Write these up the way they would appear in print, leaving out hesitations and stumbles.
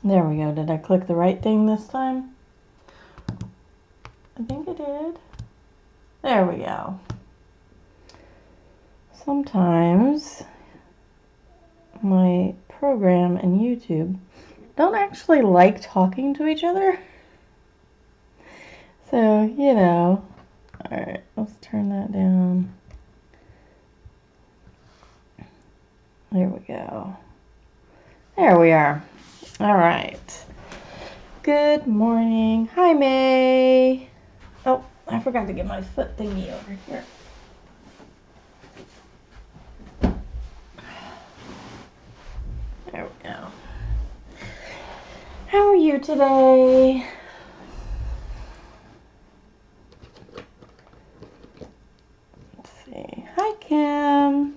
There we go. Did I click the right thing this time? I think I did. There we go. Sometimes my program and YouTube don't actually like talking to each other. So, you know. Alright, let's turn that down. There we go. There we are. Alright. Good morning. Hi, May. Oh, I forgot to get my foot thingy over here. There we go. How are you today? Let's see. Hi, Kim.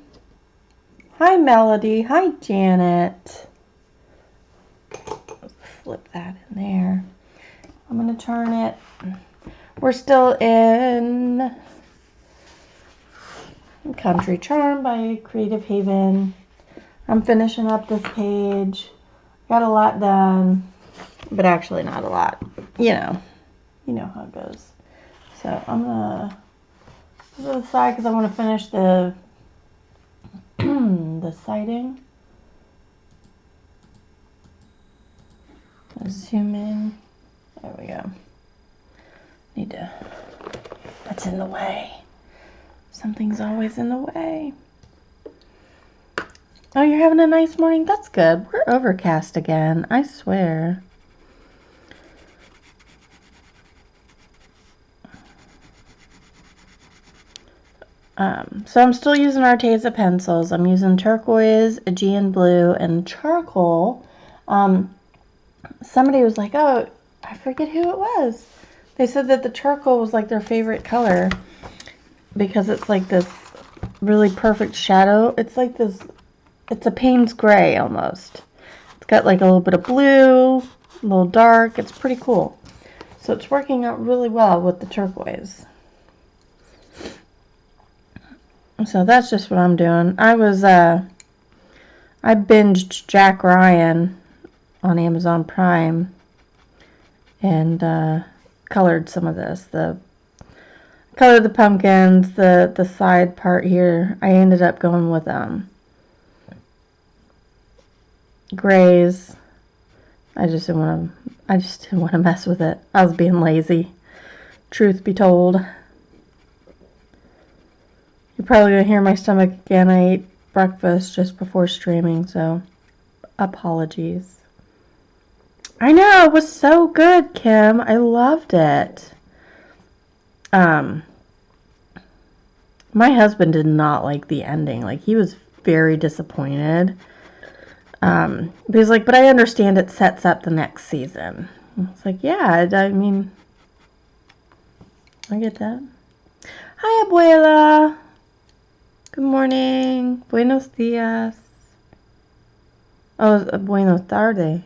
Hi, Melody. Hi, Janet. Let's flip that in there. I'm going to turn it. We're still in Country Charm by Creative Haven. I'm finishing up this page. Got a lot done, but actually not a lot. You know how it goes. So I'm gonna put it aside because I want to finish the the siding. Zoom in. There we go. That's in the way. Something's always in the way. Oh, you're having a nice morning? That's good. We're overcast again, I swear. So I'm still using Arteza pencils. I'm using turquoise, Aegean blue, and charcoal. Somebody was like, oh, I forget who it was. They said that the charcoal was like their favorite color because it's like this really perfect shadow. It's like this, it's a Payne's gray almost. It's got like a little bit of blue, a little dark. It's pretty cool. So it's working out really well with the turquoise. So that's just what I'm doing. I binged Jack Ryan on Amazon Prime and colored some of this. Colored the pumpkins, the side part here. I ended up going with grays. I just didn't want to mess with it. I was being lazy. Truth be told. You're probably going to hear my stomach again. I ate breakfast just before streaming, so apologies. I know, it was so good, Kim. I loved it. My husband did not like the ending. Like, he was very disappointed. But he's like, but I understand it sets up the next season. It's like, yeah, I mean, I get that. Hi, Abuela. Good morning. Buenos dias. Oh, buenos tardes.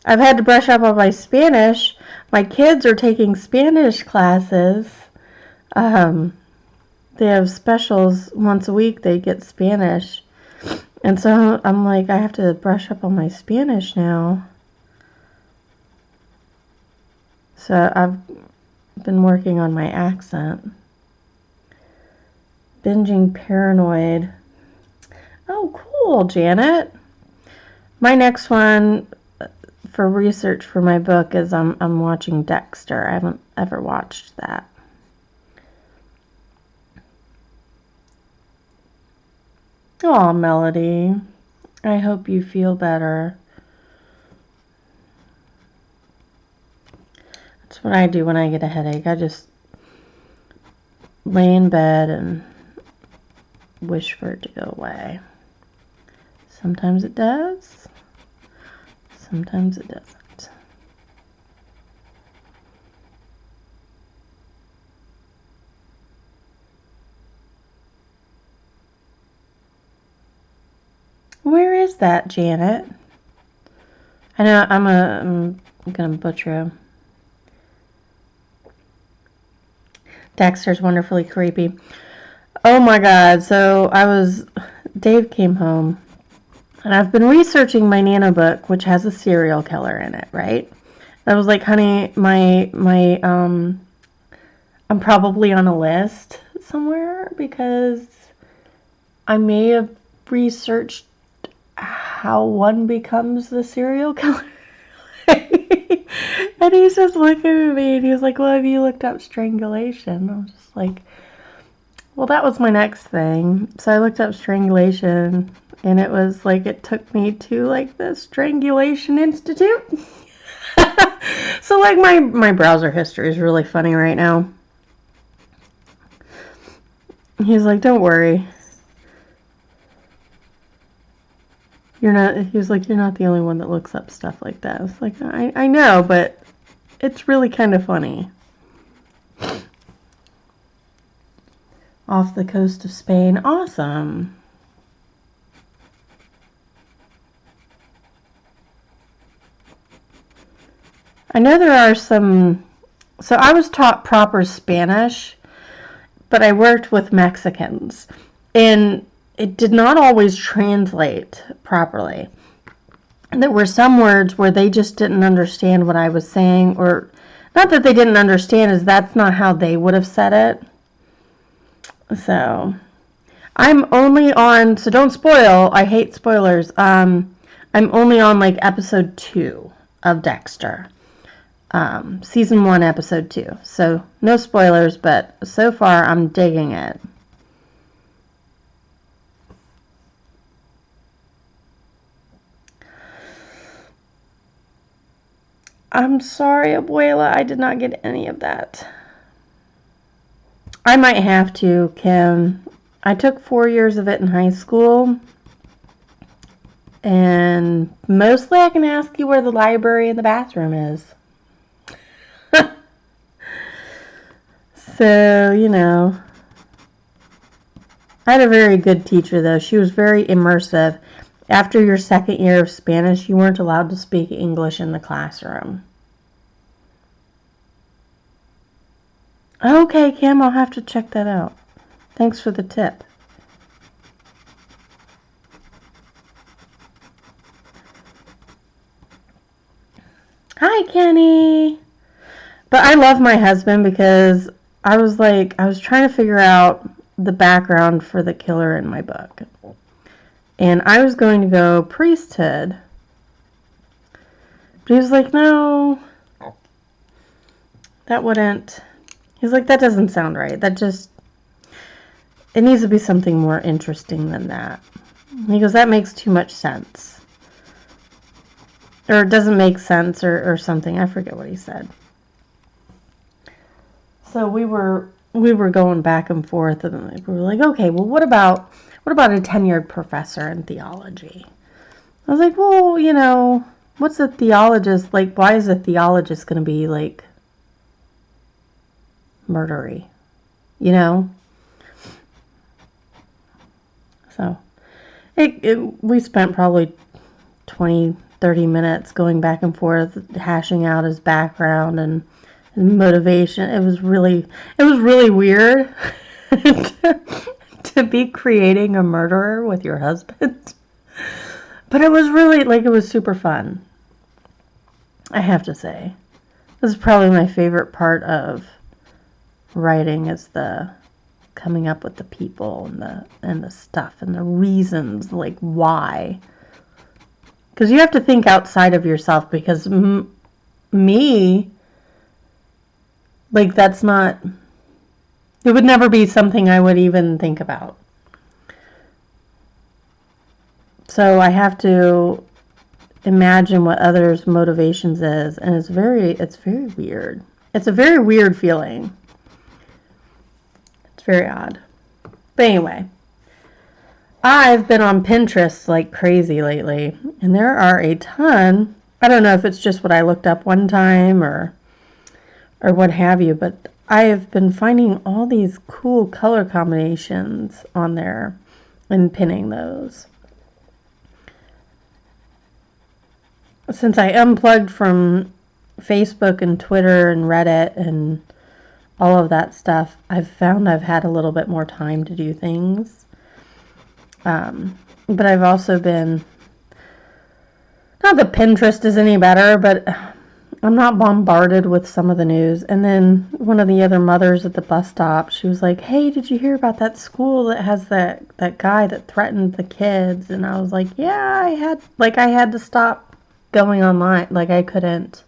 I've had to brush up on my Spanish. My kids are taking Spanish classes. They have specials once a week. They get Spanish. And so I'm like, I have to brush up on my Spanish now. So I've been working on my accent. Binging Paranoid. Oh, cool, Janet. My next one for research for my book is I'm watching Dexter. I haven't ever watched that. Oh, Melody. I hope you feel better. That's what I do when I get a headache. I just lay in bed and wish for it to go away. Sometimes it does. Sometimes it doesn't. Where is that, Janet? I know I'm gonna butcher him. Dexter's wonderfully creepy. Oh my god, so Dave came home And I've been researching my Nano book, which has a serial killer in it, right? I was like, honey, I'm probably on a list somewhere because I may have researched how one becomes the serial killer. And he's just looking at me and he's like, well, have you looked up strangulation? I was just like, well, that was my next thing. So I looked up strangulation and it was like, it took me to like the Strangulation Institute. So like my browser history is really funny right now. He's like, don't worry. He was like, you're not the only one that looks up stuff like that. It's like, I know, but it's really kind of funny. Off the coast of Spain. Awesome. I know there are some, so I was taught proper Spanish, but I worked with Mexicans, and it did not always translate properly. There were some words where they just didn't understand what I was saying, or not that they didn't understand, is that's not how they would have said it. So I'm only on, so don't spoil, I hate spoilers. I'm only on like episode 2 of Dexter. Season 1, episode 2. So no spoilers, but so far I'm digging it. I'm sorry, Abuela, I did not get any of that. I might have to, Kim. I took 4 years of it in high school. And mostly I can ask you where the library and the bathroom is. So, you know. I had a very good teacher, though. She was very immersive. After your second year of Spanish, you weren't allowed to speak English in the classroom. Okay, Kim, I'll have to check that out. Thanks for the tip. Hi, Kenny. But I love my husband because I was trying to figure out the background for the killer in my book. And I was going to go priesthood. But he was like, no, that wouldn't. He's like, that doesn't sound right. It needs to be something more interesting than that. He goes, that makes too much sense. Or it doesn't make sense or something. I forget what he said. So we were going back and forth, and we were like, okay, well, what about a tenured professor in theology? I was like, well, you know, what's a theologist like? Why is a theologist going to be like murdery? You know. So we spent probably 20-30 minutes going back and forth, hashing out his background and motivation. It was really weird to be creating a murderer with your husband. But it was really, it was super fun. I have to say. This is probably my favorite part of writing, is the coming up with the people and the stuff and the reasons, like why. Because you have to think outside of yourself, because me, that's not, it would never be something I would even think about. So I have to imagine what others' motivations is, and it's very weird. It's a very weird feeling. It's very odd. But anyway, I've been on Pinterest like crazy lately, and there are a ton. I don't know if it's just what I looked up one time or what have you, but I have been finding all these cool color combinations on there and pinning those. Since I unplugged from Facebook and Twitter and Reddit and all of that stuff, I've found I've had a little bit more time to do things. But I've also been Not that Pinterest is any better, but I'm not bombarded with some of the news. And then one of the other mothers at the bus stop, she was like, "Hey, did you hear about that school that has that guy that threatened the kids?" And I was like, "Yeah, I had to stop going online. Like, I couldn't."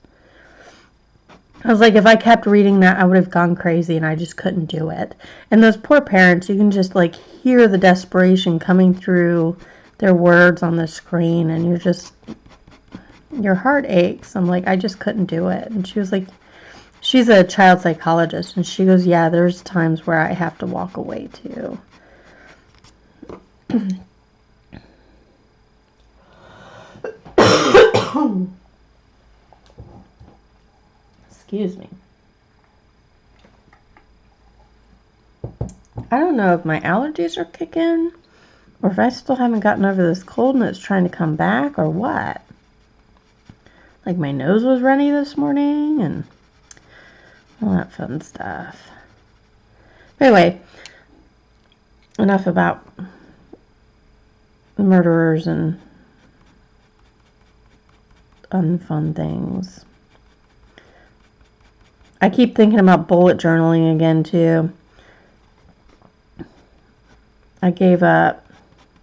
I was like, if I kept reading that, I would have gone crazy, and I just couldn't do it. And those poor parents, you can just like hear the desperation coming through their words on the screen, and your heart aches. I'm like, I just couldn't do it. And she was like, she's a child psychologist, and she goes, yeah, there's times where I have to walk away too. Excuse me. I don't know if my allergies are kicking, or if I still haven't gotten over this cold and it's trying to come back, or what. Like, my nose was runny this morning, and all that fun stuff. Anyway, enough about murderers and unfun things. I keep thinking about bullet journaling again, too. I gave up.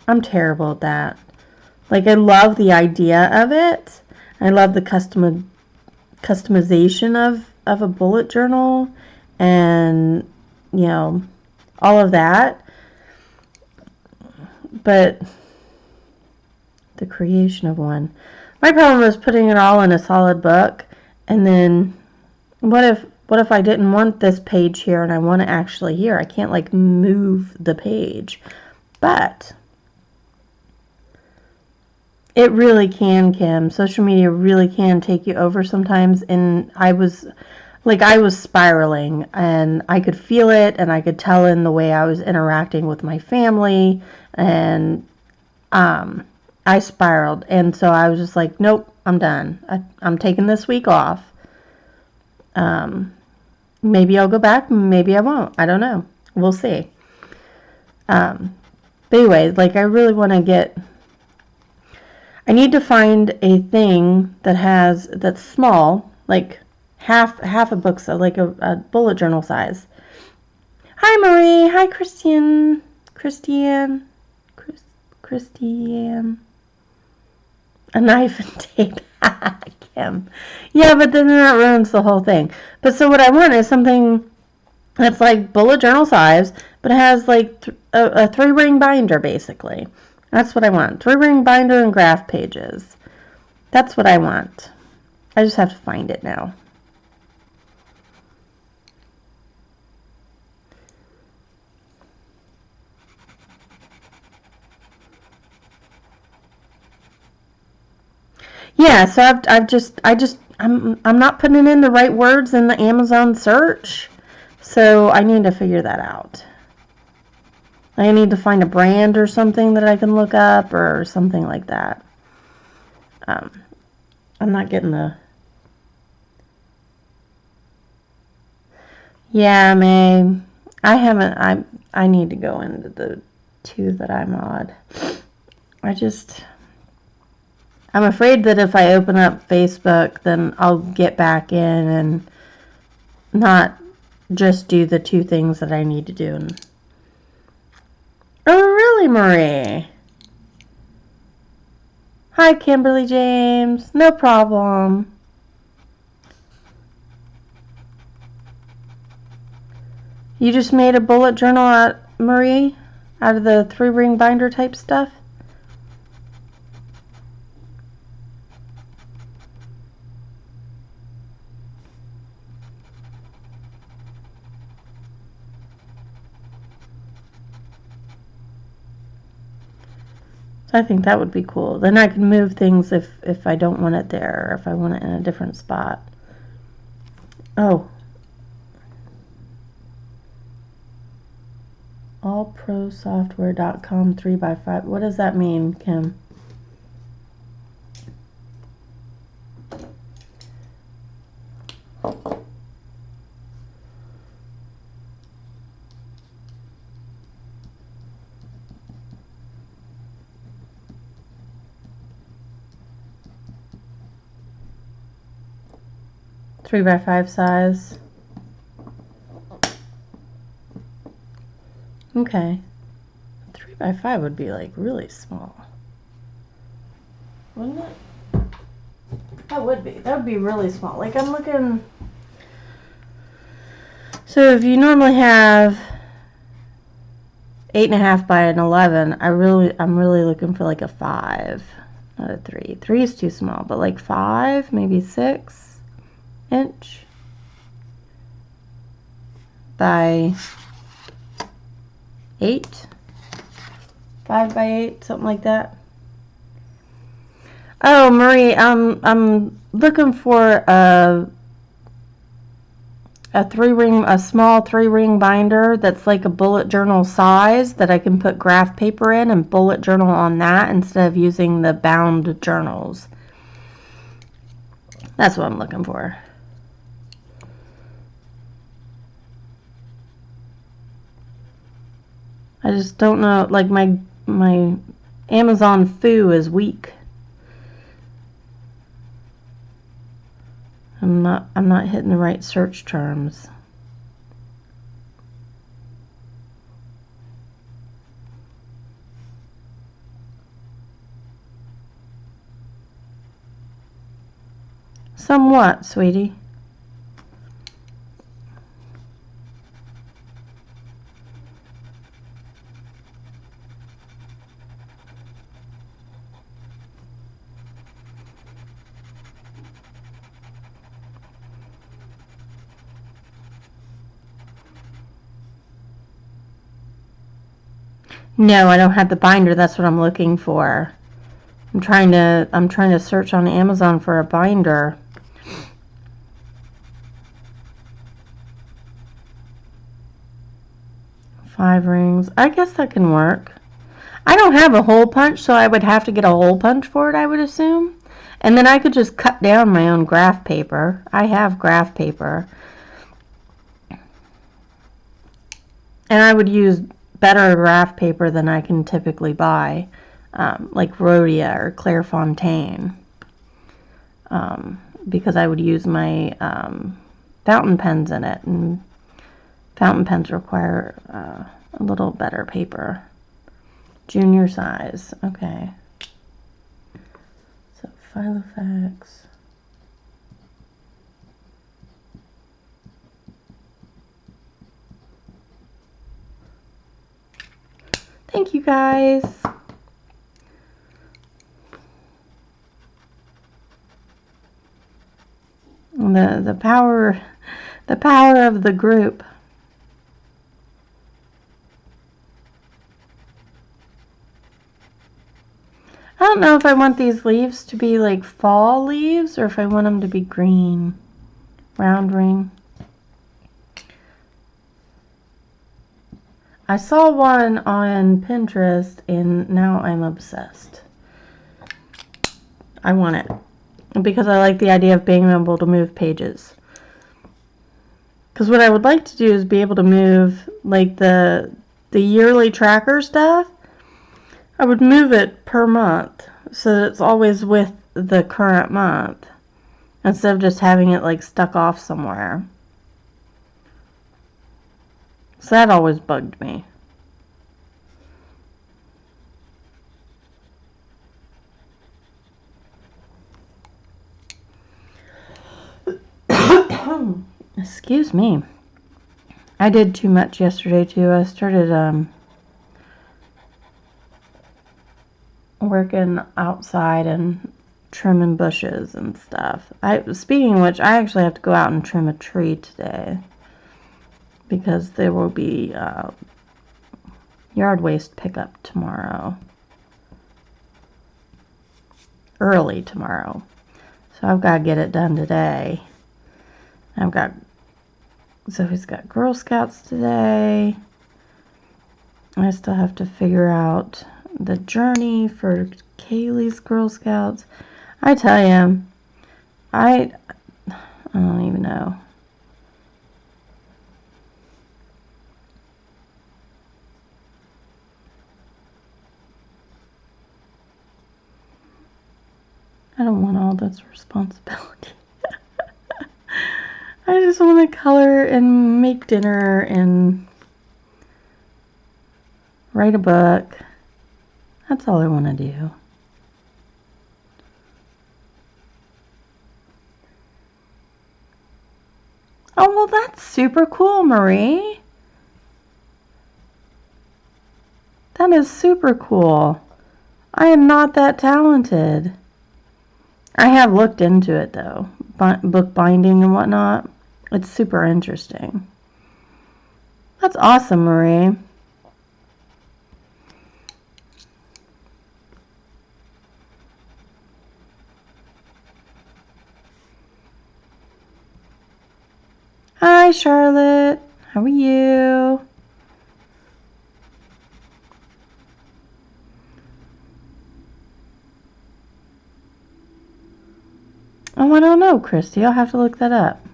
I'm terrible at that. Like, I love the idea of it. I love the customization of a bullet journal and, you know, all of that. But the creation of one. My problem is putting it all in a solid book, and then what if I didn't want this page here and I want it actually here? I can't like move the page. But it really can, Kim. Social media really can take you over sometimes, and I was spiraling, and I could feel it, and I could tell in the way I was interacting with my family, and I spiraled, and so I was just like, nope, I'm done. I'm taking this week off. Maybe I'll go back, maybe I won't. I don't know. We'll see. But anyway, like I really want to get. I need to find a thing that's small, like half a book, so like a bullet journal size. Hi Marie. Hi Christian. A knife and tape. Kim. Yeah, but then that ruins the whole thing. But so what I want is something that's like bullet journal size, but it has like a 3-ring binder basically. That's what I want. 3-ring binder and graph pages. That's what I want. I just have to find it now. Yeah, so I'm not putting in the right words in the Amazon search, so I need to figure that out. I need to find a brand or something that I can look up or something like that. I'm not getting the... Yeah, May. I haven't... I need to go into the 2 that I mod. I'm afraid that if I open up Facebook, then I'll get back in and not just do the 2 things that I need to do. Oh, really, Marie? Hi, Kimberly James. No problem. You just made a bullet journal out, Marie, out of the 3-ring binder type stuff? I think that would be cool. Then I can move things if I don't want it there, or if I want it in a different spot. Oh. allprosoftware.com 3x5. What does that mean, Kim? 3x5 size. Okay. 3x5 would be like really small. Wouldn't it? That would be. That would be really small. Like I'm looking. So if you normally have 8.5 by an 11, I'm really looking for like a 5, not a 3. 3 is too small, but like 5, maybe 6 inch by 8, 5 by 8, something like that. Oh, Marie, I'm looking for a small 3-ring binder that's like a bullet journal size that I can put graph paper in and bullet journal on that instead of using the bound journals. That's what I'm looking for. I just don't know, like my Amazon foo is weak. I'm not hitting the right search terms. Somewhat, sweetie. No, I don't have the binder. That's what I'm looking for. I'm trying to search on Amazon for a binder. Five rings. I guess that can work. I don't have a hole punch, so I would have to get a hole punch for it, I would assume. And then I could just cut down my own graph paper. I have graph paper. And I would use better graph paper than I can typically buy, like Rhodia or Clairefontaine, because I would use my fountain pens in it, and fountain pens require a little better paper. Junior size, okay. So Filofax. Thank you guys. The power of the group. I don't know if I want these leaves to be like fall leaves or if I want them to be green. Round ring. I saw one on Pinterest and now I'm obsessed. I want it because I like the idea of being able to move pages. Because what I would like to do is be able to move like the yearly tracker stuff. I would move it per month so that it's always with the current month instead of just having it like stuck off somewhere. So that always bugged me. Excuse me. I did too much yesterday too. I started working outside and trimming bushes and stuff. Speaking of which, I actually have to go out and trim a tree today because there will be yard waste pickup tomorrow. Early tomorrow. So I've got to get it done today. Zoe's got Girl Scouts today. I still have to figure out the journey for Kaylee's Girl Scouts. I tell you, I don't even know. I don't want all this responsibility. I just want to color and make dinner and write a book. That's all I want to do. Oh, well, that's super cool, Marie. That is super cool. I am not that talented. I have looked into it, though. Book binding and whatnot. It's super interesting. That's awesome, Marie. Hi, Charlotte. How are you? Oh, I don't know, Christy. I'll have to look that up.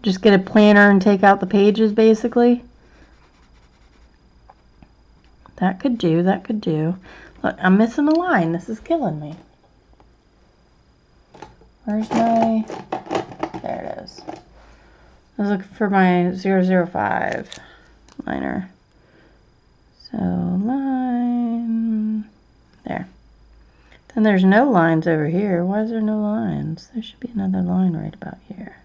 Just get a planner and take out the pages, basically. That could do. That could do. Look, I'm missing a line. This is killing me. Where's my... There it is. I was looking for my 005 liner. So, line... There. Then there's no lines over here. Why is there no lines? There should be another line right about here.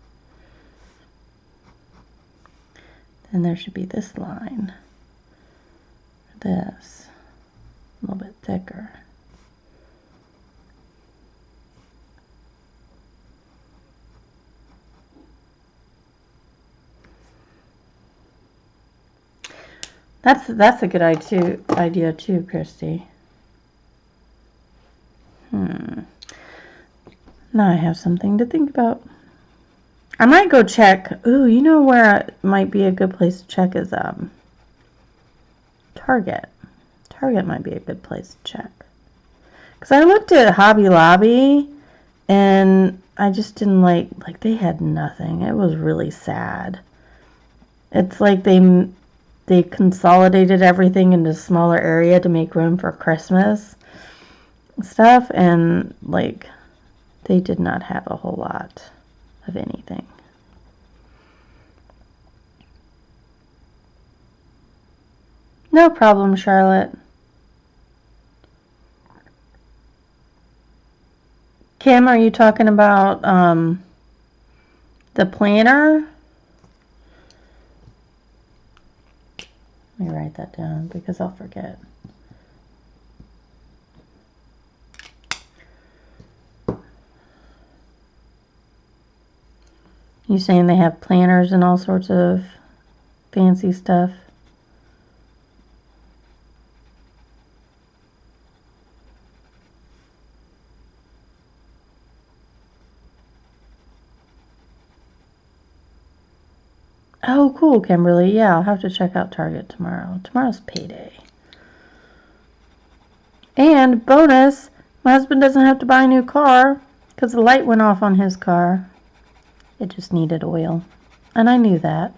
Then there should be this line. This. A little bit thicker. That's a good idea too, Christy. Now I have something to think about. I might go check. Ooh, you know where it might be a good place to check is Target. Target might be a good place to check. Because I looked at Hobby Lobby and I just didn't like they had nothing. It was really sad. It's like they consolidated everything into a smaller area to make room for Christmas stuff, and like they did not have a whole lot of anything. No problem, Charlotte. Kim, are you talking about the planner? Let me write that down because I'll forget. You saying they have planners and all sorts of fancy stuff? Oh, cool, Kimberly. Yeah, I'll have to check out Target tomorrow. Tomorrow's payday. And bonus, my husband doesn't have to buy a new car because the light went off on his car. It just needed oil. And I knew that.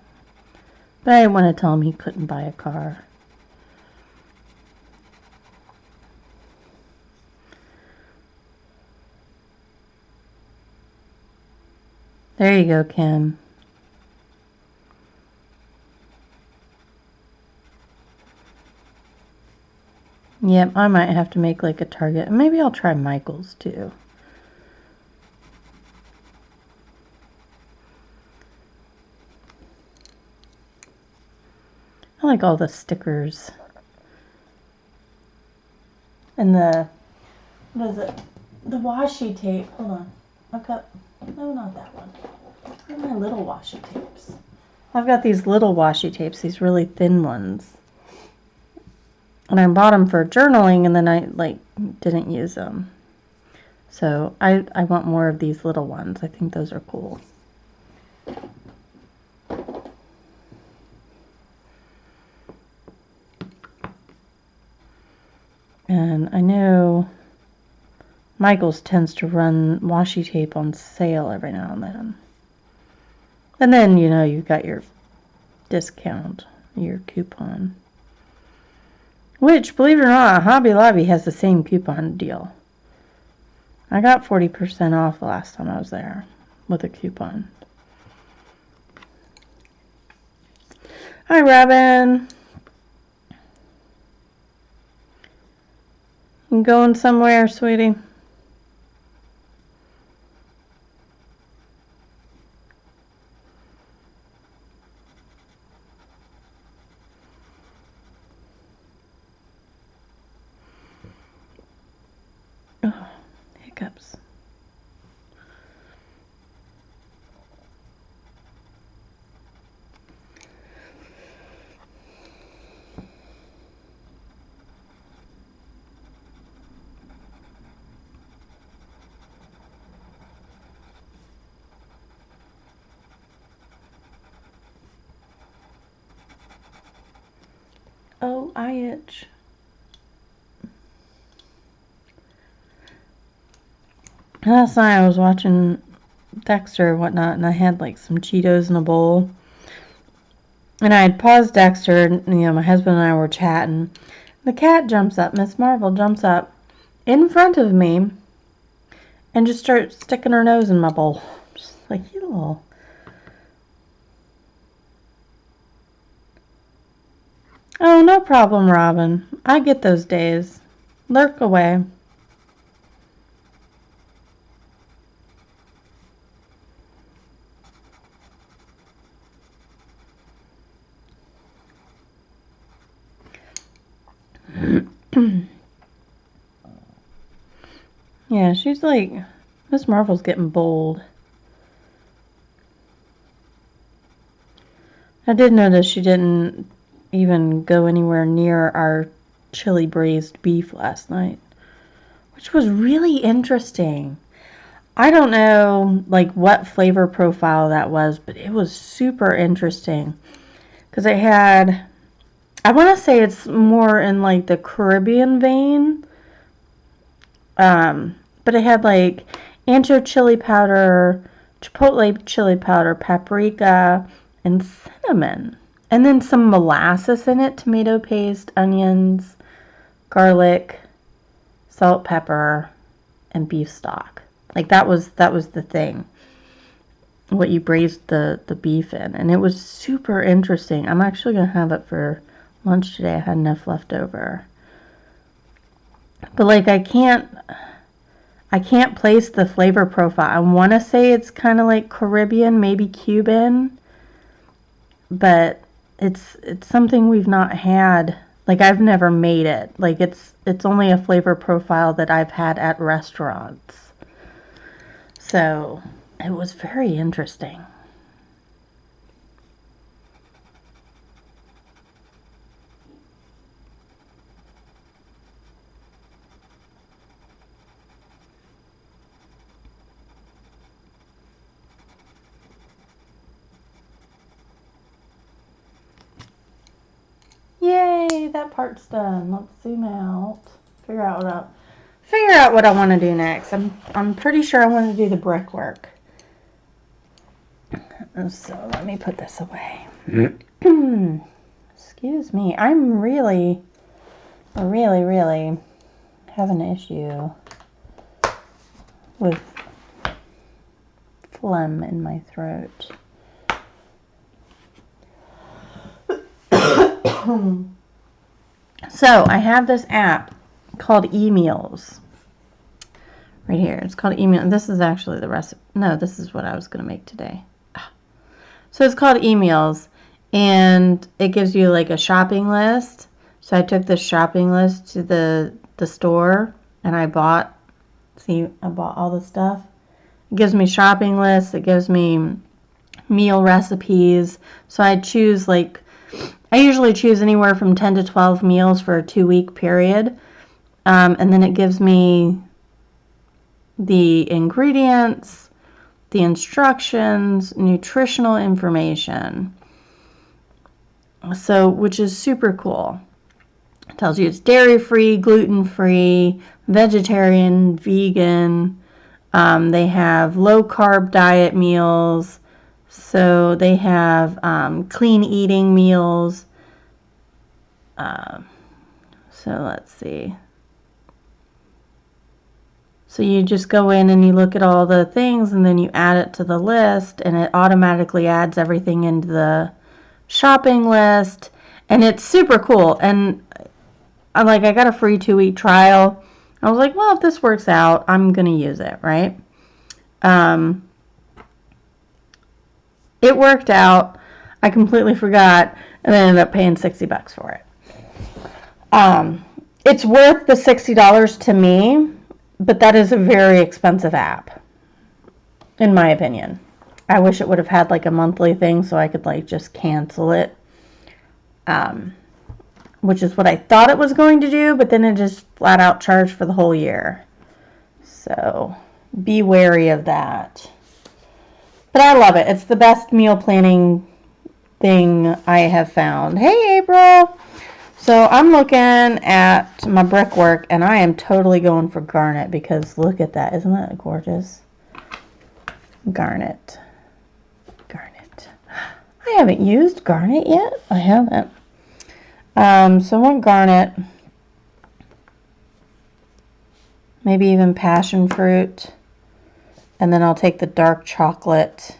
But I didn't want to tell him he couldn't buy a car. There you go, Kim. Yep, I might have to make like a Target. Maybe I'll try Michael's too. I like all the stickers. And the, what is it? The washi tape. Hold on. I've got, no, not that one. Where are my little washi tapes? I've got these little washi tapes, these really thin ones. And I bought them for journaling and then I didn't use them. So I want more of these little ones. I think those are cool. And I know Michael's tends to run washi tape on sale every now and then. And then, you know, you've got your discount, your coupon. Which, believe it or not, Hobby Lobby has the same coupon deal. I got 40% off the last time I was there with a coupon. Hi, Robin. You going somewhere, sweetie? Oh, hiccups. Oh, I itch. Last night I was watching Dexter and whatnot, and I had like some Cheetos in a bowl. And I had paused Dexter, and my husband and I were chatting. The cat jumps up, Miss Marvel jumps up in front of me and just starts sticking her nose in my bowl. Just like, you little. Oh, no problem, Robin. I get those days. Lurk away. Yeah, she's like, Miss Marvel's getting bold. I did notice she didn't even go anywhere near our chili braised beef last night, which was really interesting. I don't know like what flavor profile that was, but it was super interesting because it had, I want to say it's more in like the Caribbean vein, but it had like ancho chili powder, chipotle chili powder, paprika, and cinnamon. And then some molasses in it, tomato paste, onions, garlic, salt, pepper, and beef stock. Like that was the thing. What you braised the beef in. And it was super interesting. I'm actually going to have it for lunch today. I had enough left over. But like I can't place the flavor profile. I want to say it's kind of like Caribbean, maybe Cuban, but it's something we've not had. Like I've never made it. Like it's only a flavor profile that I've had at restaurants. So it was very interesting. Yay, that part's done. Let's zoom out. Figure out what I want to do next. I'm pretty sure I want to do the brickwork. So let me put this away. Excuse me. I'm really have an issue with phlegm in my throat. So I have this app called eMeals right here. It's called eMeals. This is actually the recipe. No, this is what I was going to make today. So it's called eMeals, and it gives you like a shopping list. So I took this shopping list to the store, and I bought all the stuff. It gives me shopping lists. It gives me meal recipes. So I usually choose anywhere from 10 to 12 meals for a 2-week period. And then it gives me the ingredients, the instructions, nutritional information. So, which is super cool. It tells you it's dairy-free, gluten-free, vegetarian, vegan. They have low-carb diet meals. So they have clean eating meals. So let's see. So you just go in and you look at all the things and then you add it to the list and it automatically adds everything into the shopping list. And it's super cool. And I got a free 2-week trial. I was like, well, if this works out, I'm going to use it, right? It worked out. I completely forgot and I ended up paying $60 for it. It's worth the $60 to me, but that is a very expensive app, in my opinion. I wish it would have had like a monthly thing so I could like just cancel it, which is what I thought it was going to do, but then it just flat out charged for the whole year. So be wary of that. But I love it. It's the best meal planning thing I have found. Hey, April! So I'm looking at my brickwork and I am totally going for garnet because look at that. Isn't that gorgeous? Garnet. Garnet. I haven't used garnet yet. I haven't. So I want garnet. Maybe even passion fruit. And then I'll take the dark chocolate.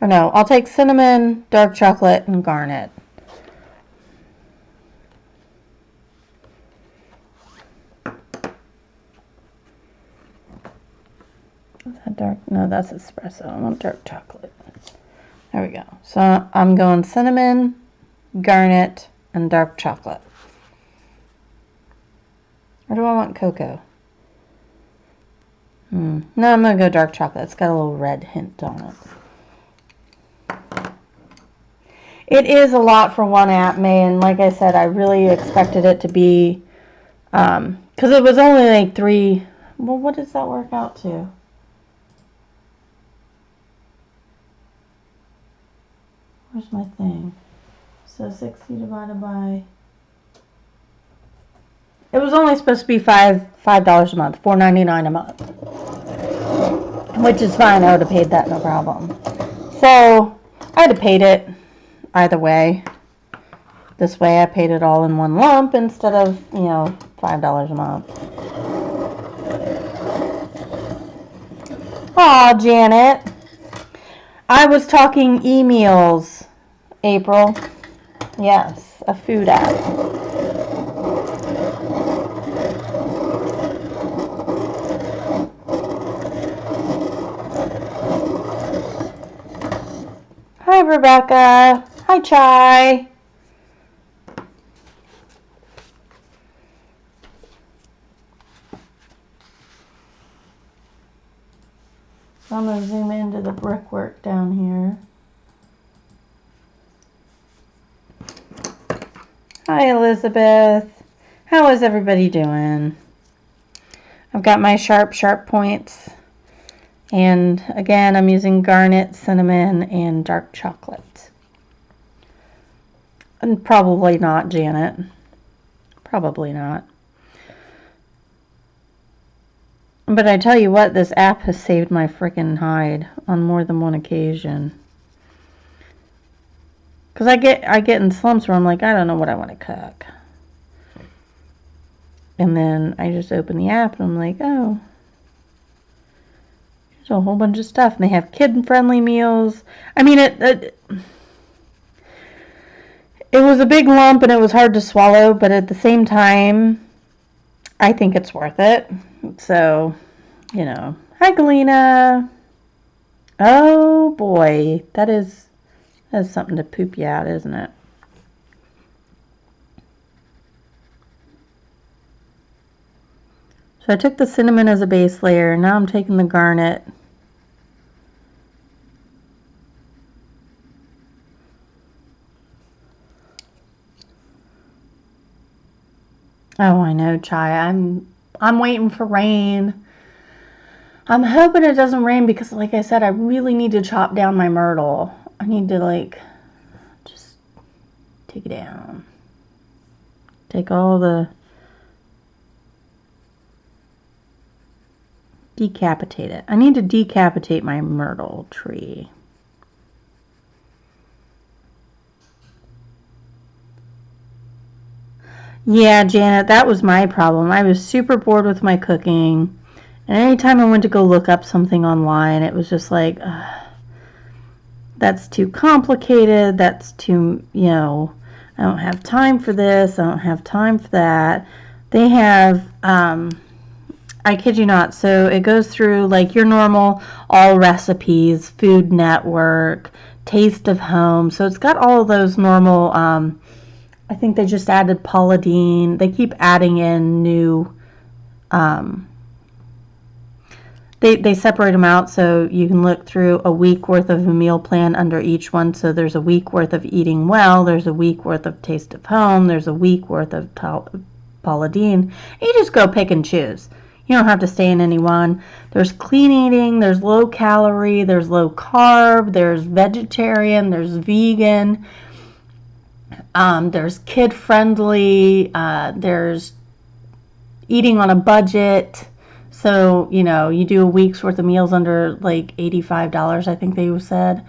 Or no, I'll take cinnamon, dark chocolate, and garnet. Dark, no, that's espresso. I want dark chocolate. There we go. So I'm going cinnamon, garnet, and dark chocolate. Or do I want cocoa? No, I'm going to go dark chocolate. It's got a little red hint on it. It is a lot for one app, May, and like I said, I really expected it to be, because it was only like 3, well, what does that work out to? Where's my thing? So 60 divided by... It was only supposed to be $5 a month, $4.99 a month. Which is fine, I would have paid that no problem. So, I'd have paid it either way. This way I paid it all in one lump instead of, $5 a month. Aw, Janet. I was talking emails, April. Yes, a food app. Hi, Rebecca. Hi, Chai. So I'm going to zoom into the brickwork down here. Hi, Elizabeth. How is everybody doing? I've got my sharp points. And again, I'm using garnet, cinnamon, and dark chocolate. And probably not, Janet. Probably not. But I tell you what, this app has saved my frickin' hide on more than one occasion. Because I get in slumps where I'm like, I don't know what I want to cook. And then I just open the app and I'm like, oh, there's a whole bunch of stuff. And they have kid-friendly meals. I mean, it was a big lump and it was hard to swallow, but at the same time, I think it's worth it. So, Hi, Galena. Oh, boy. That is something to poop you out, isn't it? So I took the cinnamon as a base layer. Now I'm taking the garnet. Oh, I know, Chai. I'm waiting for rain. I'm hoping it doesn't rain because, like I said, I really need to chop down my myrtle. I need to, just take it down. Take all the... Decapitate it. I need to decapitate my myrtle tree. Yeah, Janet, that was my problem. I was super bored with my cooking. And anytime I went to go look up something online, it was just like, that's too complicated, that's too, you know, I don't have time for this, I don't have time for that. They have, I kid you not, so it goes through like your normal all recipes, Food Network, Taste of Home. So it's got all of those normal, I think they just added Paula Deen. They keep adding in new, they separate them out so you can look through a week worth of a meal plan under each one. So there's a week worth of Eating Well, there's a week worth of Taste of Home, there's a week worth of Paula Deen. You just go pick and choose. You don't have to stay in any one. There's clean eating, there's low calorie, there's low carb, there's vegetarian, there's vegan, there's kid friendly, there's eating on a budget. So, you know, you do a week's worth of meals under like $85, I think they said.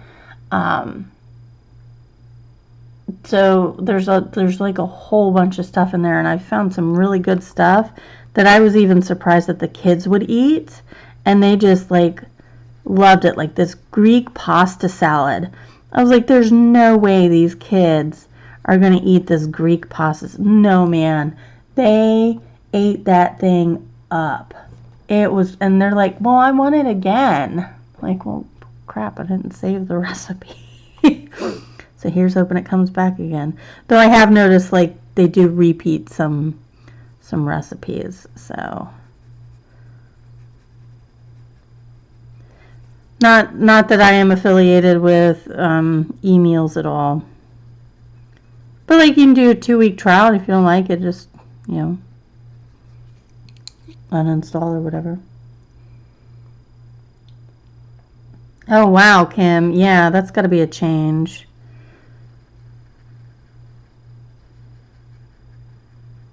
So there's like a whole bunch of stuff in there, and I found some really good stuff that I was even surprised that the kids would eat, and they just like loved it. Like this Greek pasta salad. I was like, there's no way these kids are going to eat this Greek pasta. No, man. They ate that thing up. It was, and they're like, well, I want it again. Like, well, crap, I didn't save the recipe. So here's hoping it comes back again. Though I have noticed, like, they do repeat some recipes, so. Not that I am affiliated with e-meals at all. But, like, you can do a 2-week trial. If you don't like it, just, you know, uninstall or whatever. Oh, wow, Kim. Yeah, that's got to be a change.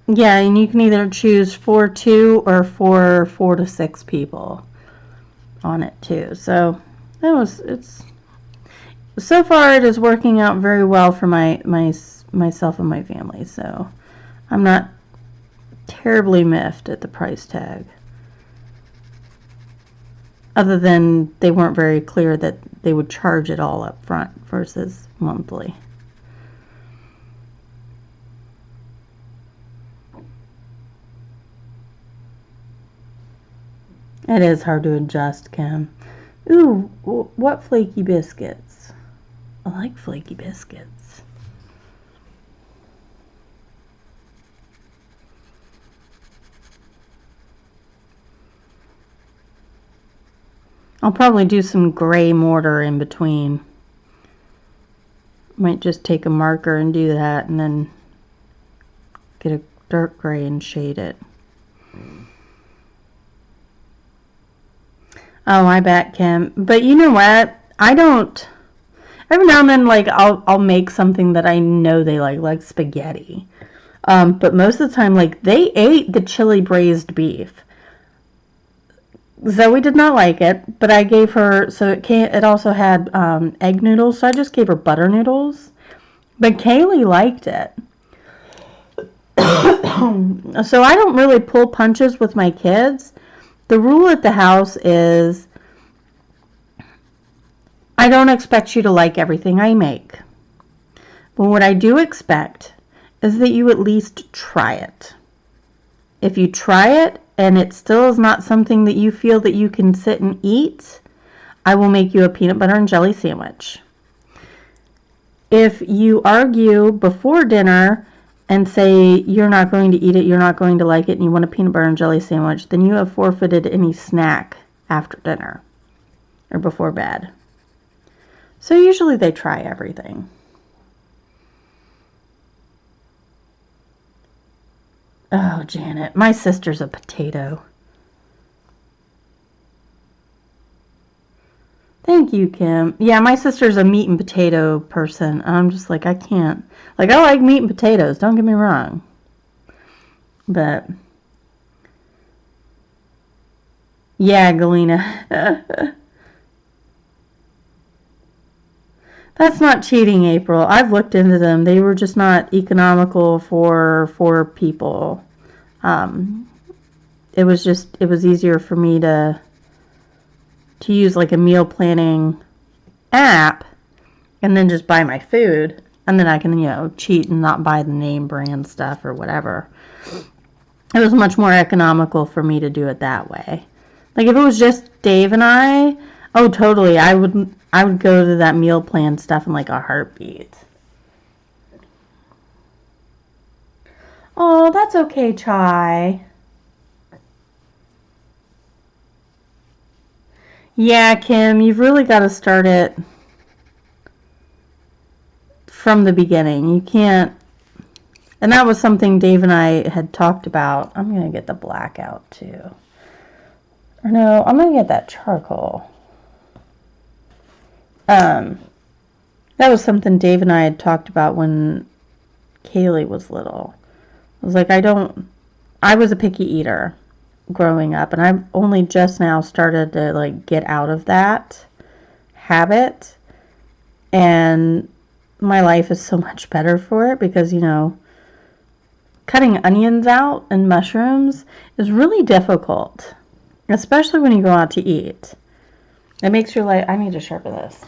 Yeah, and you can either choose for 2 or for 4 to 6 people on it too. So so far it is working out very well for myself and my family. So I'm not terribly miffed at the price tag. Other than they weren't very clear that they would charge it all up front versus monthly. It is hard to adjust, Kim. Ooh, what flaky biscuits? I like flaky biscuits. I'll probably do some gray mortar in between. Might just take a marker and do that, and then get a dark gray and shade it. Oh, I bet, Kim. But you know what? I don't. Every now and then, like I'll make something that I know they like spaghetti. But most of the time, like they ate the chili braised beef. Zoe did not like it, but I gave her, so it also had egg noodles, so I just gave her butter noodles. But Kaylee liked it. So I don't really pull punches with my kids. The rule at the house is I don't expect you to like everything I make. But what I do expect is that you at least try it. If you try it and it still is not something that you feel that you can sit and eat, I will make you a peanut butter and jelly sandwich. If you argue before dinner and say you're not going to eat it, you're not going to like it, and you want a peanut butter and jelly sandwich, then you have forfeited any snack after dinner or before bed. So usually they try everything. Oh, Janet, my sister's a potato. Thank you, Kim. Yeah, my sister's a meat and potato person. I'm just like, I can't. Like, I like meat and potatoes, don't get me wrong. But, yeah, Galena. That's not cheating, April. I've looked into them. They were just not economical for people. it was easier for me to use like a meal planning app and then just buy my food. And then I can, you know, cheat and not buy the name brand stuff or whatever. It was much more economical for me to do it that way. Like if it was just Dave and I, oh totally, I would go to that meal plan stuff in like a heartbeat. Oh, that's okay, Chai. Yeah, Kim, you've really got to start it from the beginning. You can't, and that was something Dave and I had talked about. I'm going to get the black out too. Or no, I'm going to get that charcoal. That was something Dave and I had talked about when Kaylee was little. I was like, I was a picky eater growing up, and I've only just now started to like get out of that habit, and my life is so much better for it because, you know, cutting onions out and mushrooms is really difficult, especially when you go out to eat. It makes your life, I need to sharpen this.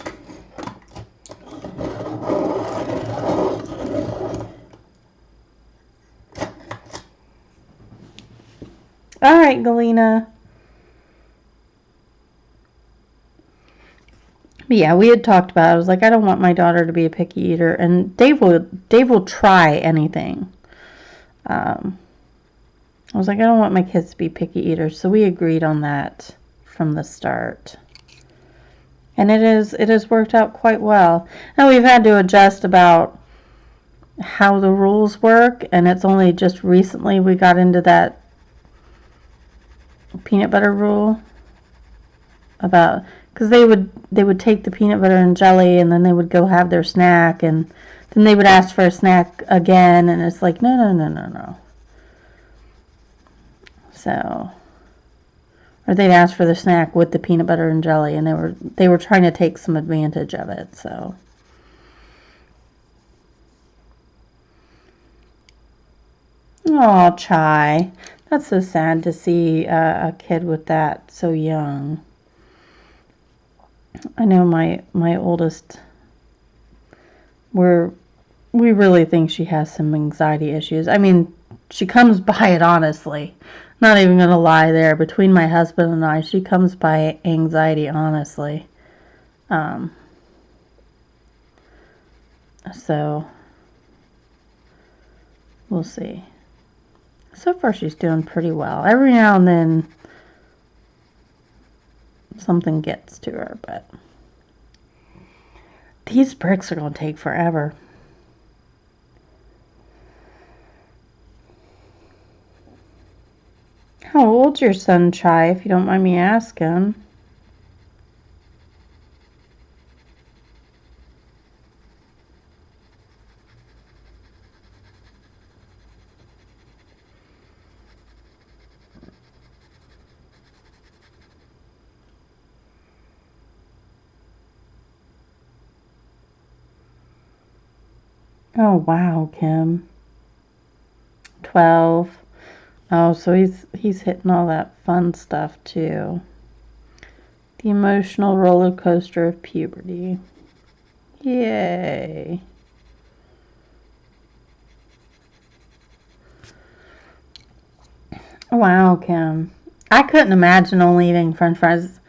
All right, Galena. But yeah, we had talked about it. I was like, I don't want my daughter to be a picky eater, and Dave will try anything. I was like, I don't want my kids to be picky eaters, so we agreed on that from the start. And it has worked out quite well. Now we've had to adjust about how the rules work, and it's only just recently we got into that peanut butter rule about, because they would take the peanut butter and jelly and then they would go have their snack, and then they would ask for a snack again, and it's like no. So, or they'd ask for the snack with the peanut butter and jelly, and they were trying to take some advantage of it. So, oh, Chai, that's so sad to see a kid with that so young. I know my oldest, we really think she has some anxiety issues. I mean, she comes by it honestly. Not even going to lie there. Between my husband and I, she comes by anxiety honestly. So, we'll see. So far, she's doing pretty well. Every now and then, something gets to her, but these bricks are going to take forever. How old's your son, Chai, if you don't mind me asking? Oh, wow, Kim. 12. Oh, so he's hitting all that fun stuff too. The emotional roller coaster of puberty. Yay. Wow, Kim. I couldn't imagine only eating French fries.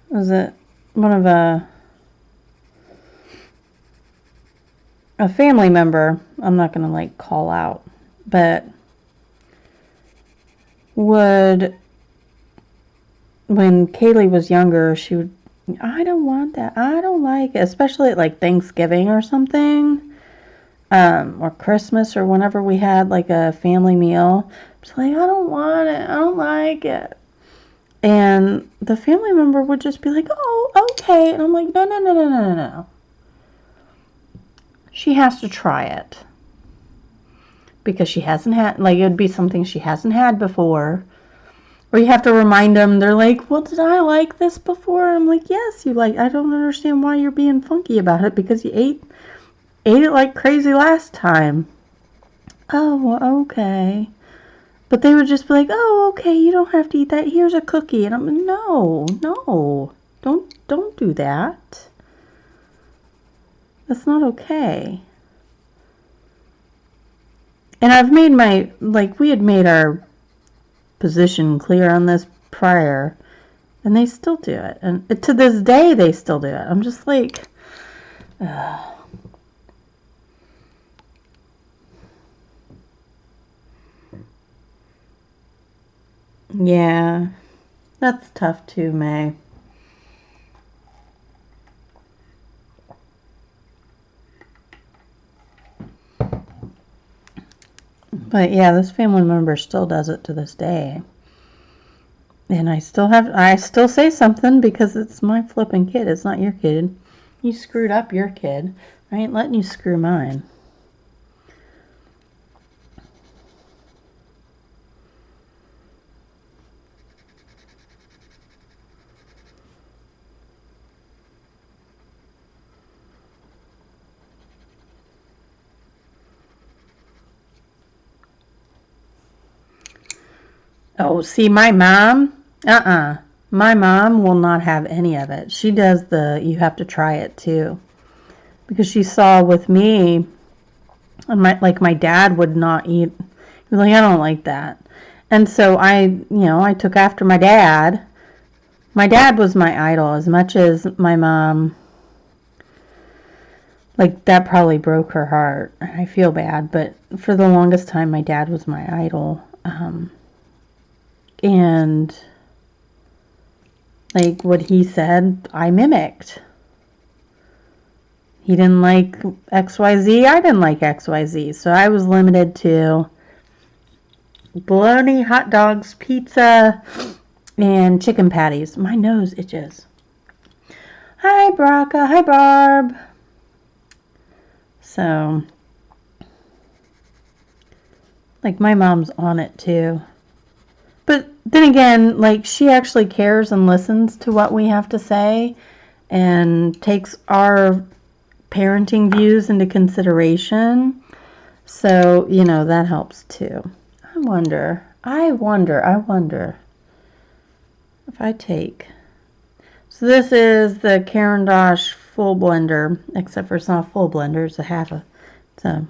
Was it one of a family member, I'm not going to like call out, but when Kaylee was younger, she would, I don't want that, I don't like it, especially at like Thanksgiving or something, or Christmas, or whenever we had like a family meal. It's like, I don't want it, I don't like it. And the family member would just be like, oh, okay. And I'm like, no. She has to try it. Because she hasn't had, like, it would be something she hasn't had before. Or you have to remind them, they're like, well, did I like this before? I'm like, yes, you like, I don't understand why you're being funky about it, because you ate ate it like crazy last time. Oh, okay. But they would just be like, oh, okay, you don't have to eat that. Here's a cookie. And I'm like, no, don't do that. That's not okay. And I've made we had made our position clear on this prior, and they still do it. And to this day, they still do it. I'm just like, yeah, that's tough too, May. But yeah, this family member still does it to this day. And I still say something because it's my flipping kid. It's not your kid. You screwed up your kid. I ain't letting you screw mine. Oh, see, my mom, my mom will not have any of it. She does you have to try it too. Because she saw with me, and my dad would not eat. He was like, I don't like that. And so I took after my dad. My dad was my idol as much as my mom. Like, that probably broke her heart. I feel bad, but for the longest time, my dad was my idol. And like what he said, I mimicked. He didn't like XYZ, I didn't like XYZ. So I was limited to bologna, hot dogs, pizza, and chicken patties. My nose itches. Hi, Braca. Hi, Barb. So, like, my mom's on it too. But then again, like, she actually cares and listens to what we have to say and takes our parenting views into consideration. So, that helps too. I wonder if I take. So this is the Caran d'Ache full blender, except for it's not a full blender, it's a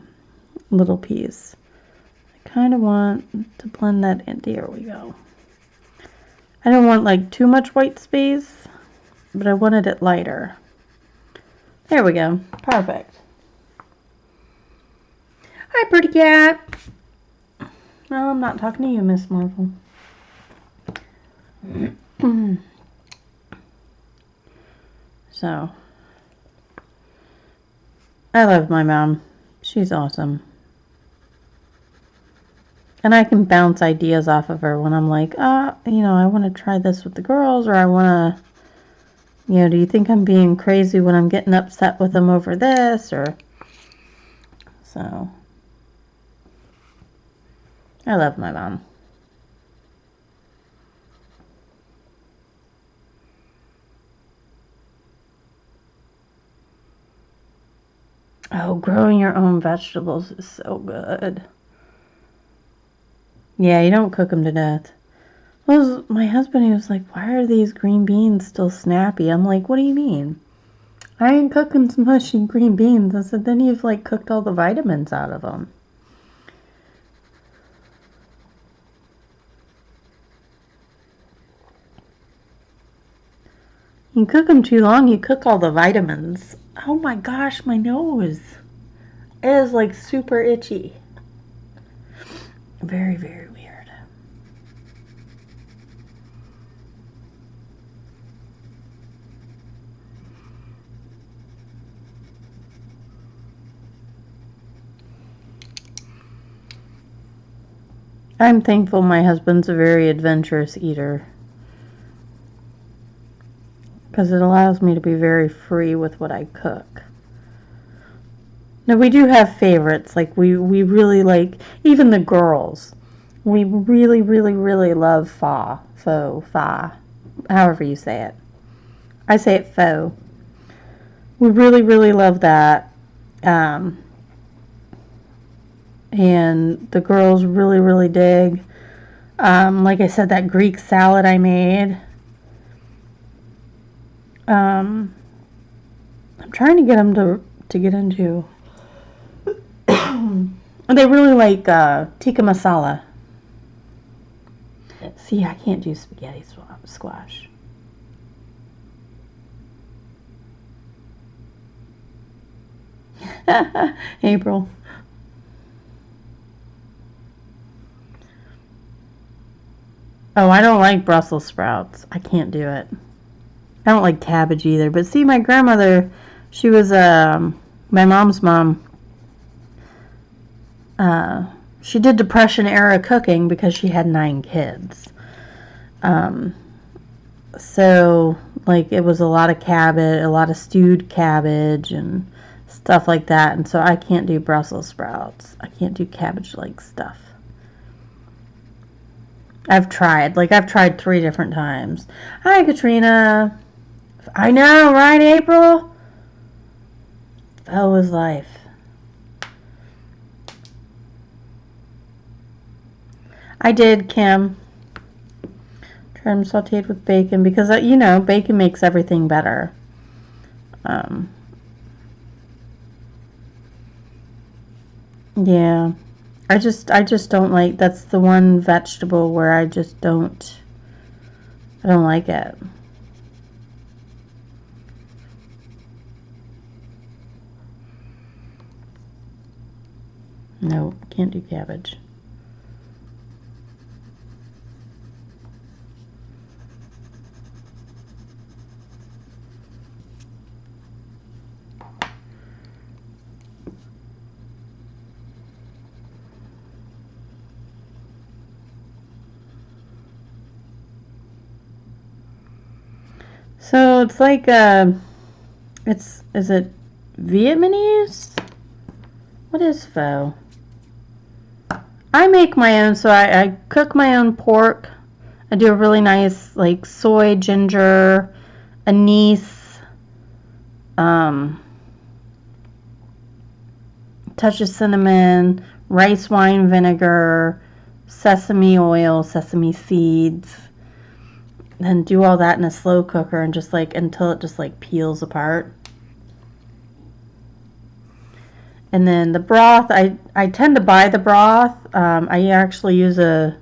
little piece. I kind of want to blend that in. There we go. I don't want like too much white space, but I wanted it lighter. There we go. Perfect. Hi, pretty cat. No, I'm not talking to you, Miss Marvel. So, I love my mom. She's awesome. And I can bounce ideas off of her when I'm like, I want to try this with the girls, or I want to, do you think I'm being crazy when I'm getting upset with them over this, or, so, I love my mom. Oh, growing your own vegetables is so good. Yeah, you don't cook them to death. Well, my husband, he was like, why are these green beans still snappy? I'm like, what do you mean? I ain't cooking some mushy green beans. I said, then you've like cooked all the vitamins out of them. You cook them too long, you cook all the vitamins. Oh my gosh, my nose. It is like super itchy. Very, very weird. I'm thankful my husband's a very adventurous eater, because it allows me to be very free with what I cook. Now, we do have favorites. Like, we really like, even the girls, we really, really, really love pho, however you say it. I say it pho. We really, really love that. And the girls really, really dig. Like I said, that Greek salad I made. I'm trying to get them to get into. They really like tikka masala. See, I can't do spaghetti squash. April. Oh, I don't like Brussels sprouts. I can't do it. I don't like cabbage either. But see, my grandmother, she was my mom's mom. She did Depression era cooking because she had 9 kids. So like it was a lot of cabbage, a lot of stewed cabbage and stuff like that. And so I can't do Brussels sprouts. I can't do cabbage-like stuff. I've tried 3 different times. Hi, Katrina. I know, right, April? That was life. I did, Kim. Try them sauteed with bacon because, you know, bacon makes everything better. Yeah. I just don't like, that's the one vegetable where I don't like it. No, can't do cabbage. So it's like is it Vietnamese? What is pho? I make my own, so I cook my own pork. I do a really nice like soy, ginger, anise, touch of cinnamon, rice wine vinegar, sesame oil, sesame seeds. And do all that in a slow cooker and just like until it just like peels apart. And then the broth, I tend to buy the broth. I actually use a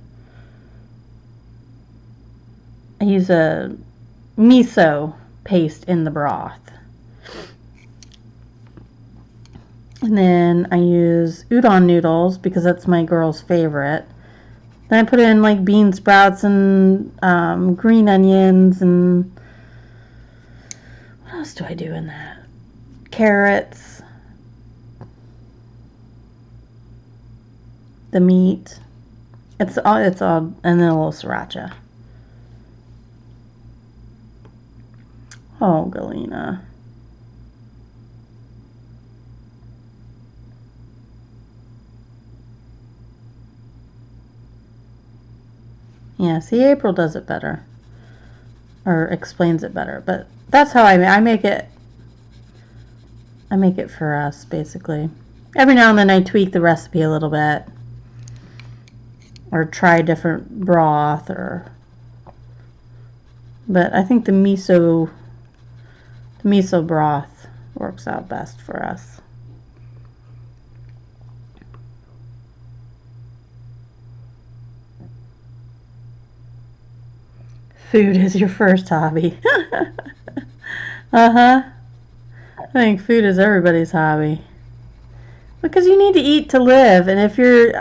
miso paste in the broth. And then I use udon noodles because that's my girl's favorite. Then I put in like bean sprouts and green onions and what else do I do in that? Carrots, the meat. It's all, and then a little sriracha. Oh, Galena. Yeah, see, April does it better. Or explains it better. But that's how I make it. I make it for us, basically. Every now and then I tweak the recipe a little bit. Or try different broth. But I think the miso broth works out best for us. Food is your first hobby. Uh-huh. I think food is everybody's hobby. Because you need to eat to live. And if you're...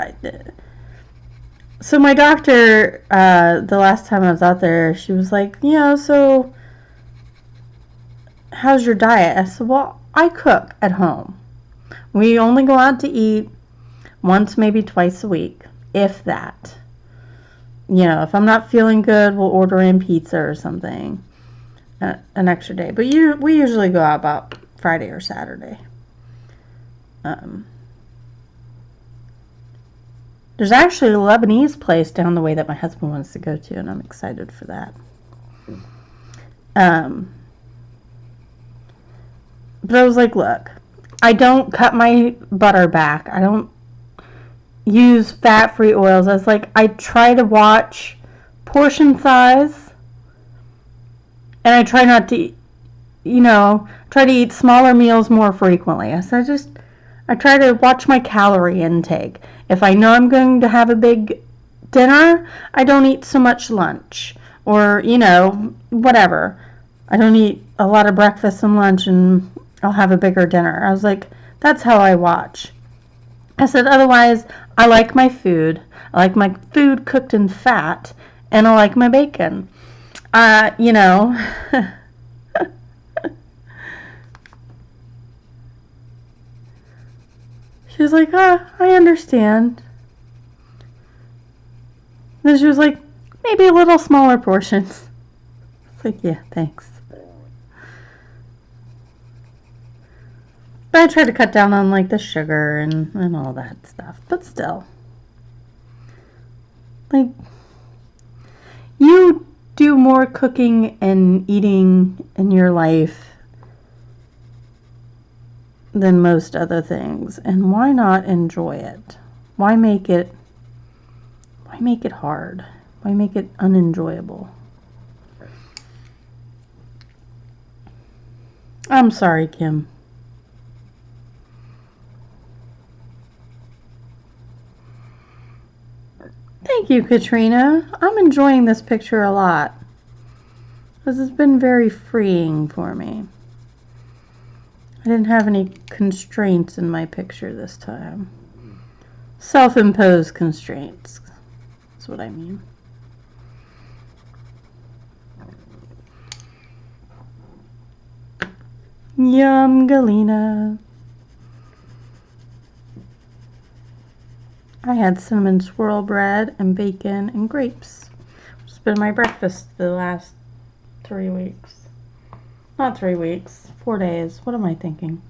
So my doctor, the last time I was out there, she was like, you know, so how's your diet? I said, well, I cook at home. We only go out to eat once, maybe twice a week, if that. You know, if I'm not feeling good, we'll order in pizza or something an extra day. But we usually go out about Friday or Saturday. There's actually a Lebanese place down the way that my husband wants to go to, and I'm excited for that. But I was like, look, I don't cut my butter back. I don't use fat-free oils. It's like I try to watch portion size, and I try not to, try to eat smaller meals more frequently. So I try to watch my calorie intake. If I know I'm going to have a big dinner, I don't eat so much lunch, or whatever. I don't eat a lot of breakfast and lunch, and I'll have a bigger dinner. I was like, that's how I watch. I said, otherwise, I like my food. I like my food cooked in fat, and I like my bacon. She was like, I understand. Then she was like, maybe a little smaller portions. It's like, yeah, thanks. But I try to cut down on like the sugar and all that stuff. But still. Like, you do more cooking and eating in your life than most other things. And why not enjoy it? Why make it hard? Why make it unenjoyable? I'm sorry, Kim. Thank you, Katrina. I'm enjoying this picture a lot. This has been very freeing for me. I didn't have any constraints in my picture this time. Self-imposed constraints. That's what I mean. Yum, Galena. I had cinnamon swirl bread and bacon and grapes. It's been my breakfast the last 3 weeks. Not 3 weeks, 4 days. What am I thinking?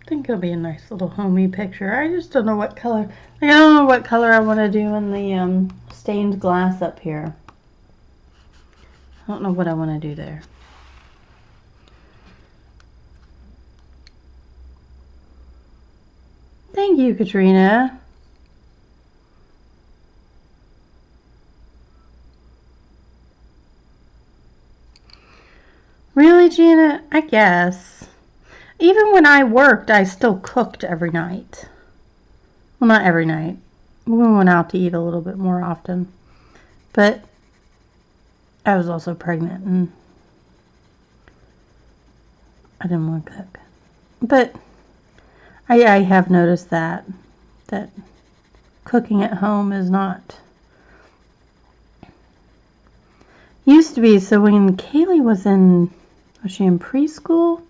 I think it'll be a nice little homey picture. I just don't know what color. I don't know what color I want to do in the stained glass up here. I don't know what I want to do there. Thank you, Katrina. Really, Janet? I guess. Even when I worked, I still cooked every night. Well, not every night. We went out to eat a little bit more often. But I was also pregnant and I didn't want to cook. But I have noticed that cooking at home is not. Used to be, so when Kaylee was she in preschool?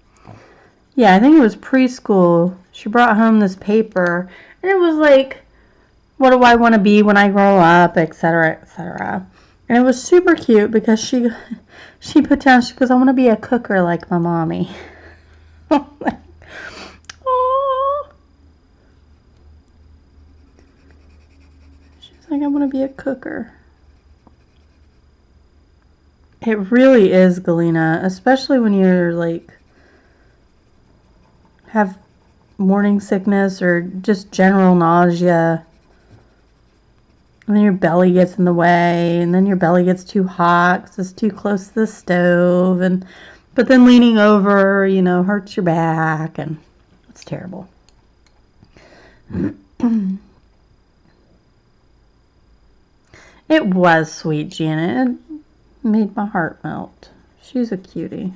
Yeah, I think it was preschool. She brought home this paper, and it was like, what do I want to be when I grow up, etc., etc. And it was super cute because she put down, she goes, I want to be a cooker like my mommy. Oh. She's like, I want to be a cooker. It really is, Galena, especially when you're like have morning sickness or just general nausea, and then your belly gets in the way, and then your belly gets too hot because it's too close to the stove, but then leaning over, hurts your back, and it's terrible. It was sweet, Janet. It made my heart melt. She's a cutie.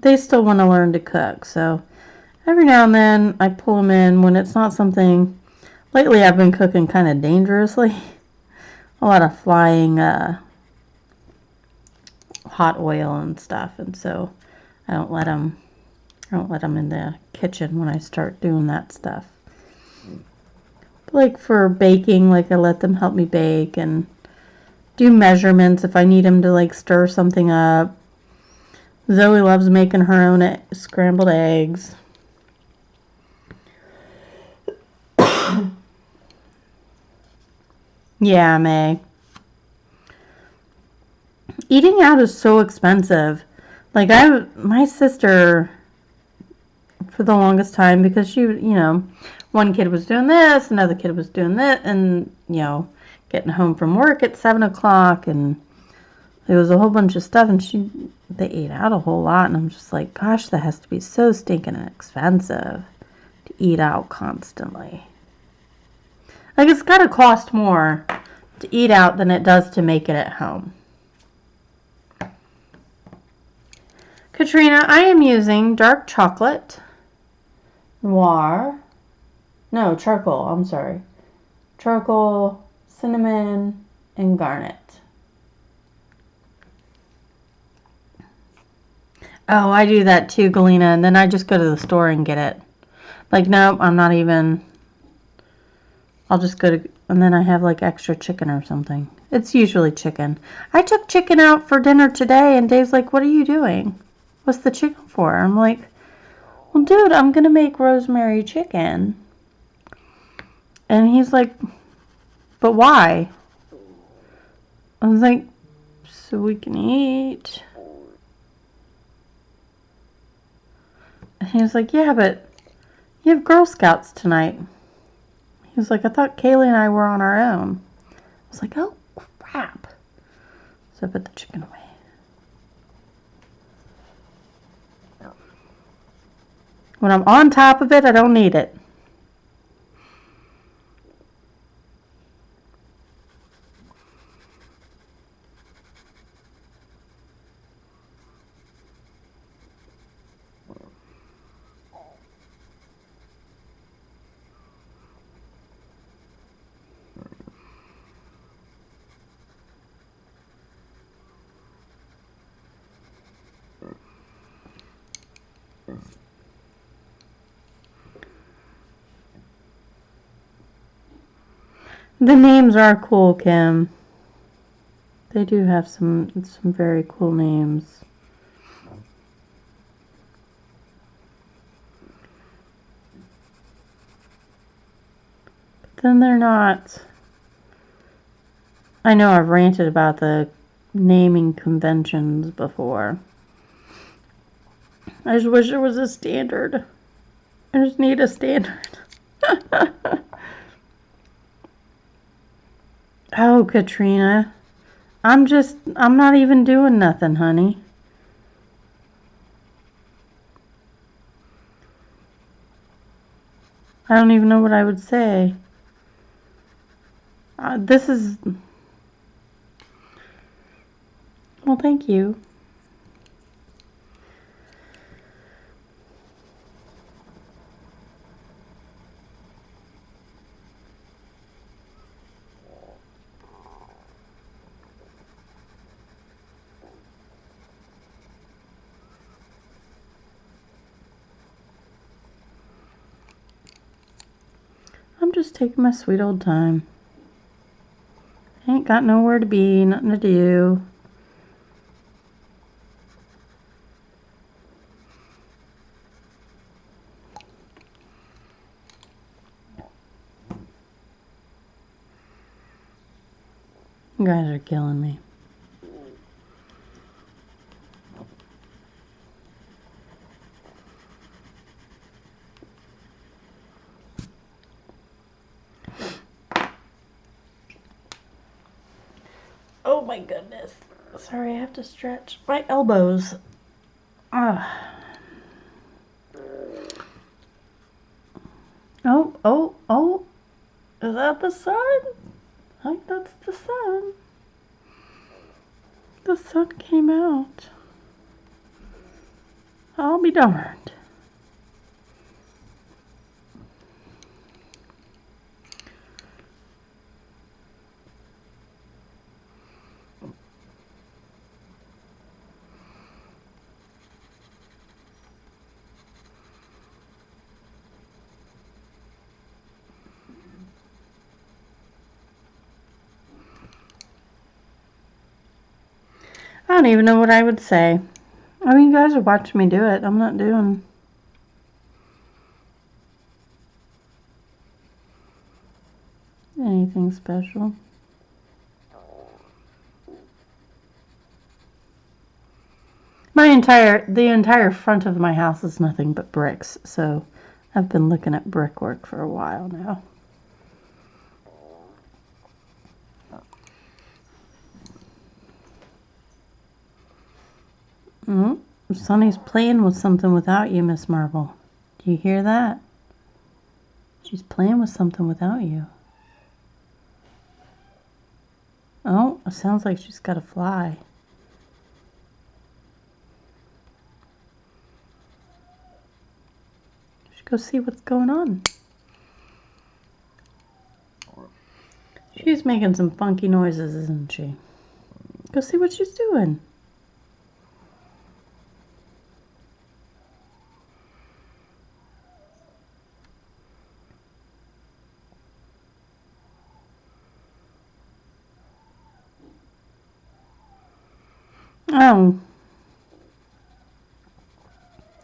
They still want to learn to cook, so every now and then I pull them in when it's not something. Lately I've been cooking kind of dangerously. A lot of flying hot oil and stuff, and so I don't let them in the kitchen when I start doing that stuff. Like for baking, like I let them help me bake and do measurements if I need them to like stir something up. Zoe loves making her own scrambled eggs. Yeah, May. Eating out is so expensive. Like my sister, for the longest time, because she, one kid was doing this, another kid was doing that, and, getting home from work at 7 o'clock, and there was a whole bunch of stuff, and they ate out a whole lot, and I'm just like, gosh, that has to be so stinking expensive to eat out constantly. Like, it's got to cost more to eat out than it does to make it at home. Katrina, I am using dark chocolate, noir, no, charcoal, I'm sorry. Charcoal, cinnamon, and garnet. Oh, I do that too, Galena, and then I just go to the store and get it. Like, nope, I'm not even, I'll just go to, and then I have like extra chicken or something. It's usually chicken. I took chicken out for dinner today, and Dave's like, what are you doing? What's the chicken for? I'm like, well, dude, I'm going to make rosemary chicken. And he's like, but why? I was like, so we can eat. And he was like, yeah, but you have Girl Scouts tonight. He was like, I thought Kaylee and I were on our own. I was like, oh, crap. So I put the chicken away. When I'm on top of it, I don't need it. The names are cool, Kim. They do have some very cool names. But then they're not. I know I've ranted about the naming conventions before. I just wish there was a standard. I just need a standard. Oh, Katrina. I'm not even doing nothing, honey. I don't even know what I would say. This is... Well, thank you. I'm just taking my sweet old time. Ain't got nowhere to be, nothing to do. You guys are killing me. Oh my goodness. Sorry, I have to stretch my elbows. Ah. Oh, oh, oh. Is that the sun? I think that's the sun. The sun came out. I'll be darned. I don't even know what I would say. I mean, you guys are watching me do it. I'm not doing anything special. The entire front of my house is nothing but bricks, so I've been looking at brickwork for a while now. Sonny's playing with something without you, Miss Marble. Do you hear that? She's playing with something without you. Oh, it sounds like she's got a fly. Should go see what's going on. She's making some funky noises, isn't she? Go see what she's doing. Oh.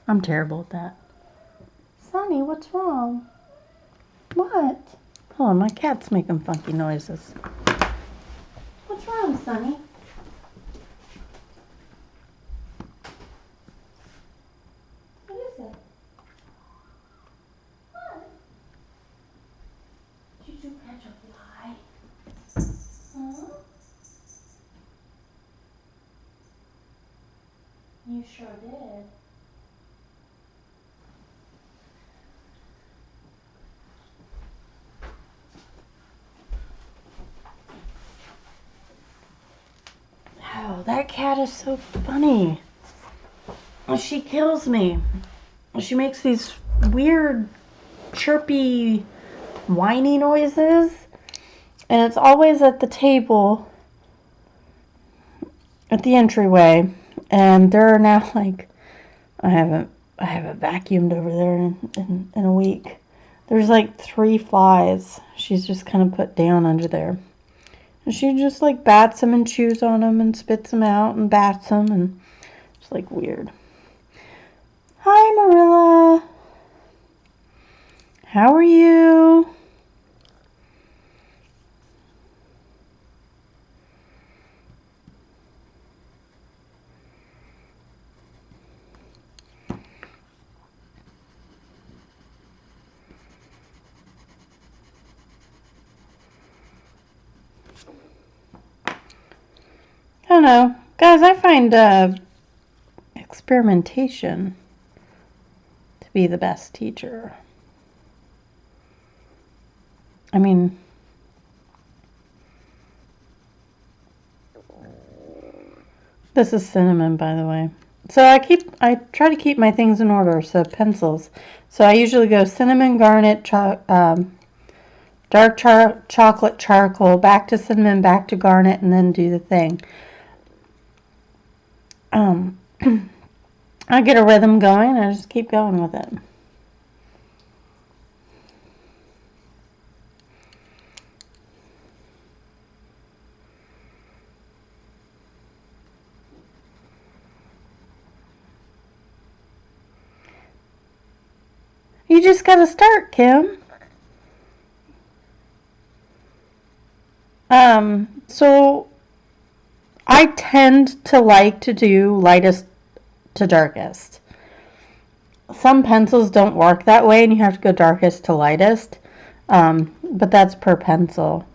I'm terrible at that. Sonny, what's wrong? What? Hold on, my cat's making funky noises. What's wrong, Sonny? What is it? What? Did you catch a fly? Huh? You sure did. Oh, that cat is so funny. She kills me. She makes these weird, chirpy, whiny noises. And it's always at the table at the entryway. And there are now like, I haven't vacuumed over there in a week. There's like 3 flies she's just kind of put down under there. And she just like bats them and chews on them and spits them out and bats them, and it's like weird. Hi, Marilla. How are you? I don't know. Guys, I find experimentation to be the best teacher. I mean, this is cinnamon, by the way. So I try to keep my things in order. So pencils. So I usually go cinnamon, garnet, dark chocolate, charcoal, back to cinnamon, back to garnet, and then do the thing. I get a rhythm going. I just keep going with it. You just gotta start, Kim. So I tend to like to do lightest to darkest. Some pencils don't work that way and you have to go darkest to lightest. But that's per pencil.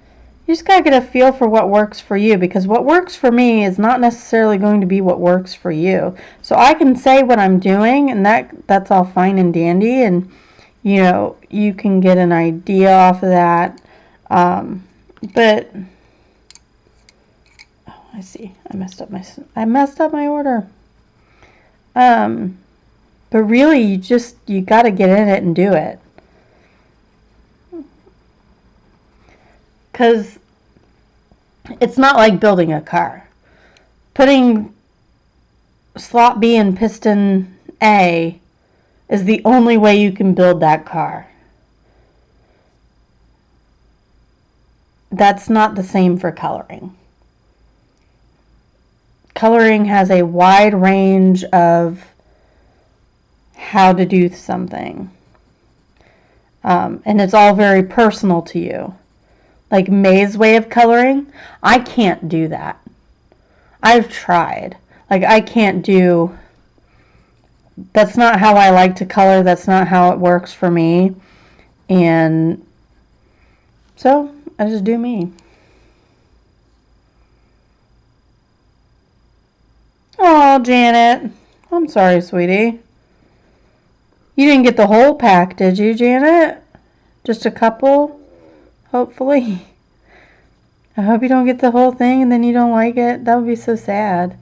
You just gotta get a feel for what works for you, because what works for me is not necessarily going to be what works for you. So I can say what I'm doing, and that's all fine and dandy, and you know, you can get an idea off of that. But oh, I see. I messed up my order. But really, you got to get in it and do it. Because it's not like building a car. Putting slot B in piston A is the only way you can build that car. That's not the same for coloring. coloring has a wide range of how to do something. And it's all very personal to you. Like May's way of coloring, I can't do that. I've tried. Like I can't do, that's not how I like to color. That's not how it works for me. And so I just do me. Oh, Janet. I'm sorry, sweetie. You didn't get the whole pack, did you, Janet? Just a couple, hopefully. I hope you don't get the whole thing and then you don't like it. That would be so sad.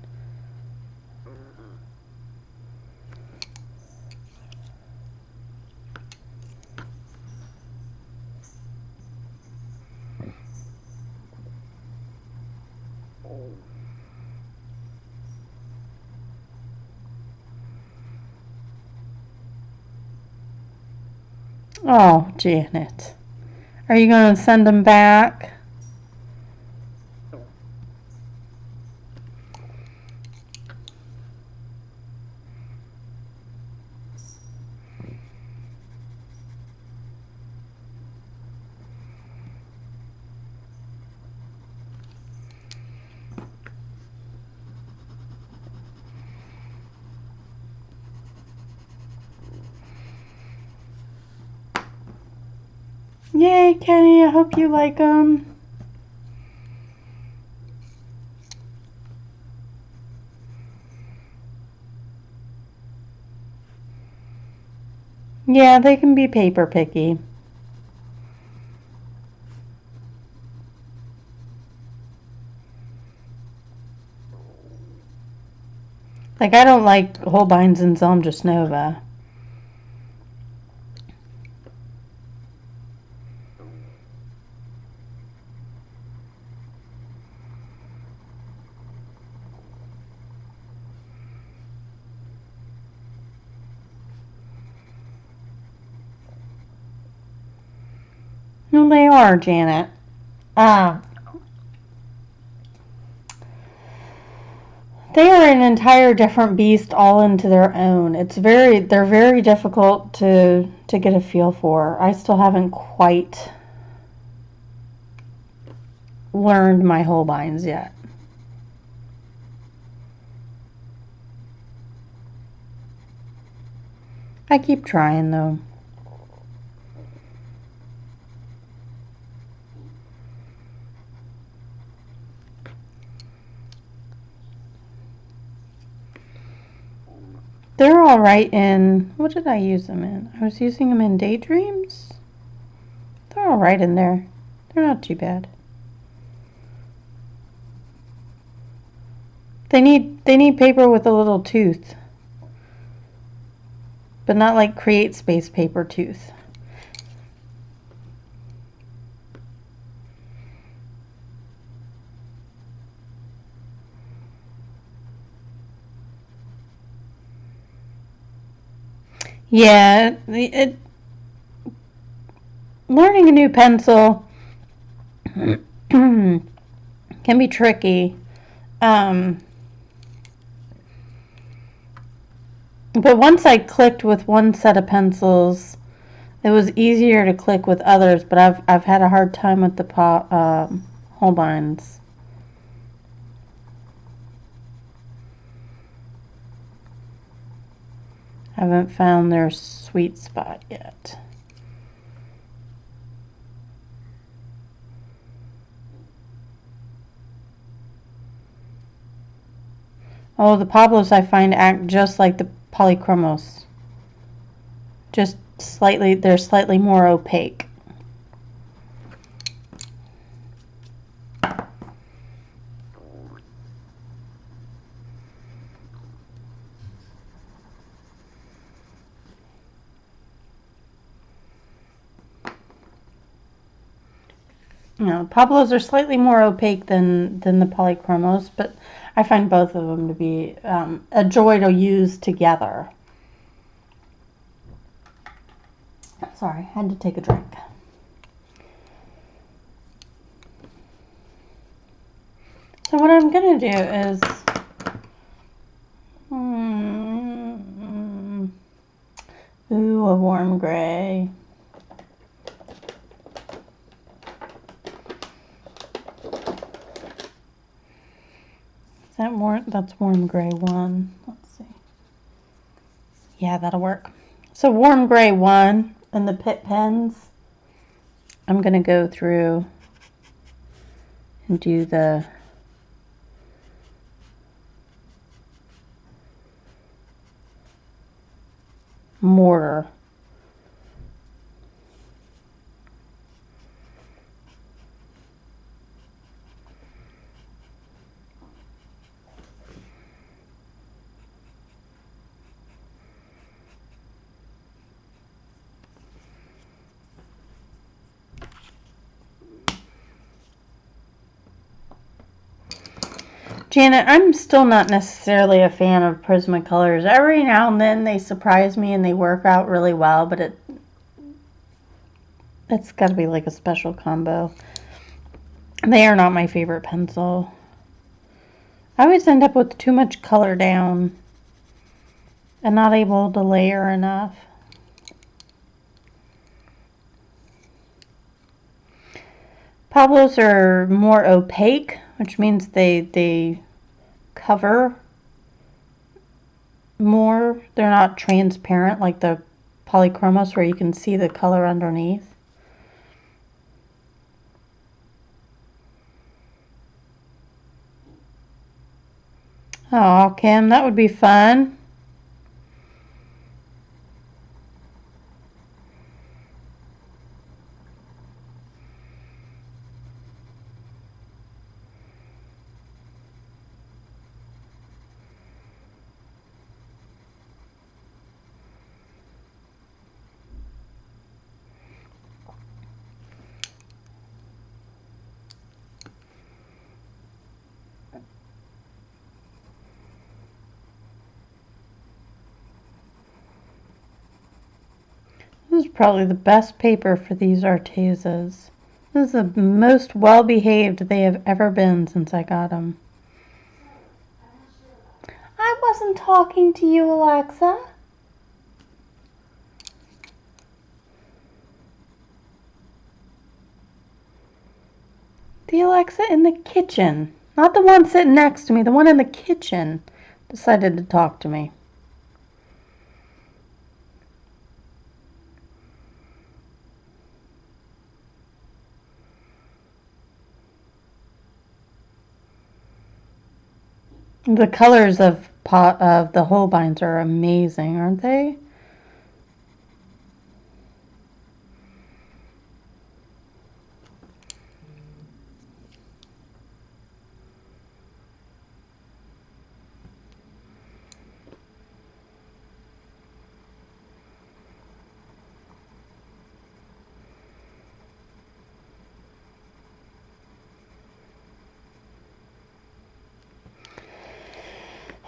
Oh, Janet. Are you going to send them back? Yay, Kenny. I hope you like them. Yeah, they can be paper picky. Like, I don't like Holbein's and Zelm Nova. No, they are, Janet. They are an entire different beast all into their own. They're very difficult to get a feel for. I still haven't quite learned my Holbeins yet. I keep trying though. They're all right in, what did I use them in? I was using them in Daydreams. They're all right in there. They're not too bad. They need paper with a little tooth. But not like Create Space paper tooth. Yeah, learning a new pencil can be tricky. But once I clicked with one set of pencils, it was easier to click with others. But I've had a hard time with the Holbeins. I haven't found their sweet spot yet. Oh, the Pablos I find act just like the polychromos. Just slightly, they're slightly more opaque. You know, Pablos are slightly more opaque than the polychromos, but I find both of them to be a joy to use together. Sorry, I had to take a drink. So what I'm going to do is warm gray. Is that warm? That's warm gray 1. Let's see. Yeah, that'll work. So warm gray 1 and the Pitt pens. I'm going to go through and do the mortar. Janet, I'm still not necessarily a fan of Prismacolors. Every now and then they surprise me and they work out really well, but it's got to be like a special combo. They are not my favorite pencil. I always end up with too much color down and not able to layer enough. Pablos are more opaque, which means they cover more. They're not transparent like the polychromos where you can see the color underneath. Oh, Kim, that would be fun. This is probably the best paper for these Artezas. This is the most well-behaved they have ever been since I got them. I wasn't talking to you, Alexa. The Alexa in the kitchen, not the one sitting next to me, the one in the kitchen, decided to talk to me. The colors of the Holbeins are amazing, aren't they?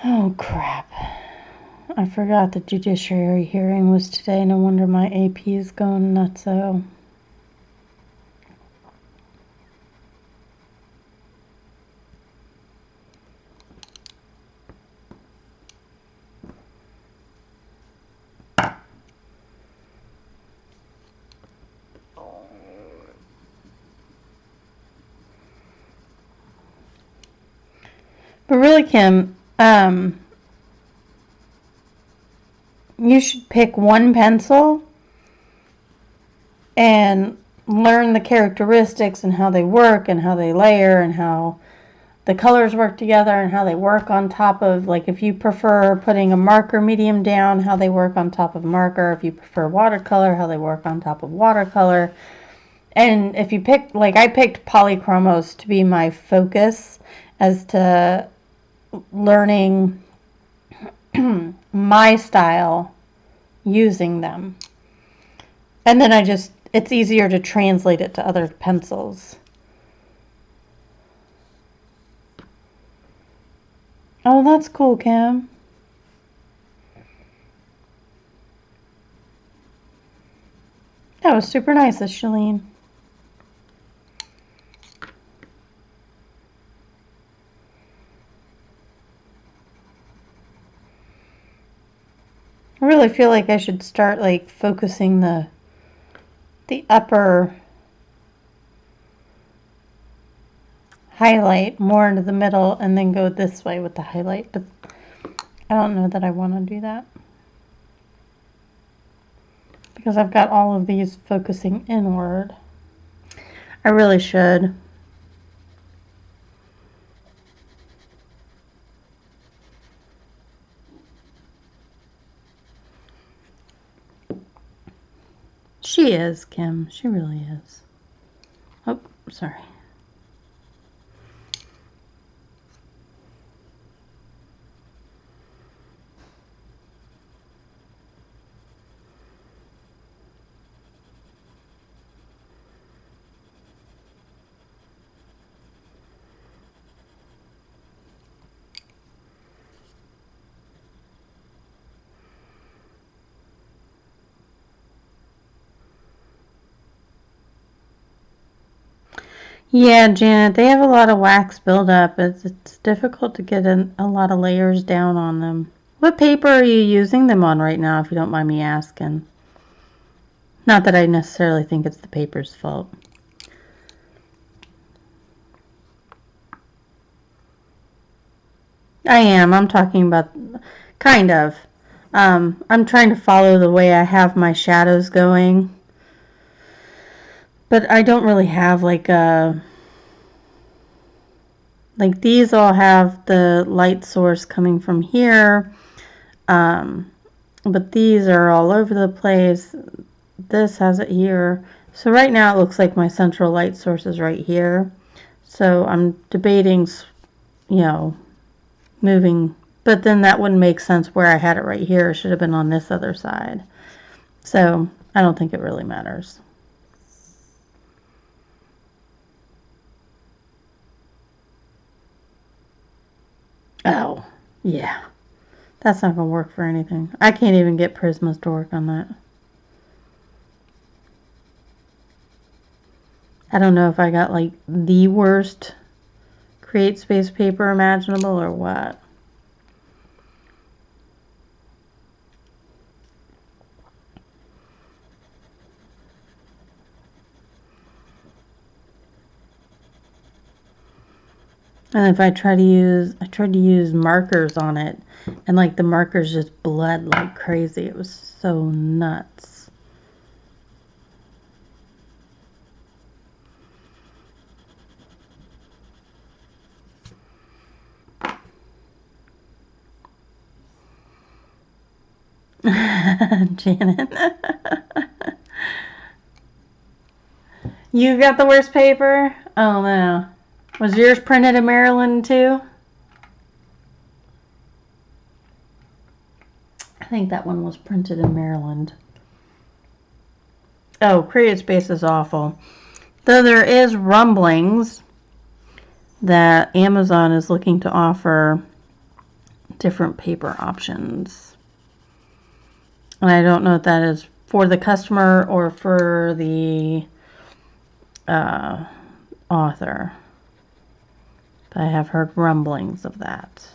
Oh, crap. I forgot the judiciary hearing was today. No wonder my AP is going nutso. But really, Kim, you should pick one pencil and learn the characteristics and how they work and how they layer and how the colors work together and how they work on top of, like if you prefer putting a marker medium down, how they work on top of marker. If you prefer watercolor, how they work on top of watercolor. And if you pick, like I picked polychromos to be my focus as to learning my style using them. And then it's easier to translate it to other pencils. Oh, that's cool, Kim. That was super nice of Shalene. I really feel like I should start like focusing the upper highlight more into the middle and then go this way with the highlight, but I don't know that I want to do that because I've got all of these focusing inward. I really should. She is, Kim. She really is. Oh, sorry. Yeah, Janet, they have a lot of wax buildup. It's difficult to get a lot of layers down on them. What paper are you using them on right now, if you don't mind me asking? Not that I necessarily think it's the paper's fault. I am. I'm talking about, kind of. I'm trying to follow the way I have my shadows going. But I don't really have like these all have the light source coming from here. But these are all over the place. This has it here. So right now it looks like my central light source is right here. So I'm debating, you know, moving, but then that wouldn't make sense where I had it right here. It should have been on this other side. So I don't think it really matters. Oh, yeah. That's not going to work for anything. I can't even get Prismas to work on that. I don't know if I got like the worst Create Space paper imaginable or what. And if I tried to use markers on it, and like the markers just bled like crazy. It was so nuts. Janet. You got the worst paper? Oh no. Was yours printed in Maryland too? I think that one was printed in Maryland. Oh, Create Space is awful. Though there is rumblings that Amazon is looking to offer different paper options. And I don't know if that is for the customer or for the author. But I have heard rumblings of that.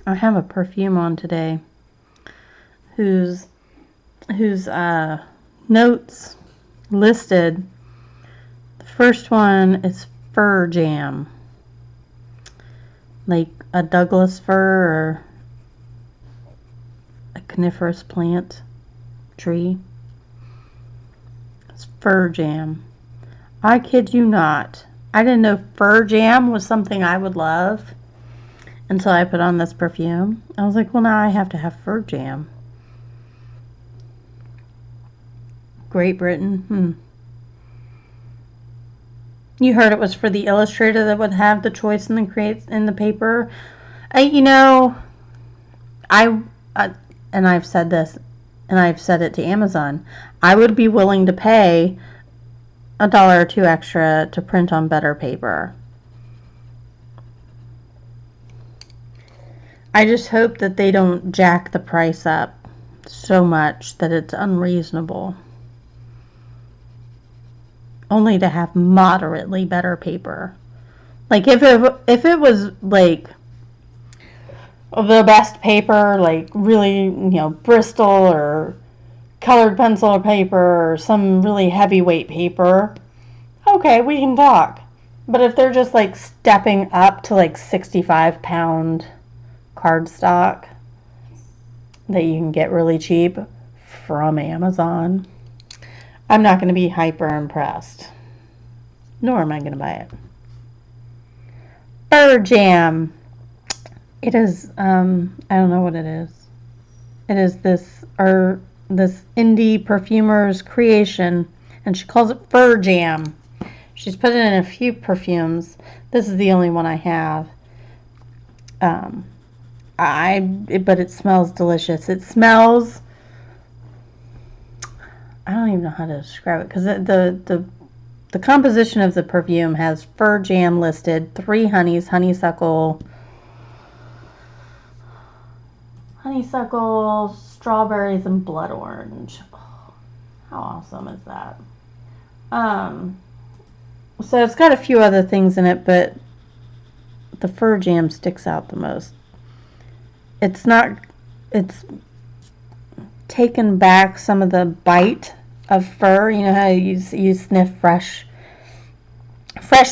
I have a perfume on today whose notes listed. The first one is fir jam, like a Douglas fir or a coniferous plant tree. It's fir jam. I kid you not. I didn't know fir jam was something I would love until I put on this perfume. I was like, well, now I have to have fir jam. Great Britain. You heard it was for the illustrator that would have the choice in the paper. and I've said this, and I've said it to Amazon, I would be willing to pay $1 or $2 extra to print on better paper. I just hope that they don't jack the price up so much that it's unreasonable, only to have moderately better paper. Like if it was like the best paper, like really, you know, Bristol or colored pencil paper or some really heavyweight paper, okay, we can talk. But if they're just like stepping up to like 65-pound cardstock that you can get really cheap from Amazon, I'm not going to be hyper impressed. Nor am I going to buy it. Fur Jam. It is, I don't know what it is. It is this indie perfumer's creation, and she calls it Fur Jam. She's put it in a few perfumes. This is the only one I have. But it smells delicious. It smells, I don't even know how to describe it, because the composition of the perfume has Fur Jam listed, 3 honeys, honeysuckle, strawberries, and blood orange. Oh, how awesome is that? So it's got a few other things in it, but the Fur Jam sticks out the most. It's taken back some of the bite of fur. You know how you sniff fresh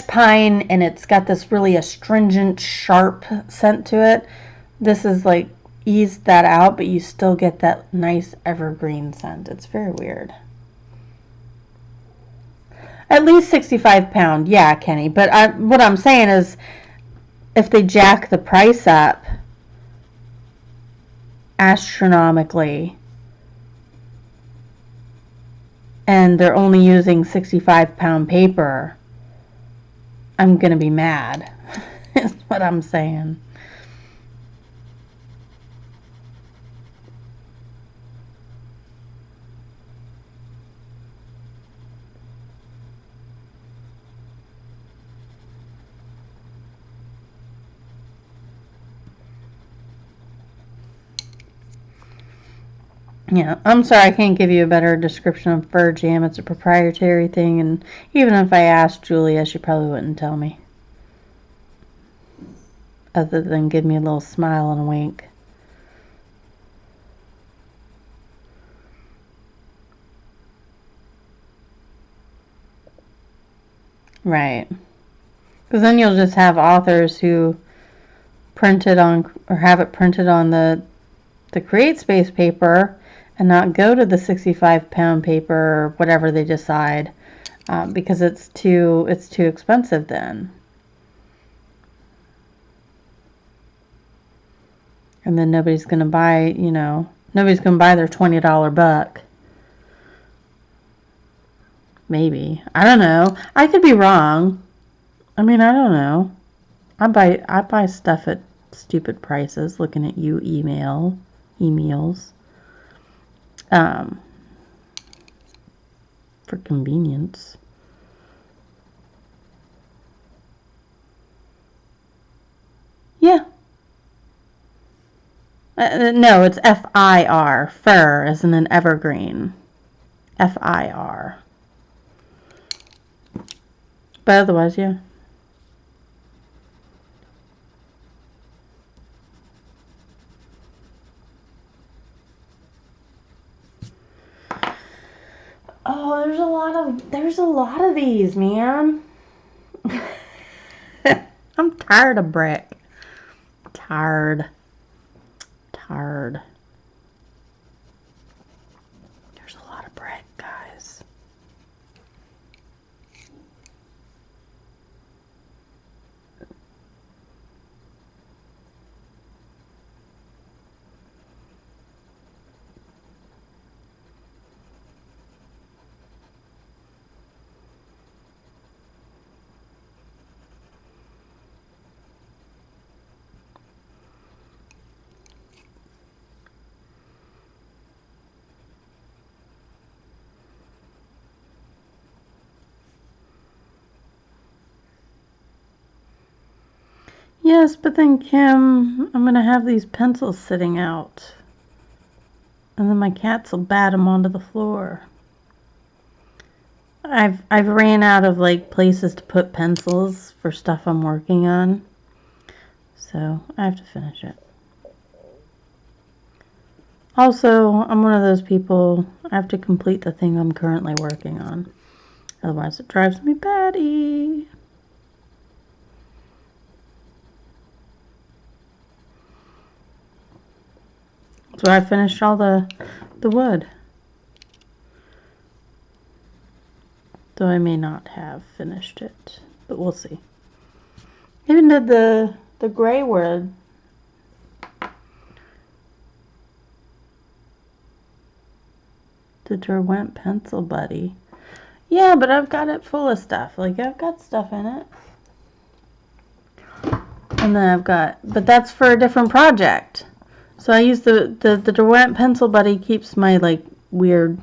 pine, and it's got this really astringent, sharp scent to it. This is like eased that out, but you still get that nice evergreen scent. It's very weird. At least 65-pound, yeah, Kenny. But what I'm saying is, if they jack the price up astronomically, and they're only using 65-pound paper, I'm gonna be mad. Is what I'm saying. Yeah, I'm sorry I can't give you a better description of Fur Jam. It's a proprietary thing, and even if I asked Julia, she probably wouldn't tell me. Other than give me a little smile and a wink. Right. Because then you'll just have authors who print it on, or have it printed on the Create Space paper, and not go to the 65-pound paper or whatever they decide, because it's too expensive then. And then nobody's going to buy, nobody's going to buy their $20 buck. Maybe. I don't know. I could be wrong. I mean, I don't know. I buy stuff at stupid prices, looking at you emails. For convenience. Yeah. No, it's FIR. Fur, as in an evergreen. FIR. But otherwise, yeah. Oh, there's a lot of these, man. I'm tired of brick. Tired. There's a lot of brick, guys. Yes, but then Kim, I'm gonna have these pencils sitting out. And then my cats will bat them onto the floor. I've ran out of like places to put pencils for stuff I'm working on. So I have to finish it. Also, I'm one of those people, I have to complete the thing I'm currently working on. Otherwise it drives me batty. So I finished all the wood. Though I may not have finished it, but we'll see. Even did the gray wood. The Derwent pencil buddy. Yeah, but I've got it full of stuff. Like I've got stuff in it. And then I've got, but that's for a different project. So I use the Derwent pencil buddy keeps my like weird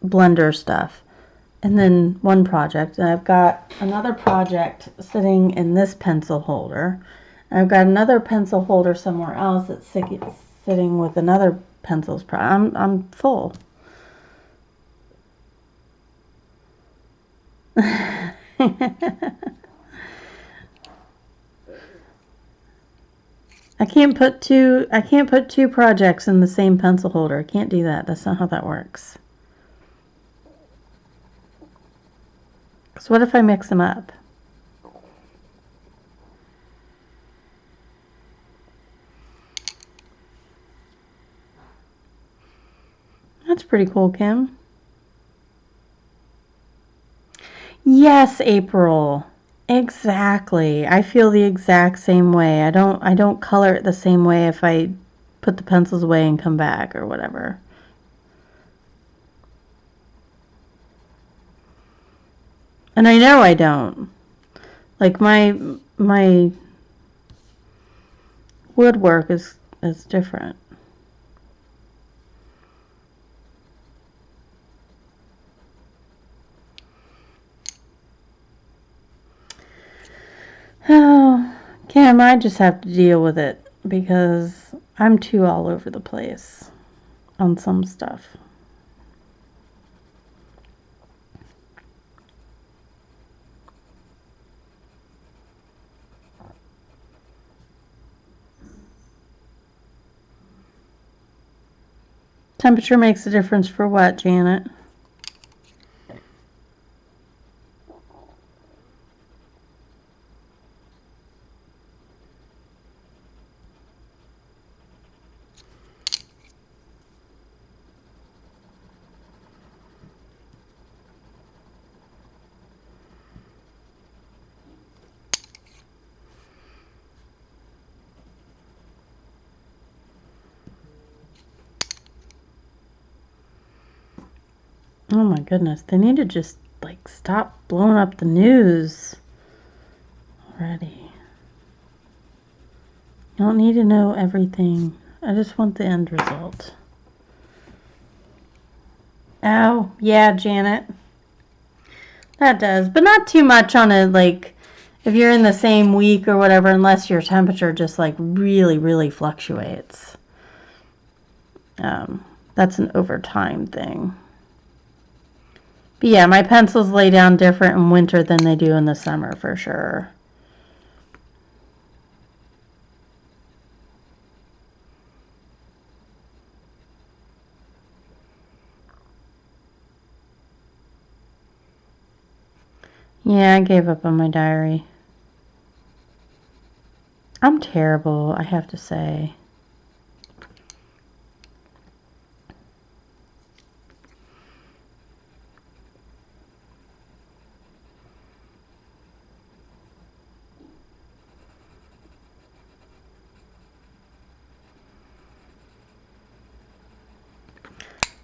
blender stuff. And then one project, and I've got another project sitting in this pencil holder. And I've got another pencil holder somewhere else that's sitting with another pencils. I'm full. I can't put two projects in the same pencil holder. I can't do that. That's not how that works. So what if I mix them up? That's pretty cool, Kim. Yes, April. Exactly. I feel the exact same way. I don't color it the same way if I put the pencils away and come back or whatever. And I know I don't. Like my woodwork is different. Oh, Kim, I just have to deal with it because I'm too all over the place on some stuff. Temperature makes a difference for what, Janet? Oh my goodness, they need to just like stop blowing up the news already. You don't need to know everything. I just want the end result. Oh, yeah, Janet. That does, but not too much on it, like if you're in the same week or whatever, unless your temperature just like really, really fluctuates. That's an overtime thing. But yeah, my pencils lay down different in winter than they do in the summer for sure. Yeah, I gave up on my diary. I'm terrible, I have to say.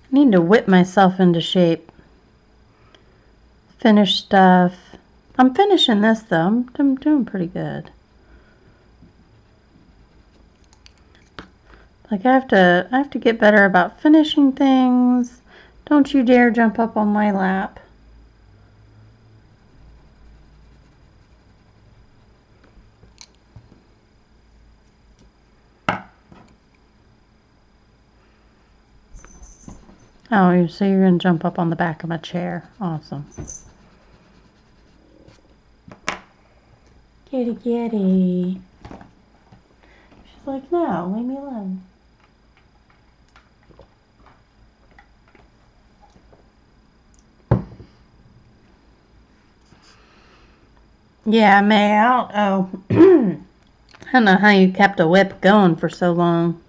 I need to whip myself into shape. Finish stuff. I'm finishing this though. I'm doing pretty good. Like I have to get better about finishing things. Don't you dare jump up on my lap. Oh, so you're going to jump up on the back of my chair. Awesome. Kitty, kitty. She's like, no, leave me alone. Yeah, May, I don't know how you kept a whip going for so long.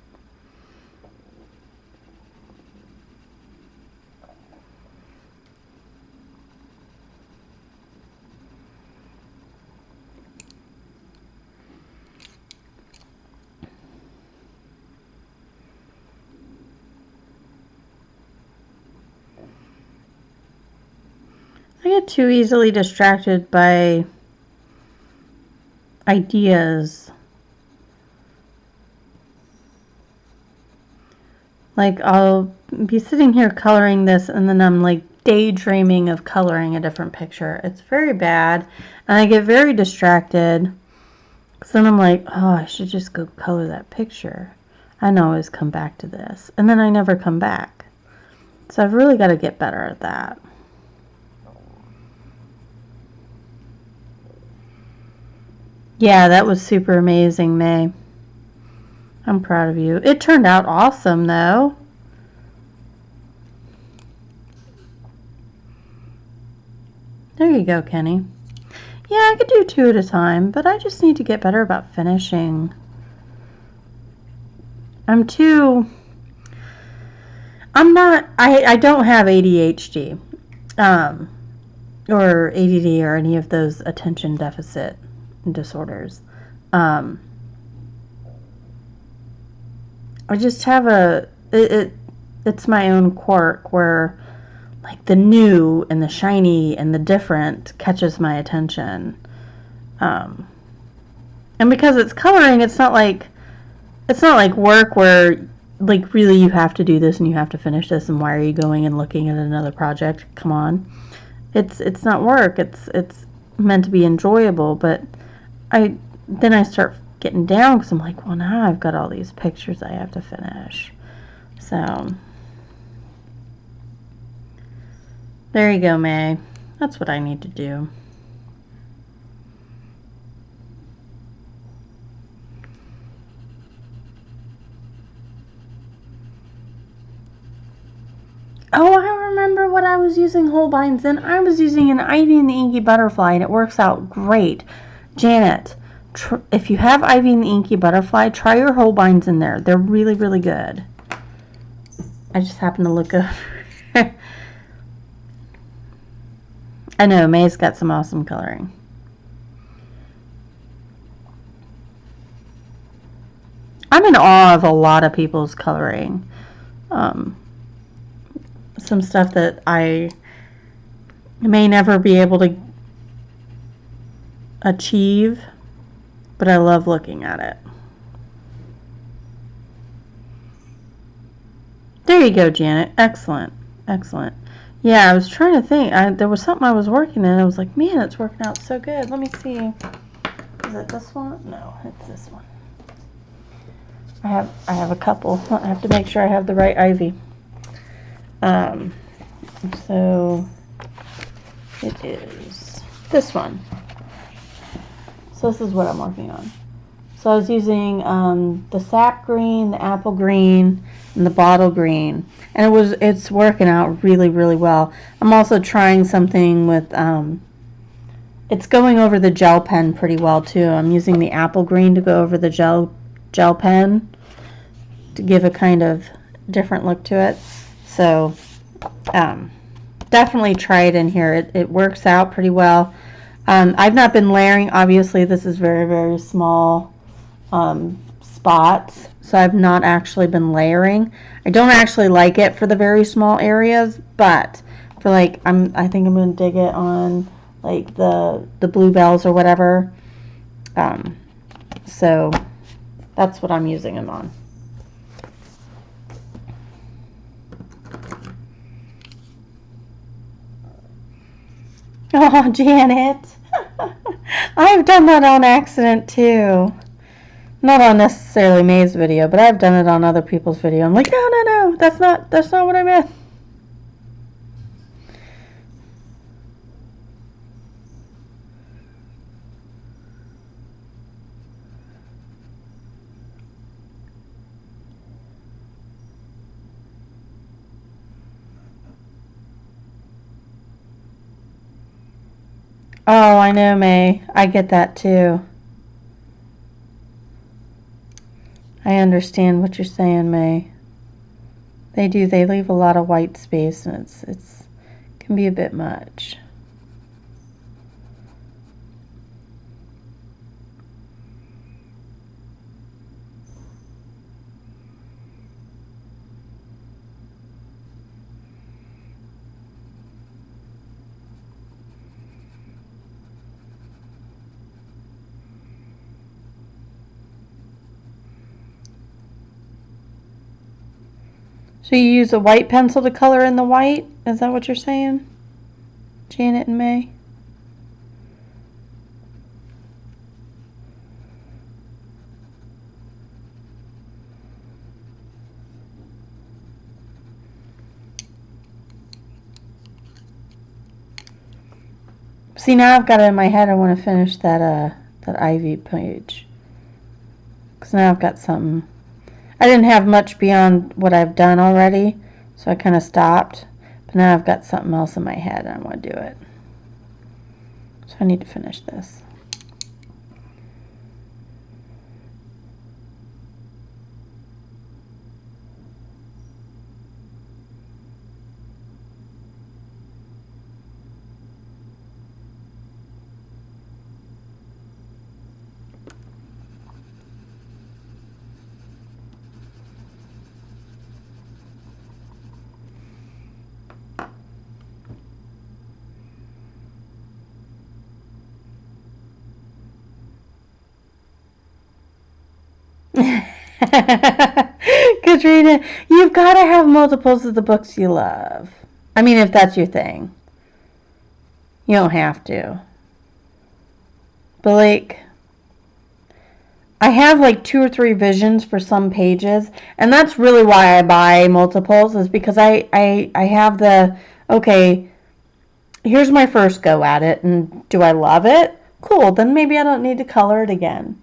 I get too easily distracted by ideas. Like, I'll be sitting here coloring this, and then I'm like daydreaming of coloring a different picture. It's very bad, and I get very distracted. Because then I'm like, oh, I should just go color that picture. I can always come back to this. And then I never come back. So I've really got to get better at that. Yeah, that was super amazing, May. I'm proud of you. It turned out awesome, though. There you go, Kenny. Yeah, I could do 2 at a time, but I just need to get better about finishing. I don't have ADHD, or ADD or any of those attention deficit disorders. I just have it's my own quirk where like the new and the shiny and the different catches my attention. And because it's coloring, it's not like work where like really you have to do this and you have to finish this and why are you going and looking at another project? Come on. It's not work. It's meant to be enjoyable, but then I start getting down because I'm like, well, now I've got all these pictures I have to finish. So there you go, May. That's what I need to do. Oh, I remember what I was using Holbein's in. I was using an Ivy and the Inky Butterfly, and it works out great. Janet, if you have Ivy and the Inky Butterfly, try your Holbein's in there. They're really, really good. I just happened to look up. I know, May's got some awesome coloring. I'm in awe of a lot of people's coloring. Some stuff that I may never be able to achieve, but I love looking at it. There you go, Janet. Excellent. Excellent. Yeah, I was trying to think. There was something I was working on. I was like, man, it's working out so good. Let me see. Is it this one? No, it's this one. I have a couple. I have to make sure I have the right Ivy. So it is this one. So this is what I'm working on. So I was using the sap green, the apple green, and the bottle green, and it's working out really, really well. I'm also trying something with it's going over the gel pen pretty well too. I'm using the apple green to go over the gel pen to give a kind of different look to it. So definitely try it in here. It works out pretty well. I've not been layering. Obviously, this is very, very small spots, so I've not actually been layering. I don't actually like it for the very small areas, but for like I think I'm gonna dig it on like the bluebells or whatever. So that's what I'm using them on. Oh, Janet. I've done that on accident too. Not on necessarily May's video, but I've done it on other people's video. I'm like, no, that's not what I meant. Oh, I know, May. I get that too. I understand what you're saying, May. They do. They leave a lot of white space, and it's can be a bit much. So you use a white pencil to color in the white? Is that what you're saying, Janet and May? See, now I've got it in my head. I want to finish that Ivy page, because now I've got something. I didn't have much beyond what I've done already, so I kind of stopped. But now I've got something else in my head, and I want to do it. So I need to finish this. Katrina, you've got to have multiples of the books you love. I mean, if that's your thing. You don't have to. But, like, I have, like, 2 or 3 visions for some pages. And that's really why I buy multiples, is because I have the, okay, here's my first go at it. And do I love it? Cool. Then maybe I don't need to color it again.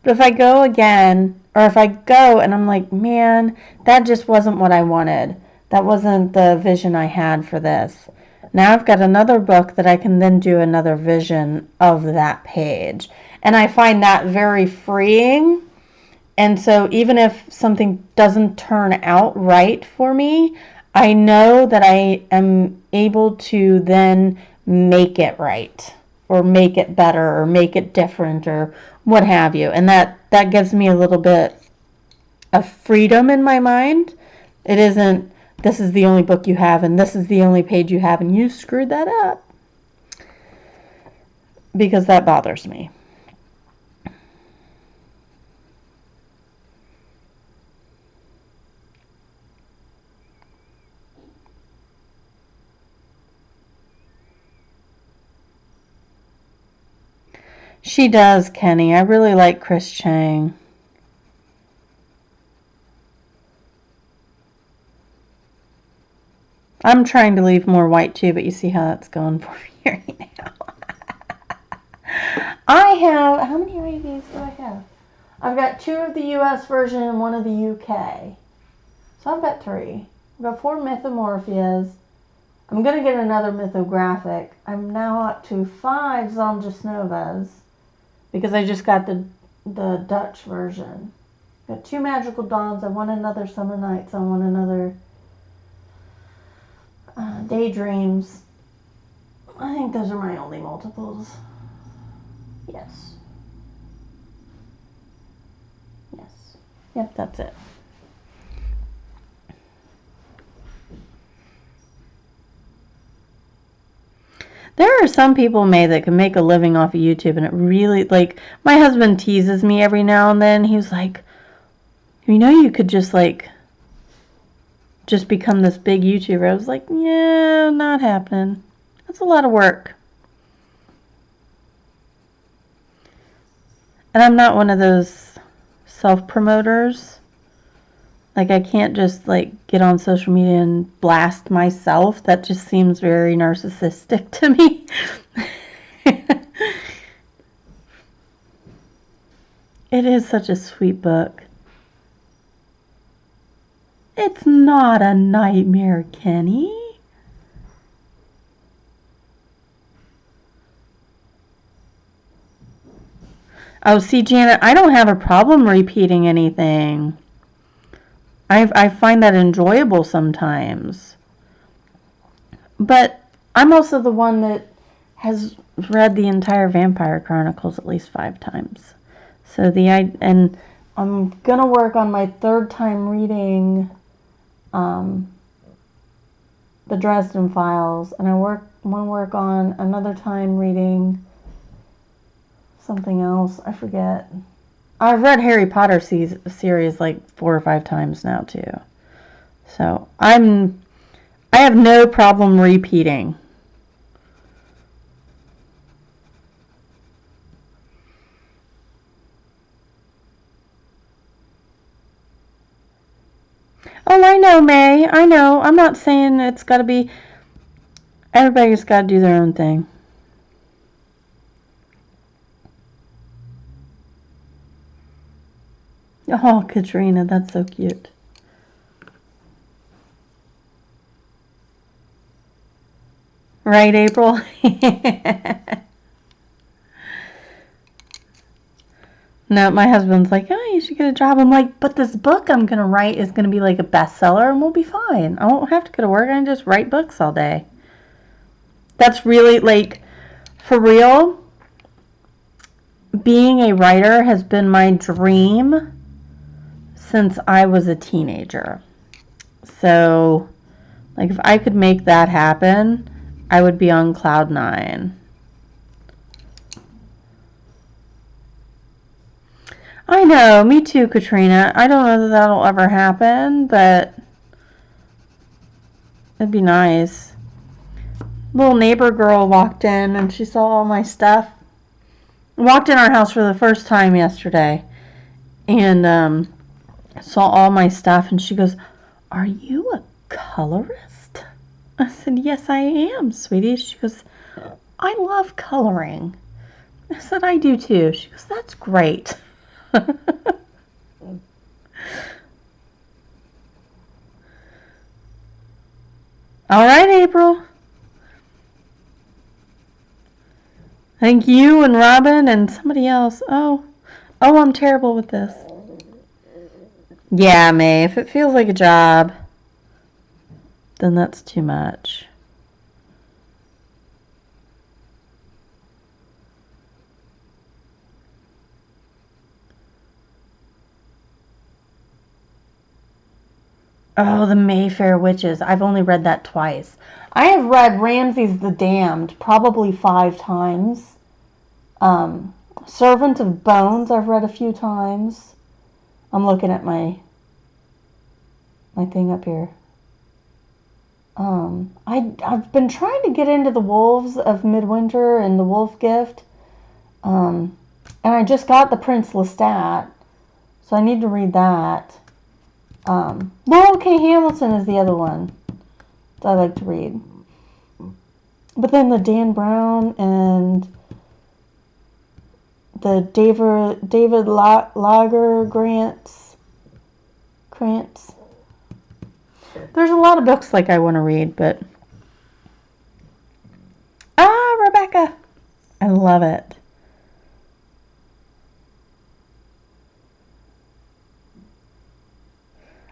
But if I go again, or if I go and I'm like, man, that just wasn't what I wanted. That wasn't the vision I had for this. Now I've got another book that I can then do another vision of that page. And I find that very freeing. And so even if something doesn't turn out right for me, I know that I am able to then make it right, or make it better, or make it different, or what have you. And that gives me a little bit of freedom in my mind. It isn't, this is the only book you have, and this is the only page you have, and you screwed that up. Because that bothers me. She does, Kenny. I really like Chris Chang. I'm trying to leave more white too, but you see how that's going for me right now. I have, how many IVs do I have? I've got 2 of the US version and 1 of the UK. So I've got 3. I've got 4 Mythomorphias. I'm going to get another mythographic. I'm now up to 5 Zongisnovas, because I just got the Dutch version. Got 2 Magical Dawns. I want another Summer Nights. I want another Daydreams. I think those are my only multiples. Yes. Yes. Yep, that's it. There are some people, May, that can make a living off of YouTube, and it really, like, my husband teases me every now and then. He's like, you know, you could just, like, just become this big YouTuber. I was like, yeah, not happening. That's a lot of work. And I'm not one of those self-promoters. Like, I can't just, like, get on social media and blast myself. That just seems very narcissistic to me. It is such a sweet book. It's not a nightmare, Kenny. Oh, see, Janet, I don't have a problem repeating anything. I find that enjoyable sometimes. But I'm also the one that has read the entire Vampire Chronicles at least 5 times. So and I'm gonna work on my 3rd time reading the Dresden Files, and I want to work on another time reading something else. I forget. I've read Harry Potter series like 4 or 5 times now too. So I have no problem repeating. Oh, I know, May. I know. I'm not saying it's got to be. Everybody's got to do their own thing. Oh, Katrina, that's so cute. Right, April? No, my husband's like, oh, you should get a job. I'm like, but this book I'm going to write is going to be like a bestseller and we'll be fine. I won't have to go to work. I can just write books all day. That's really, like, for real, being a writer has been my dream since I was a teenager. So, like, if I could make that happen, I would be on cloud 9. I know, me too, Katrina. I don't know that that'll ever happen, but it'd be nice. Little neighbor girl walked in and she saw all my stuff. Walked in our house for the first time yesterday and saw all my stuff and she goes, "Are you a colorist?" I said, "Yes, I am, sweetie." She goes, "I love coloring." I said, "I do too." She goes, "That's great." All right, April. I think you and Robin and somebody else. Oh, I'm terrible with this. Yeah, May, if it feels like a job, then that's too much. Oh, the Mayfair Witches. I've only read that twice. I have read Ramses the Damned probably 5 times. Servant of Bones I've read a few times. I'm looking at my thing up here. I've been trying to get into the Wolves of Midwinter and the Wolf Gift. And I just got the Prince Lestat, so I need to read that. Laurel K. Hamilton is the other one that I like to read. But then the Dan Brown and the David Lager Krantz. There's a lot of books like I want to read, but Rebecca, I love it.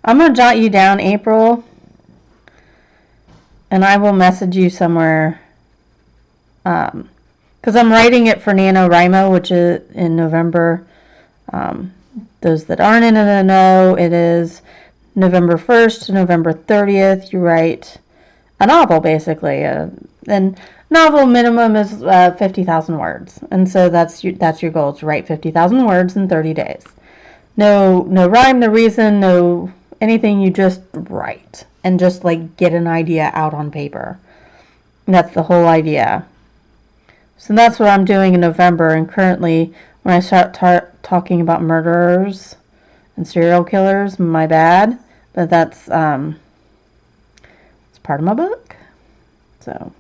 I'm gonna jot you down, April, and I will message you somewhere. Because I'm writing it for NaNoWriMo, which is in November. Those that aren't in the know, it is November 1st to November 30th. You write a novel, basically. And novel minimum is 50,000 words. And so that's your goal, to write 50,000 words in 30 days. No rhyme, no reason, no anything. You just write and just like get an idea out on paper. And that's the whole idea. So that's what I'm doing in November. And currently, when I start talking about murderers and serial killers, my bad, but that's it's part of my book. So.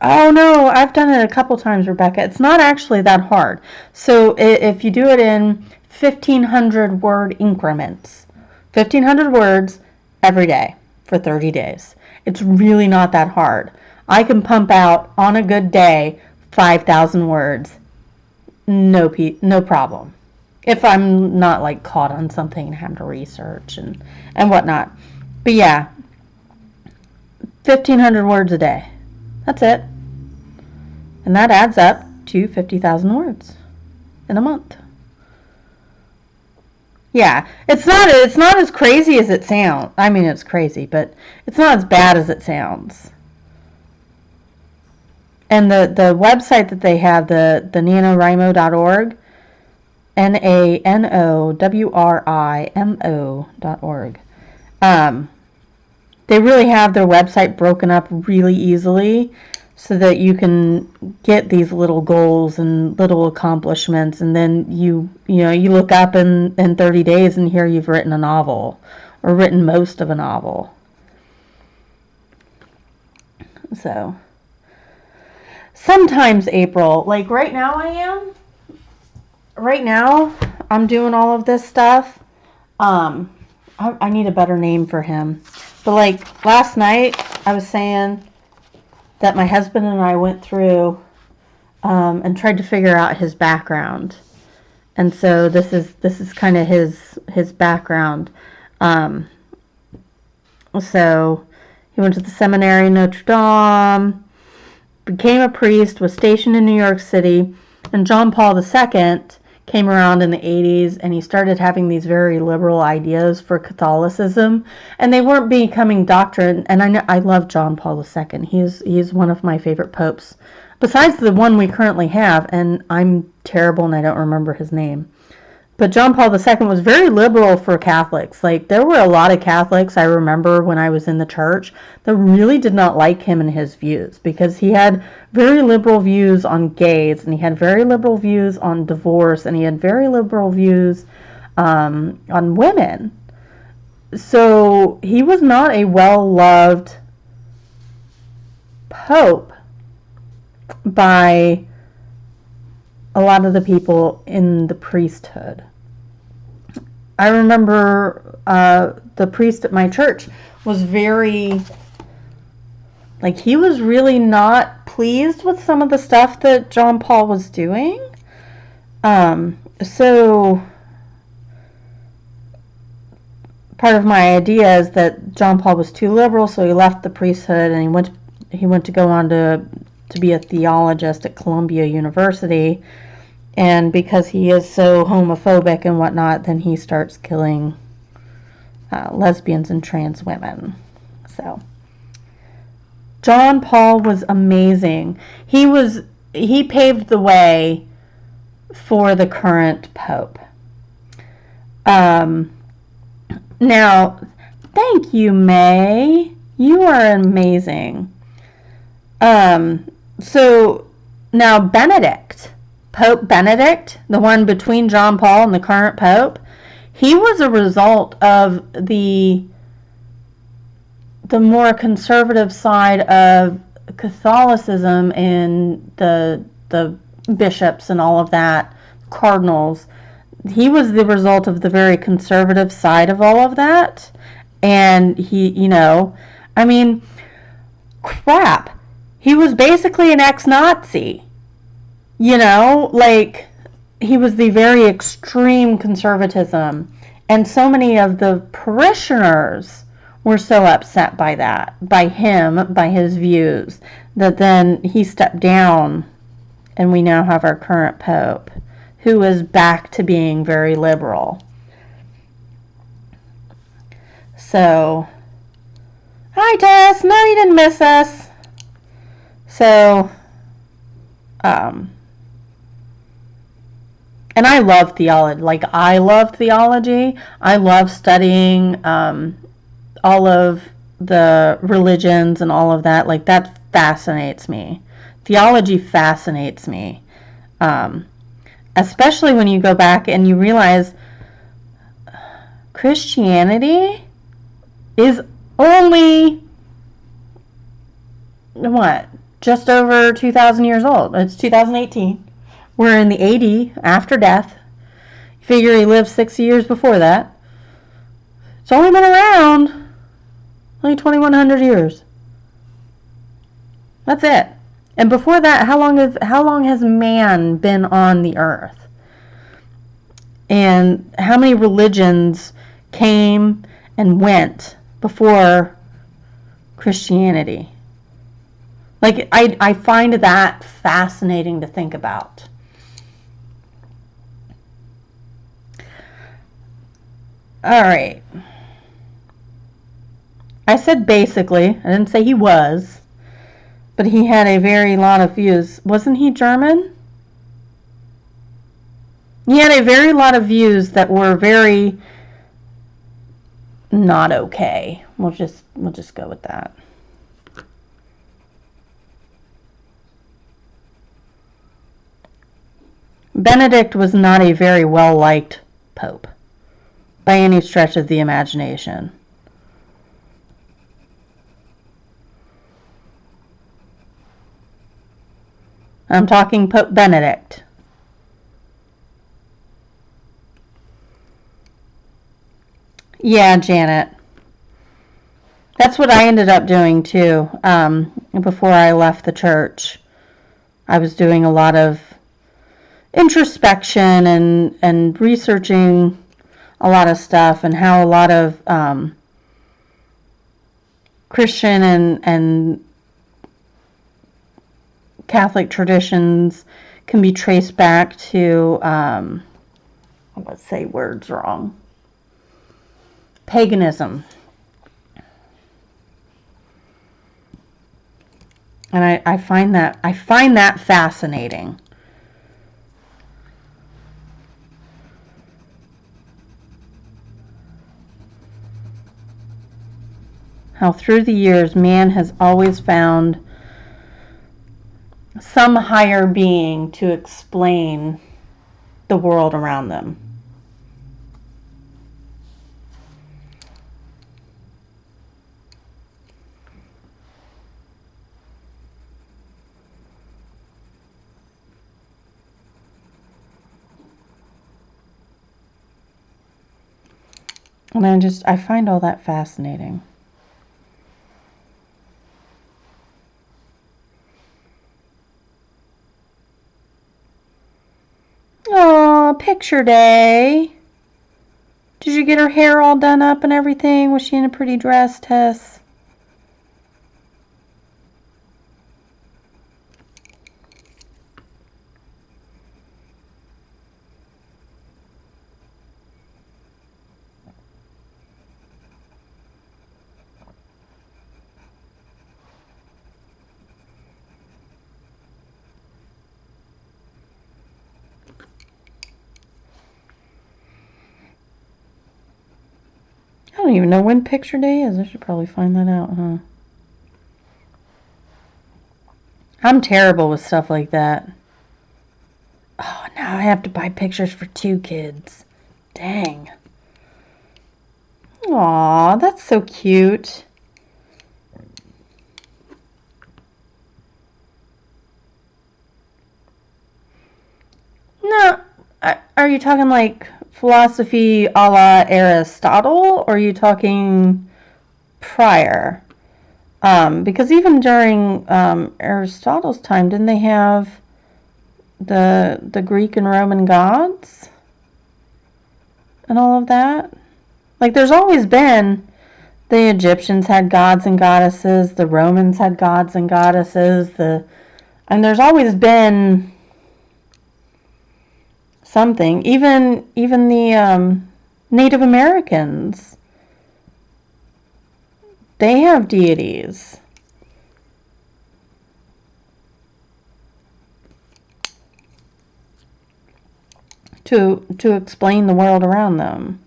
Oh no, I've done it a couple times, Rebecca. It's not actually that hard. So if you do it in 1,500 word increments, 1,500 words every day for 30 days. It's really not that hard. I can pump out on a good day 5,000 words. No problem. If I'm not like caught on something and have to research and whatnot. But yeah, 1,500 words a day. That's it. And that adds up to 50,000 words in a month. Yeah, it's not as crazy as it sounds. I mean, it's crazy, but it's not as bad as it sounds. And the website that they have, the nanowrimo.org, NANOWRIMO.org. They really have their website broken up really easily so that you can get these little goals and little accomplishments, and then you look up in 30 days and here you've written a novel or written most of a novel. So sometimes April, like right now I'm doing all of this stuff. I need a better name for him. But like last night I was saying that my husband and I went through and tried to figure out his background. And so this is kind of his background. So he went to the seminary in Notre Dame, became a priest, was stationed in New York City, and John Paul II came around in the 80s and he started having these very liberal ideas for Catholicism, and they weren't becoming doctrine. And I love John Paul II. He's one of my favorite popes, besides the one we currently have, and I'm terrible and I don't remember his name. But John Paul II was very liberal for Catholics. Like, there were a lot of Catholics, I remember when I was in the church, that really did not like him and his views, because he had very liberal views on gays, and he had very liberal views on divorce, and he had very liberal views on women. So he was not a well-loved pope by a lot of the people in the priesthood. I remember the priest at my church was very, like, he was really not pleased with some of the stuff that John Paul was doing. So part of my idea is that John Paul was too liberal, so he left the priesthood and he went to go on to be a theologist at Columbia University. And because he is so homophobic and whatnot, then he starts killing lesbians and trans women. So John Paul was amazing. He paved the way for the current pope. Now, thank you, May. You are amazing. So now Pope Benedict, the one between John Paul and the current pope, he was a result of the more conservative side of Catholicism and the bishops and all of that, cardinals. He was the result of the very conservative side of all of that. And he, I mean, crap. He was basically an ex-Nazi. Like, he was the very extreme conservatism. And so many of the parishioners were so upset by that, by him, by his views, that then he stepped down, and we now have our current pope, who is back to being very liberal. So, hi Tess, no, you didn't miss us. So, and I love theology. Like, I love theology. I love studying all of the religions and all of that. Like, that fascinates me. Theology fascinates me. Especially when you go back and you realize Christianity is only, just over 2,000 years old. It's 2018. We're in the 80 after death. You figure he lived 60 years before that. It's only been around only 2,100 years. That's it. And before that, how long has man been on the earth? And how many religions came and went before Christianity? Like, I find that fascinating to think about. All right. I said basically. I didn't say he was. But he had a very lot of views. Wasn't he German? He had a very lot of views that were very not okay. We'll just go with that. Benedict was not a very well-liked pope by any stretch of the imagination. I'm talking Pope Benedict. Yeah, Janet. That's what I ended up doing too. Before I left the church, I was doing a lot of introspection and researching a lot of stuff, and how a lot of Christian and Catholic traditions can be traced back to, let's say words wrong, paganism. And I find that fascinating. How through the years man has always found some higher being to explain the world around them. And I find all that fascinating. Aw, picture day. Did you get her hair all done up and everything? Was she in a pretty dress, Tess? I don't even know when picture day is. I should probably find that out, huh? I'm terrible with stuff like that. Oh, now I have to buy pictures for 2 kids. Dang. Aw, that's so cute. No, are you talking like philosophy a la Aristotle, or are you talking prior? Because even during Aristotle's time, didn't they have the Greek and Roman gods and all of that? Like, there's always been, the Egyptians had gods and goddesses, the Romans had gods and goddesses, and there's always been something. Even the Native Americans, they have deities. To explain the world around them.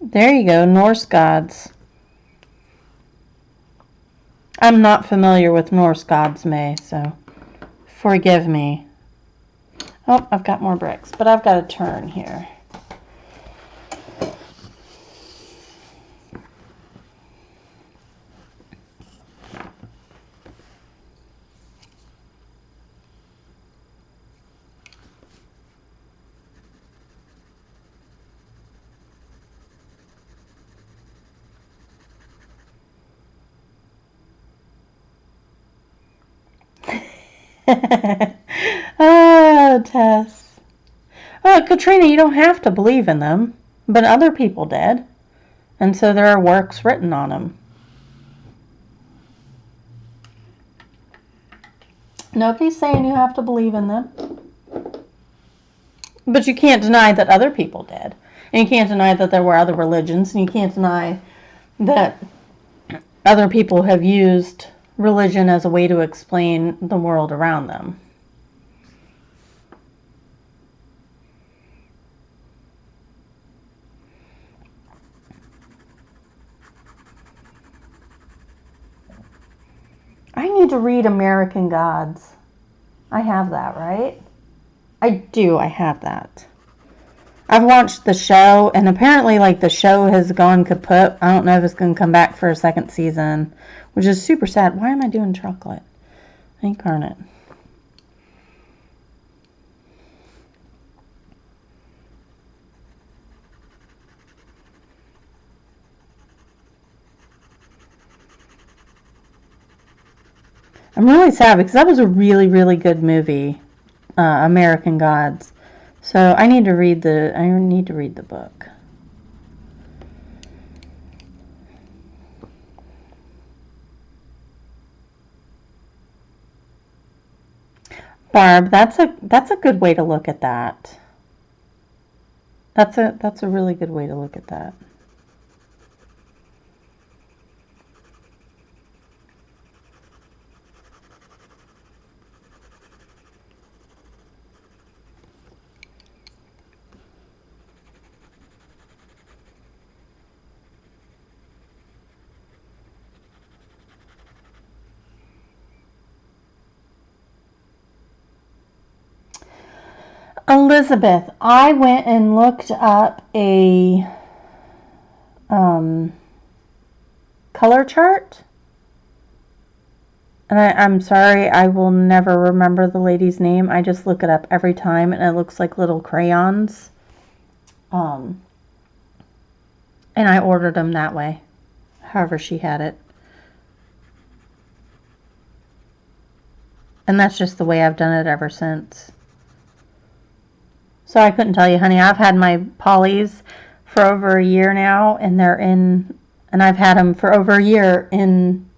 There you go, Norse gods. I'm not familiar with Norse gods, May, so forgive me. Oh, I've got more bricks, but I've got to turn here. Oh, Tess. Well, Katrina, you don't have to believe in them, but other people did. And so there are works written on them. Nobody's saying you have to believe in them. But you can't deny that other people did. And you can't deny that there were other religions. And you can't deny that other people have used religion as a way to explain the world around them. I need to read American Gods. I have that, right? I do. I have that. I've watched the show, and apparently, like, the show has gone kaput. I don't know if it's going to come back for a second season, which is super sad. Why am I doing chocolate? Incarnate. I'm really sad because that was a really, really good movie, American Gods. So I need to read the book. Barb, that's a good way to look at that. That's a really good way to look at that. Elizabeth, I went and looked up a color chart. And I'm sorry, I will never remember the lady's name. I just look it up every time, and it looks like little crayons. And I ordered them that way, however she had it. And that's just the way I've done it ever since. So I couldn't tell you, honey. I've had my polys for over a year now, and I've had them for over a year in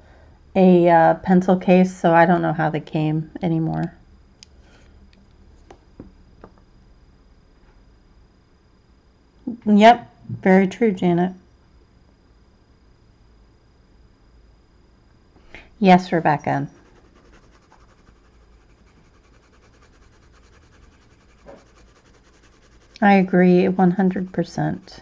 a pencil case, so I don't know how they came anymore. Yep, very true, Janet. Yes, Rebecca. I agree 100%.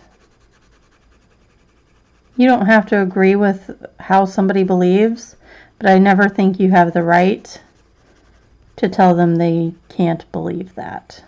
You don't have to agree with how somebody believes, but I never think you have the right to tell them they can't believe that.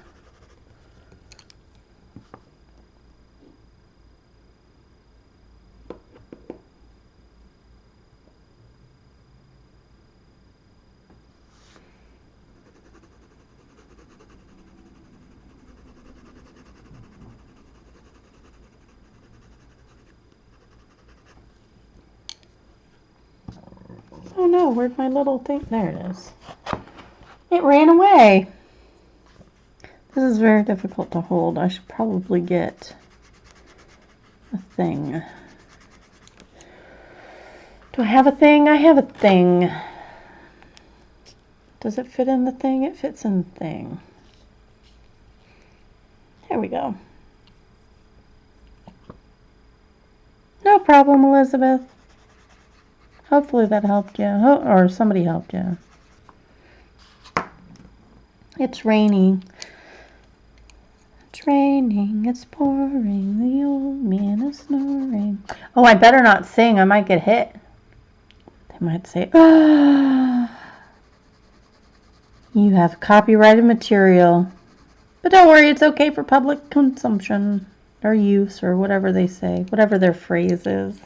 Oh no, where'd my little thing? There it is. It ran away. This is very difficult to hold. I should probably get a thing. Do I have a thing? I have a thing. Does it fit in the thing? It fits in the thing. There we go. No problem, Elizabeth. Hopefully that helped you, or somebody helped you. It's raining. It's raining, it's pouring, the old man is snoring. Oh, I better not sing. I might get hit. They might say, ah, you have copyrighted material. But don't worry, it's okay for public consumption or use or whatever they say, whatever their phrase is.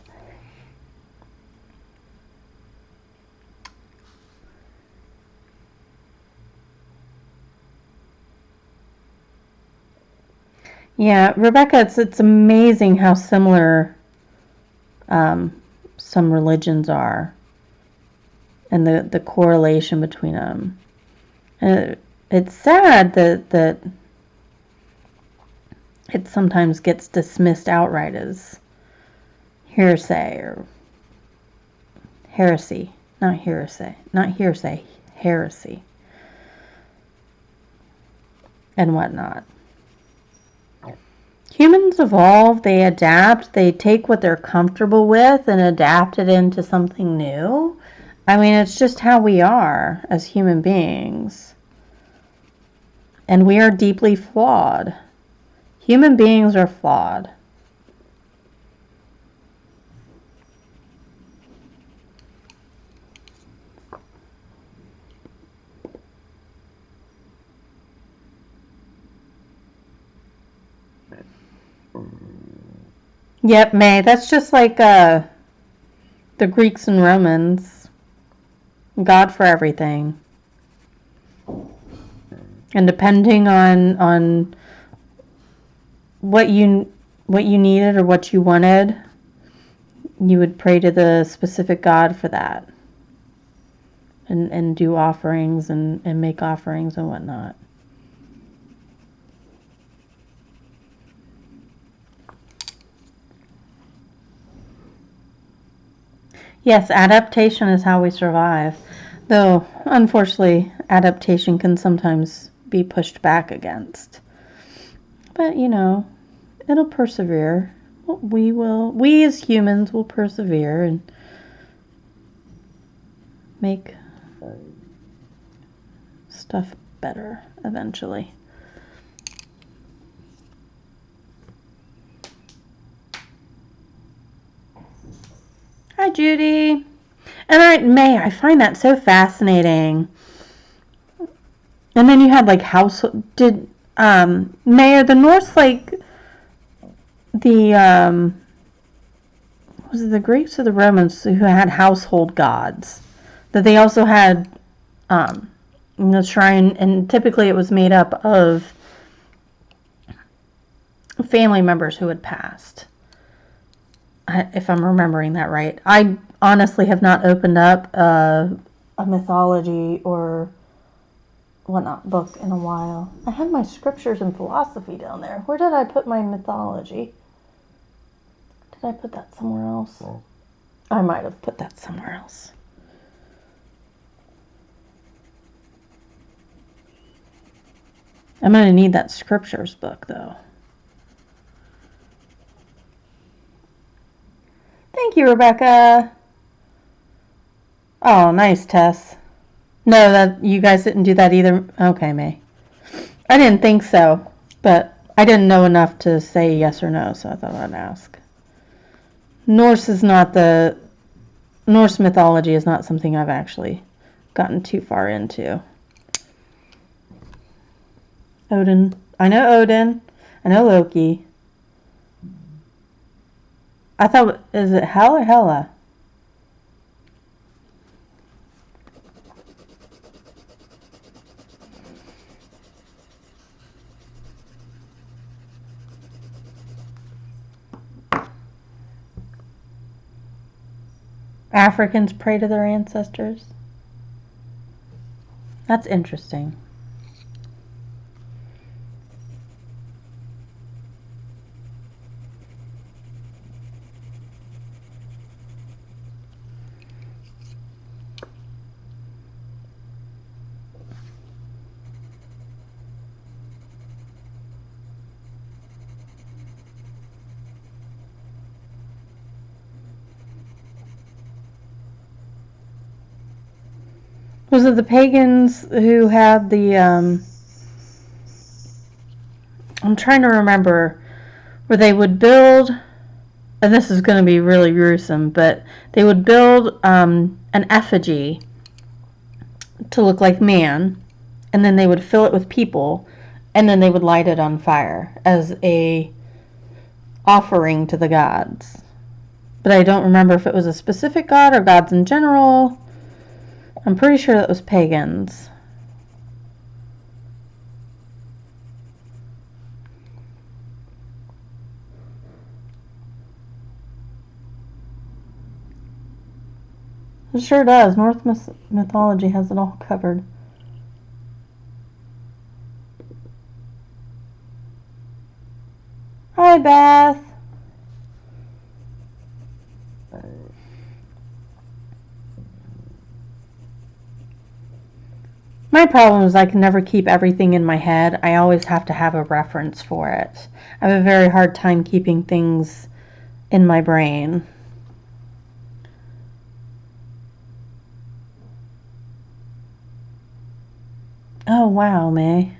Yeah, Rebecca, it's amazing how similar some religions are and the correlation between them. It's sad that it sometimes gets dismissed outright as hearsay or heresy. Not hearsay. Not hearsay. Heresy. And whatnot. Humans evolve, they adapt, they take what they're comfortable with and adapt it into something new. I mean, it's just how we are as human beings. And we are deeply flawed. Human beings are flawed. Yep, May. That's just like the Greeks and Romans. God for everything. And depending on what you needed or what you wanted, you would pray to the specific God for that. And do offerings and make offerings and whatnot. Yes, adaptation is how we survive. Though, unfortunately, adaptation can sometimes be pushed back against. But, you know, it'll persevere. We as humans will persevere and make stuff better eventually. Hi, Judy. And May, I find that so fascinating. And then you had like May, are the Norse like the was it the Greeks or the Romans who had household gods? That they also had the shrine, and typically it was made up of family members who had passed. If I'm remembering that right. I honestly have not opened up a mythology or whatnot book in a while. I had my scriptures and philosophy down there. Where did I put my mythology? Did I put that somewhere else? Oh. I might have put that somewhere else. I'm going to need that scriptures book though. Thank you, Rebecca. Oh, nice, Tess. No, that you guys didn't do that either. Okay, May. I didn't think so, but I didn't know enough to say yes or no, so I thought I'd ask. Norse mythology is not something I've actually gotten too far into. Odin. I know Odin. I know Loki. I thought, is it Hel or Hela? Africans pray to their ancestors. That's interesting. Was it the pagans who had the, I'm trying to remember, where they would build, and this is going to be really gruesome, but they would build an effigy to look like man, and then they would fill it with people, and then they would light it on fire as a offering to the gods. But I don't remember if it was a specific god or gods in general. I'm pretty sure that was pagans. It sure does. Norse mythology has it all covered. Hi, Beth. My problem is I can never keep everything in my head. I always have to have a reference for it. I have a very hard time keeping things in my brain. Oh, wow, May.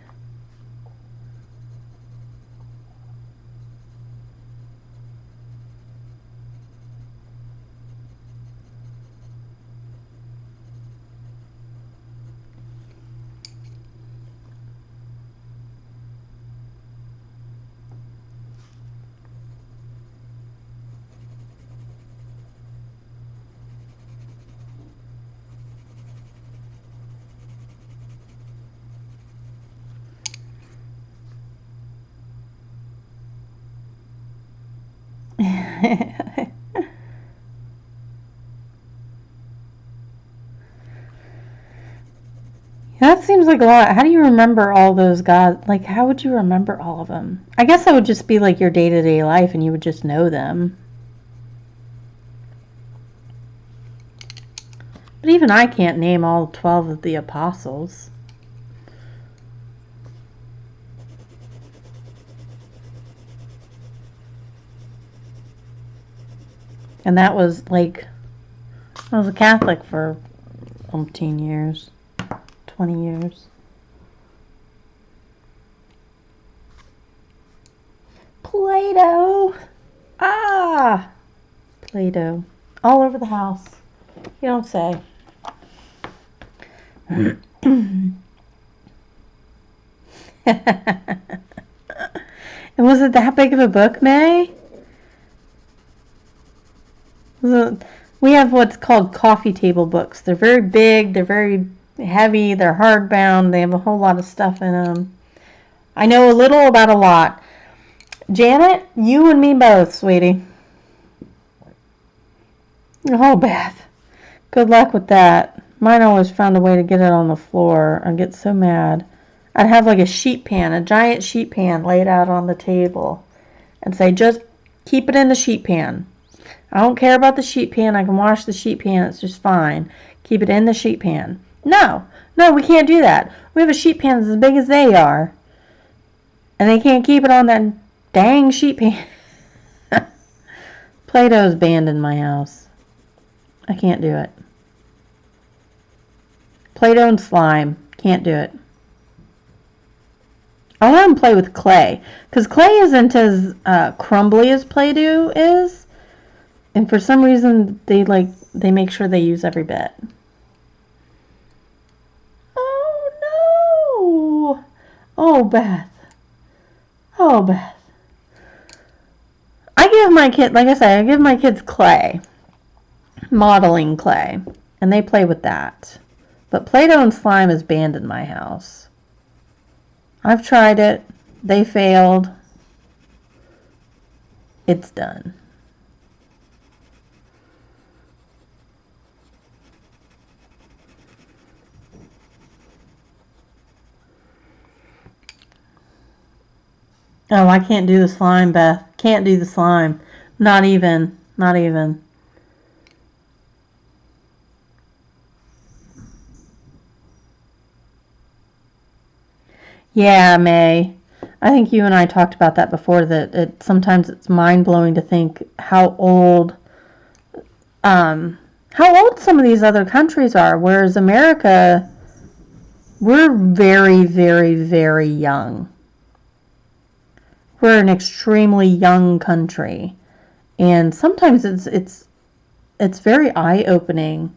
That seems like a lot. How do you remember all those gods? Like, how would you remember all of them? I guess that would just be like your day-to-day life and you would just know them. But even I can't name all 12 of the apostles. And that was like, I was a Catholic for umpteen years. 20 years. Play-Doh! Ah! Play-Doh. All over the house. You don't say. And was it that big of a book, May? We have what's called coffee table books. They're very big, they're very heavy, they're hardbound, they have a whole lot of stuff in them. I know a little about a lot. Janet, you and me both, sweetie. Oh, Beth. Good luck with that. Mine always found a way to get it on the floor. I get so mad. I'd have like a sheet pan, a giant sheet pan laid out on the table and say, just keep it in the sheet pan. I don't care about the sheet pan. I can wash the sheet pan. It's just fine. Keep it in the sheet pan. No, we can't do that. We have a sheet pan that's as big as they are. And they can't keep it on that dang sheet pan. Play-Doh's banned in my house. I can't do it. Play-Doh and slime. Can't do it. I let them play with clay. Because clay isn't as crumbly as Play-Doh is. And for some reason, they make sure they use every bit. Oh, no. Oh, Beth. Oh, Beth. I give my kid, like I said, I give my kids clay. Modeling clay. And they play with that. But Play-Doh and slime is banned in my house. I've tried it. They failed. It's done. Oh, I can't do the slime, Beth. Can't do the slime. Not even. Not even. Yeah, May. I think you and I talked about that before, that sometimes it's mind-blowing to think how old some of these other countries are, whereas America, we're very, very, very young. We're an extremely young country, and sometimes it's very eye-opening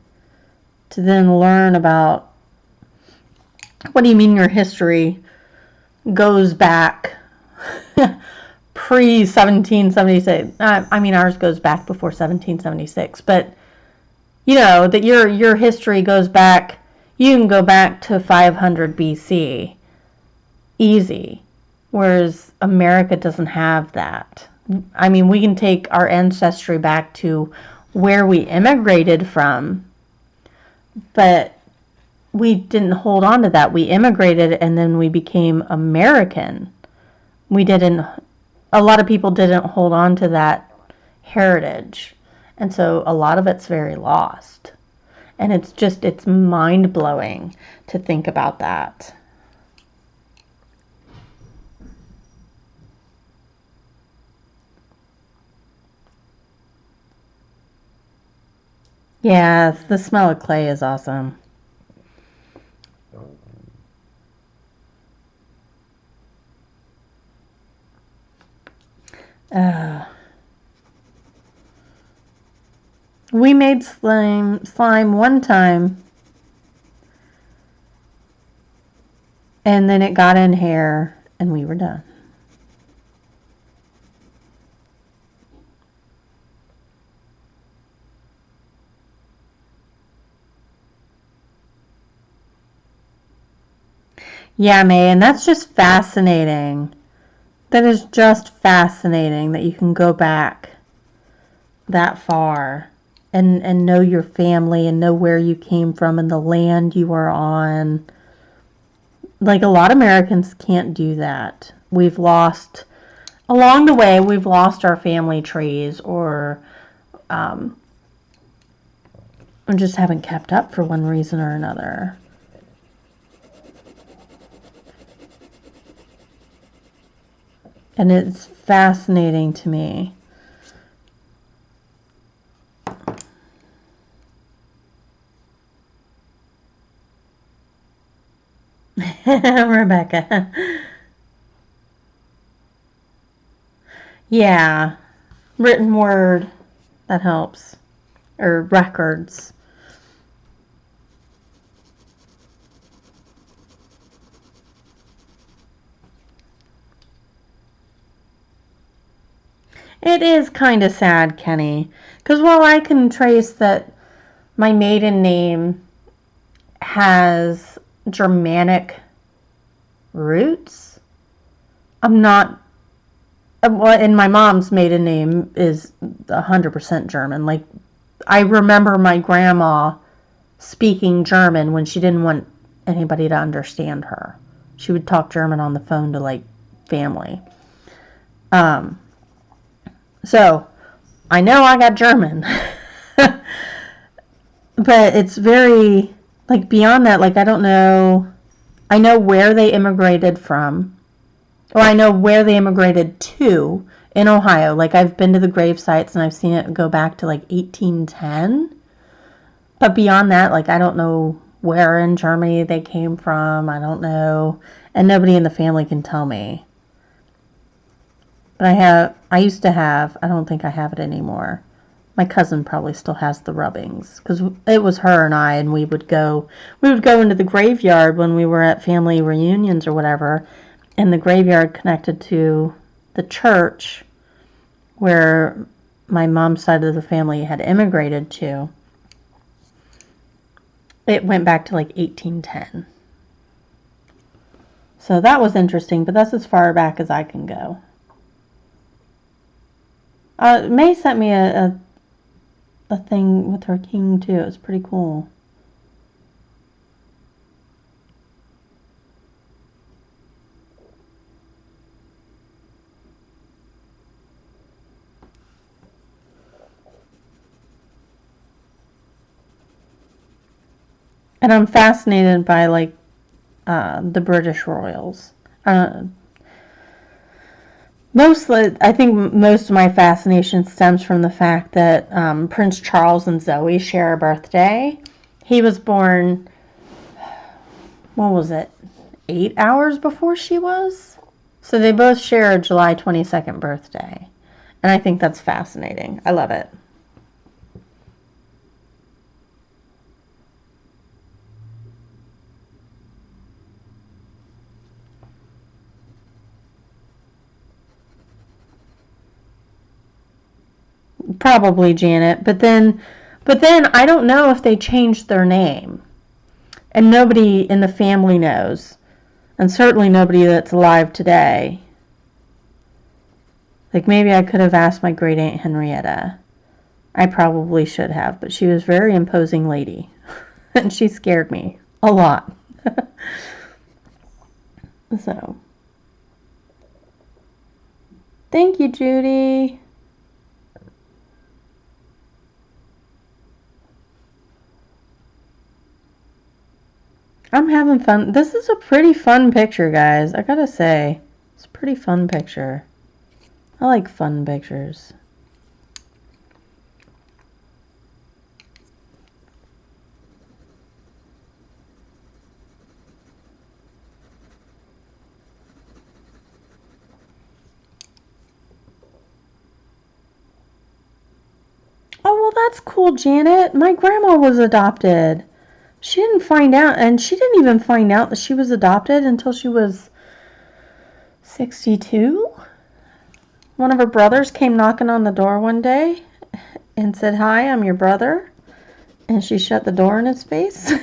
to then learn about, what do you mean your history goes back pre-1776? I mean, ours goes back before 1776, but you know that your history goes back, you can go back to 500 BC easy, whereas America doesn't have that. I mean, we can take our ancestry back to where we immigrated from, but we didn't hold on to that. We immigrated and then we became American. We didn't a lot of people didn't hold on to that heritage. And so a lot of it's very lost. And it's mind-blowing to think about that. Yes, the smell of clay is awesome. We made slime one time, and then it got in hair, and we were done. Yeah, May, and that's just fascinating. That is just fascinating that you can go back that far and know your family and know where you came from and the land you were on. Like, a lot of Americans can't do that. Along the way, we've lost our family trees or just haven't kept up for one reason or another. And it's fascinating to me. Rebecca. Yeah. Written word. That helps. Or records. It is kind of sad, Kenny. Because while I can trace that my maiden name has Germanic roots, I'm not. And my mom's maiden name is 100% German. Like, I remember my grandma speaking German when she didn't want anybody to understand her. She would talk German on the phone to, like, family. So, I know I got German. But it's very, like, beyond that, like, I don't know. I know where they immigrated from. Or I know where they immigrated to in Ohio. Like, I've been to the grave sites and I've seen it go back to, like, 1810. But beyond that, like, I don't know where in Germany they came from. I don't know. And nobody in the family can tell me. But I used to have, I don't think I have it anymore. My cousin probably still has the rubbings because it was her and I, and we would go into the graveyard when we were at family reunions or whatever, and the graveyard connected to the church where my mom's side of the family had immigrated to. It went back to like 1810. So that was interesting, but that's as far back as I can go. May sent me a thing with her king too. It was pretty cool. And I'm fascinated by, like, the British royals. Mostly, I think most of my fascination stems from the fact that Prince Charles and Zoe share a birthday. He was born, what was it, 8 hours before she was? So they both share a July 22nd birthday. And I think that's fascinating. I love it. Probably Janet, but then I don't know if they changed their name. And nobody in the family knows. And certainly nobody that's alive today. Like, maybe I could have asked my great aunt Henrietta. I probably should have, but she was a very imposing lady. And she scared me a lot. So, Thank you, Judy. I'm having fun. This is a pretty fun picture, guys. I gotta say. It's a pretty fun picture. I like fun pictures. Oh, well, that's cool, Janet. My grandma was adopted. She didn't find out, and she didn't even find out that she was adopted until she was 62. One of her brothers came knocking on the door one day and said, "Hi, I'm your brother." And she shut the door in his face.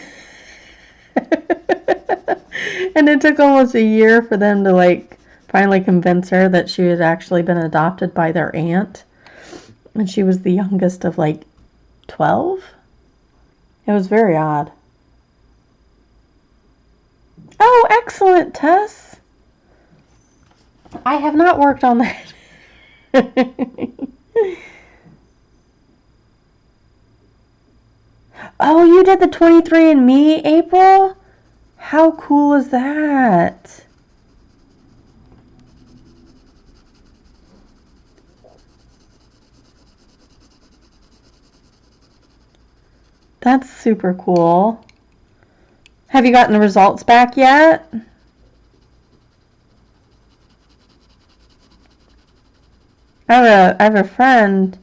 And it took almost a year for them to, like, finally convince her that she had actually been adopted by their aunt. And she was the youngest of, like, 12. It was very odd. Oh, excellent, Tess. I have not worked on that. Oh, you did the 23andMe, April? How cool is that? That's super cool. Have you gotten the results back yet? I have a friend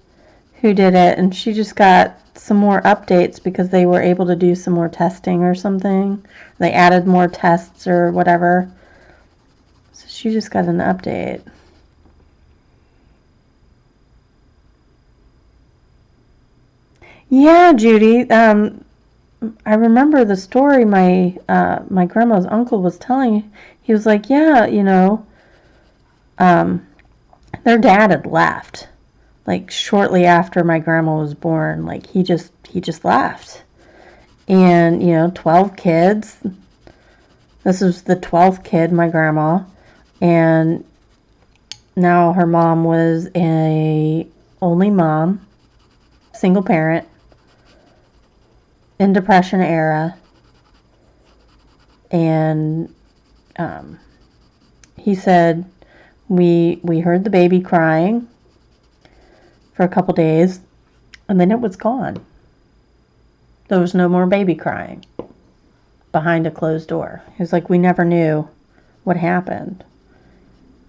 who did it, and she just got some more updates because they were able to do some more testing or something. They added more tests or whatever. So she just got an update. Yeah, Judy. I remember the story my grandma's uncle was telling. He was like, yeah, their dad had left, like shortly after my grandma was born. Like he just left, and 12 kids. This was the 12th kid, my grandma, and now her mom was a only mom, single parent, in Depression era, and he said we heard the baby crying for a couple days, and then it was gone. There was no more baby crying behind a closed door. He was like, we never knew what happened.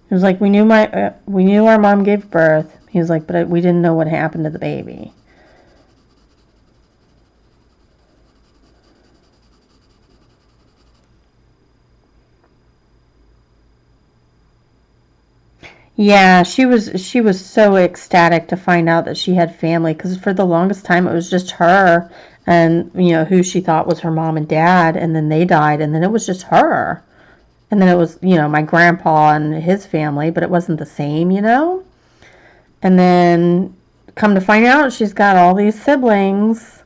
He was like, we knew our mom gave birth. He was like, but we didn't know what happened to the baby. Yeah, she was so ecstatic to find out that she had family, because for the longest time it was just her and who she thought was her mom and dad, and then they died, and then it was just her. And then it was, my grandpa and his family, but it wasn't the same. And then come to find out she's got all these siblings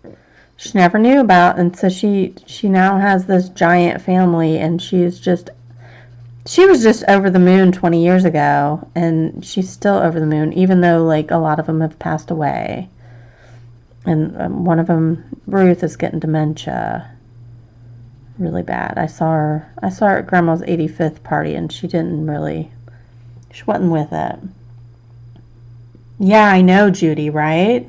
she never knew about, and so she now has this giant family, and she was just over the moon 20 years ago, and she's still over the moon, even though like a lot of them have passed away. And one of them, Ruth, is getting dementia really bad. I saw her at Grandma's 85th party, and she wasn't with it. Yeah, I know, Judy, right?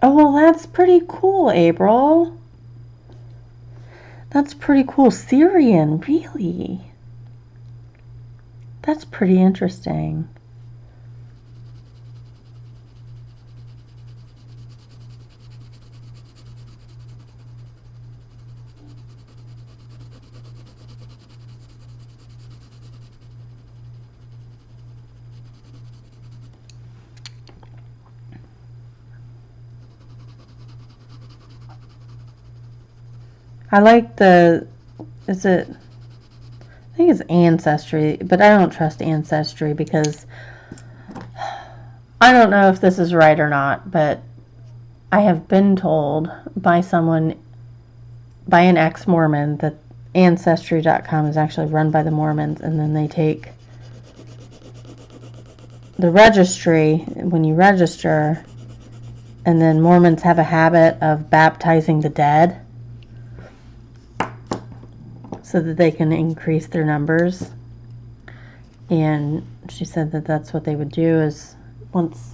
Oh, well, that's pretty cool, April. That's pretty cool. Syrian, really? That's pretty interesting. I like I think it's Ancestry, but I don't trust Ancestry because I don't know if this is right or not, but I have been told by an ex-Mormon that Ancestry.com is actually run by the Mormons, and then they take the registry when you register, and then Mormons have a habit of baptizing the dead so that they can increase their numbers. And she said that that's what they would do, is once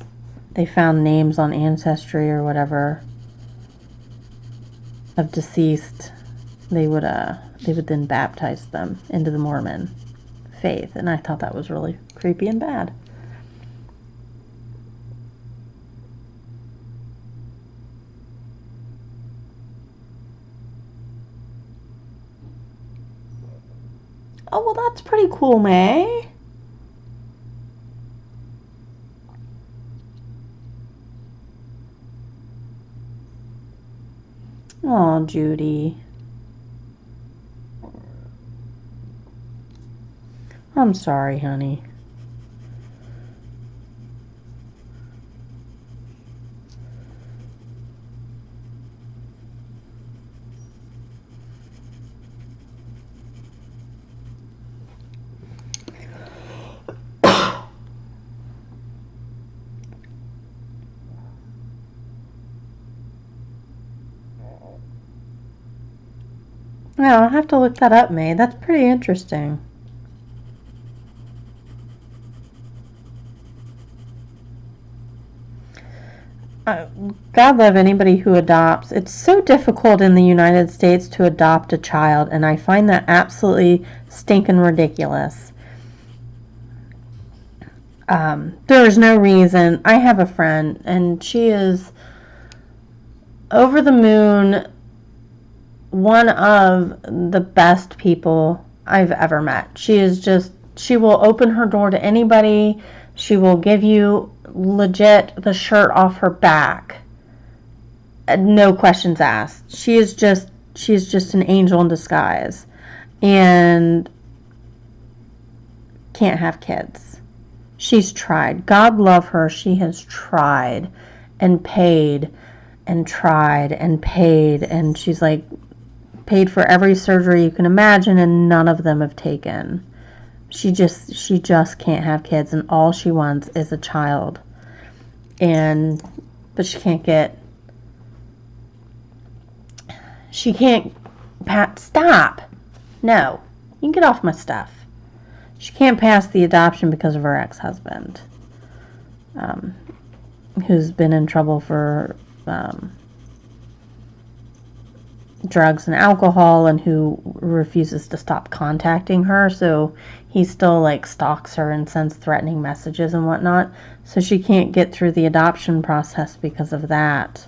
they found names on Ancestry or whatever of deceased, they would then baptize them into the Mormon faith. And I thought that was really creepy and bad. Oh, well, that's pretty cool, May. Oh, Judy. I'm sorry, honey. No, I'll have to look that up, May. That's pretty interesting. God love anybody who adopts. It's so difficult in the United States to adopt a child, and I find that absolutely stinking ridiculous. There's no reason. I have a friend, and she is over the moon, one of the best people I've ever met. She will open her door to anybody. She will give you legit the shirt off her back. No questions asked. She's just an angel in disguise, and can't have kids. She's tried. God love her. She has tried and paid and tried and paid, and she's like paid for every surgery you can imagine, and none of them have taken. She just can't have kids, and all she wants is a child. But she can't stop. No, you can get off my stuff. She can't pass the adoption because of her ex-husband, who's been in trouble for drugs and alcohol, and who refuses to stop contacting her. So he still like stalks her and sends threatening messages and whatnot. So she can't get through the adoption process because of that.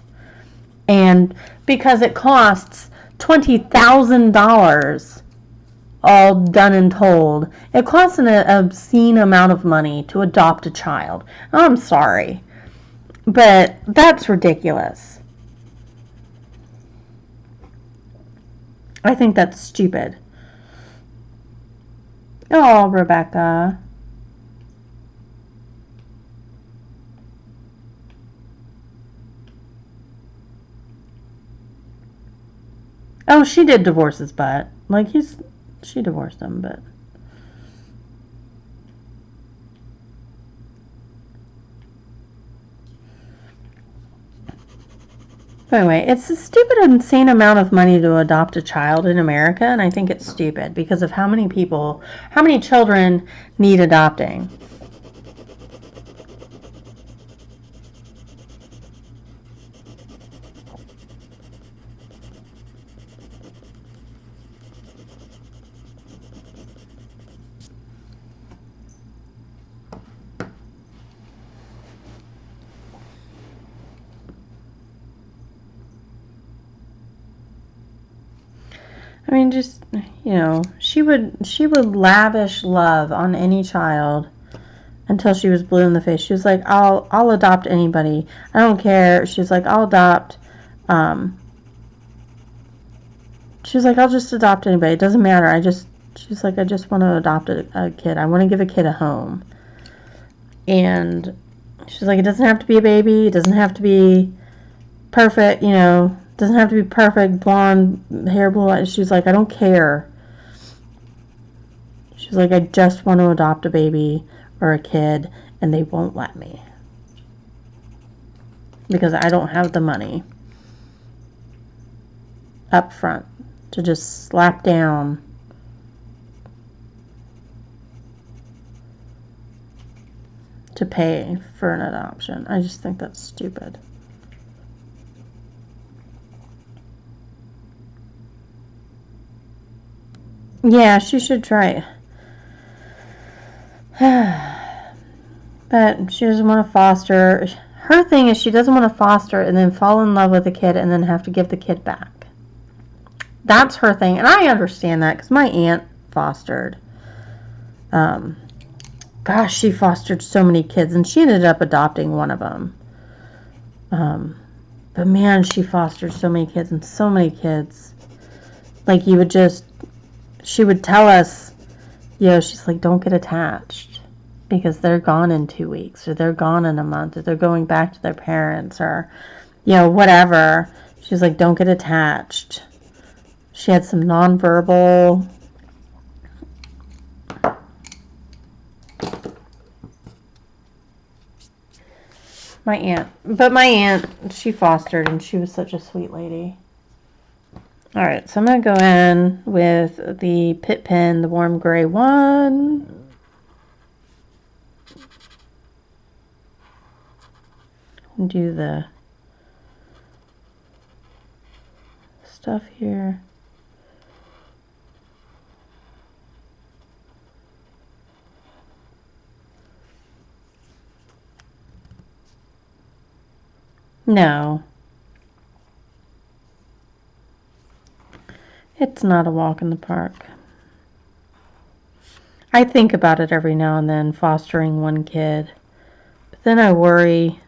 And because it costs $20,000, all done and told. It costs an obscene amount of money to adopt a child. I'm sorry, but that's ridiculous. I think that's stupid. Oh, Rebecca. Oh, she did divorce his butt. Like, she divorced him, but... Anyway, it's a stupid, insane amount of money to adopt a child in America, and I think it's stupid because of how many children need adopting. I mean, just, she would lavish love on any child until she was blue in the face. She was like, I'll adopt anybody. I don't care. She's like, I'll adopt, she's like, I'll just adopt anybody. It doesn't matter. She's like, I just want to adopt a kid. I want to give a kid a home. And she's like, it doesn't have to be a baby. It doesn't have to be perfect, doesn't have to be perfect, blonde, hair, blue eyes. She's like, I don't care. She's like, I just want to adopt a baby or a kid, and they won't let me. Because I don't have the money up front to just slap down to pay for an adoption. I just think that's stupid. Yeah, she should try it. But she doesn't want to foster. Her thing is she doesn't want to foster and then fall in love with a kid and then have to give the kid back. That's her thing. And I understand that because my aunt fostered. Gosh, she fostered so many kids, and she ended up adopting one of them. But man, she fostered so many kids, and so many kids. Like, she would tell us, she's like, don't get attached, because they're gone in 2 weeks, or they're gone in a month, or they're going back to their parents, or, whatever. She's like, don't get attached. She had some nonverbal. My aunt, she fostered, and she was such a sweet lady. All right, so I'm going to go in with the Pit Pen, the warm gray one. Do the stuff here. No. It's not a walk in the park. I think about it every now and then, fostering one kid. But then I worry.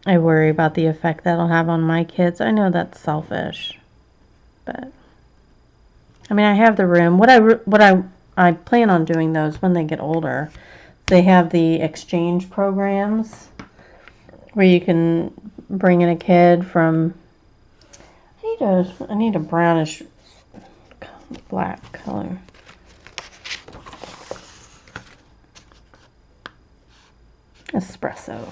I worry about the effect that'll have on my kids. I know that's selfish. But I mean, I have the room. What I plan on doing those when they get older. They have the exchange programs where you can bring in a kid from. I need a brownish black color. Espresso.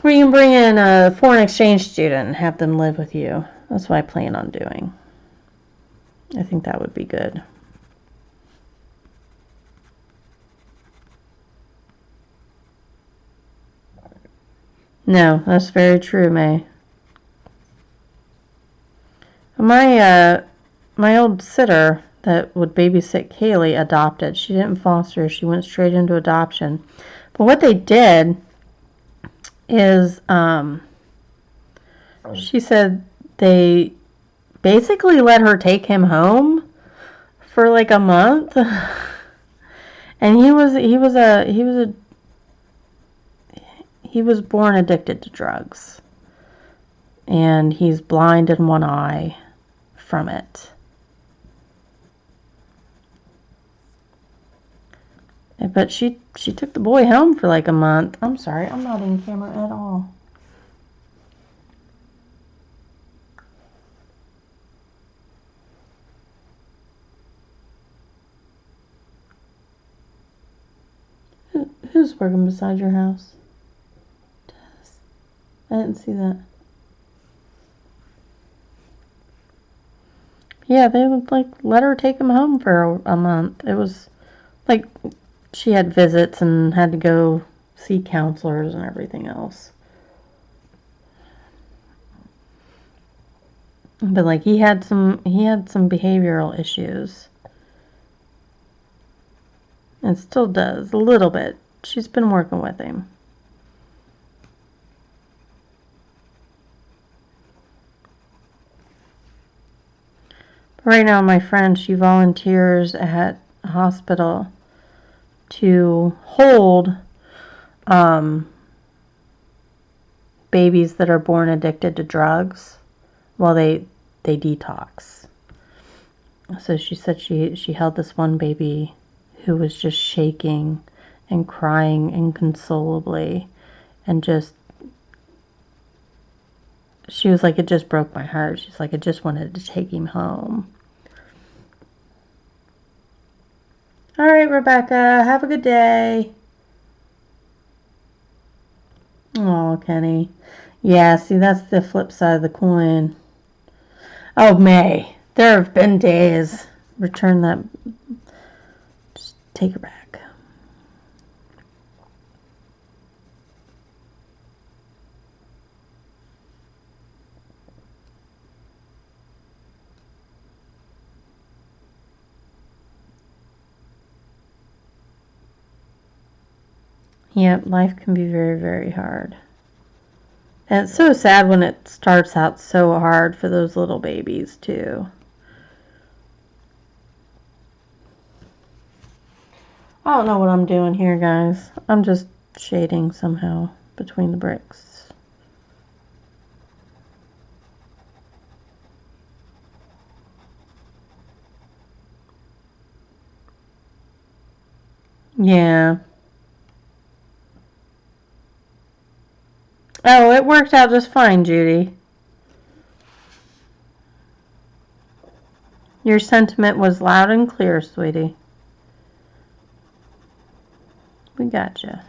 Where you can bring in a foreign exchange student and have them live with you. That's what I plan on doing. I think that would be good. No, that's very true, May. My old sitter that would babysit Kaylee adopted. She didn't foster. She went straight into adoption. But what they did is, she said they basically let her take him home for like a month. And he was born addicted to drugs. And he's blind in one eye from it. But she took the boy home for like a month. I'm sorry, I'm not in camera at all. Who's working beside your house? I didn't see that. Yeah, they would like let her take him home for a month. It was like she had visits and had to go see counselors and everything else. But like he had some behavioral issues. And still does a little bit. She's been working with him. Right now, my friend, she volunteers at a hospital to hold babies that are born addicted to drugs while they detox. So she said she held this one baby who was just shaking and crying inconsolably and just she was like, it just broke my heart. She's like, I just wanted to take him home. All right, Rebecca, have a good day. Oh, Kenny. Yeah, see, that's the flip side of the coin. Oh, May, there have been days. Return that. Just take her back. Yep, life can be very, very hard. And it's so sad when it starts out so hard for those little babies, too. I don't know what I'm doing here, guys. I'm just shading somehow between the bricks. Yeah. Oh, it worked out just fine, Judy. Your sentiment was loud and clear, sweetie. We gotcha.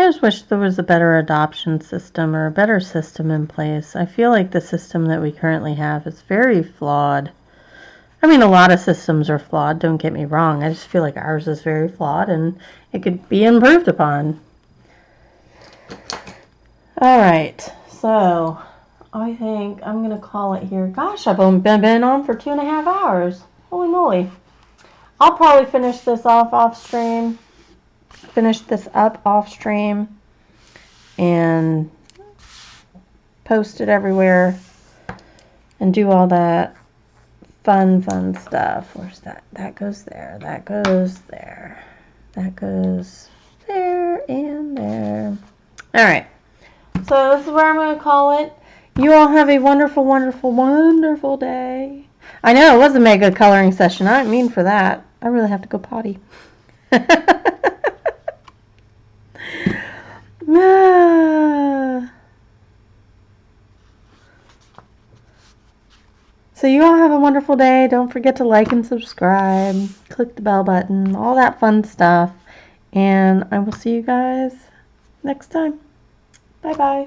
I just wish there was a better adoption system or a better system in place. I feel like the system that we currently have is very flawed. I mean, a lot of systems are flawed, don't get me wrong. I just feel like ours is very flawed and it could be improved upon. Alright, so I think I'm going to call it here. Gosh, I've been on for 2.5 hours. Holy moly. I'll probably finish this off stream. Finish this up off stream. And post it everywhere. And do all that fun stuff. Where's that? That goes there. That goes there. That goes there and there. Alright. So this is where I'm going to call it. You all have a wonderful, wonderful, wonderful day. I know it was a mega coloring session. I didn't mean for that. I really have to go potty. So you all have a wonderful day. Don't forget to like and subscribe. Click the bell button. All that fun stuff. And I will see you guys next time. Bye-bye.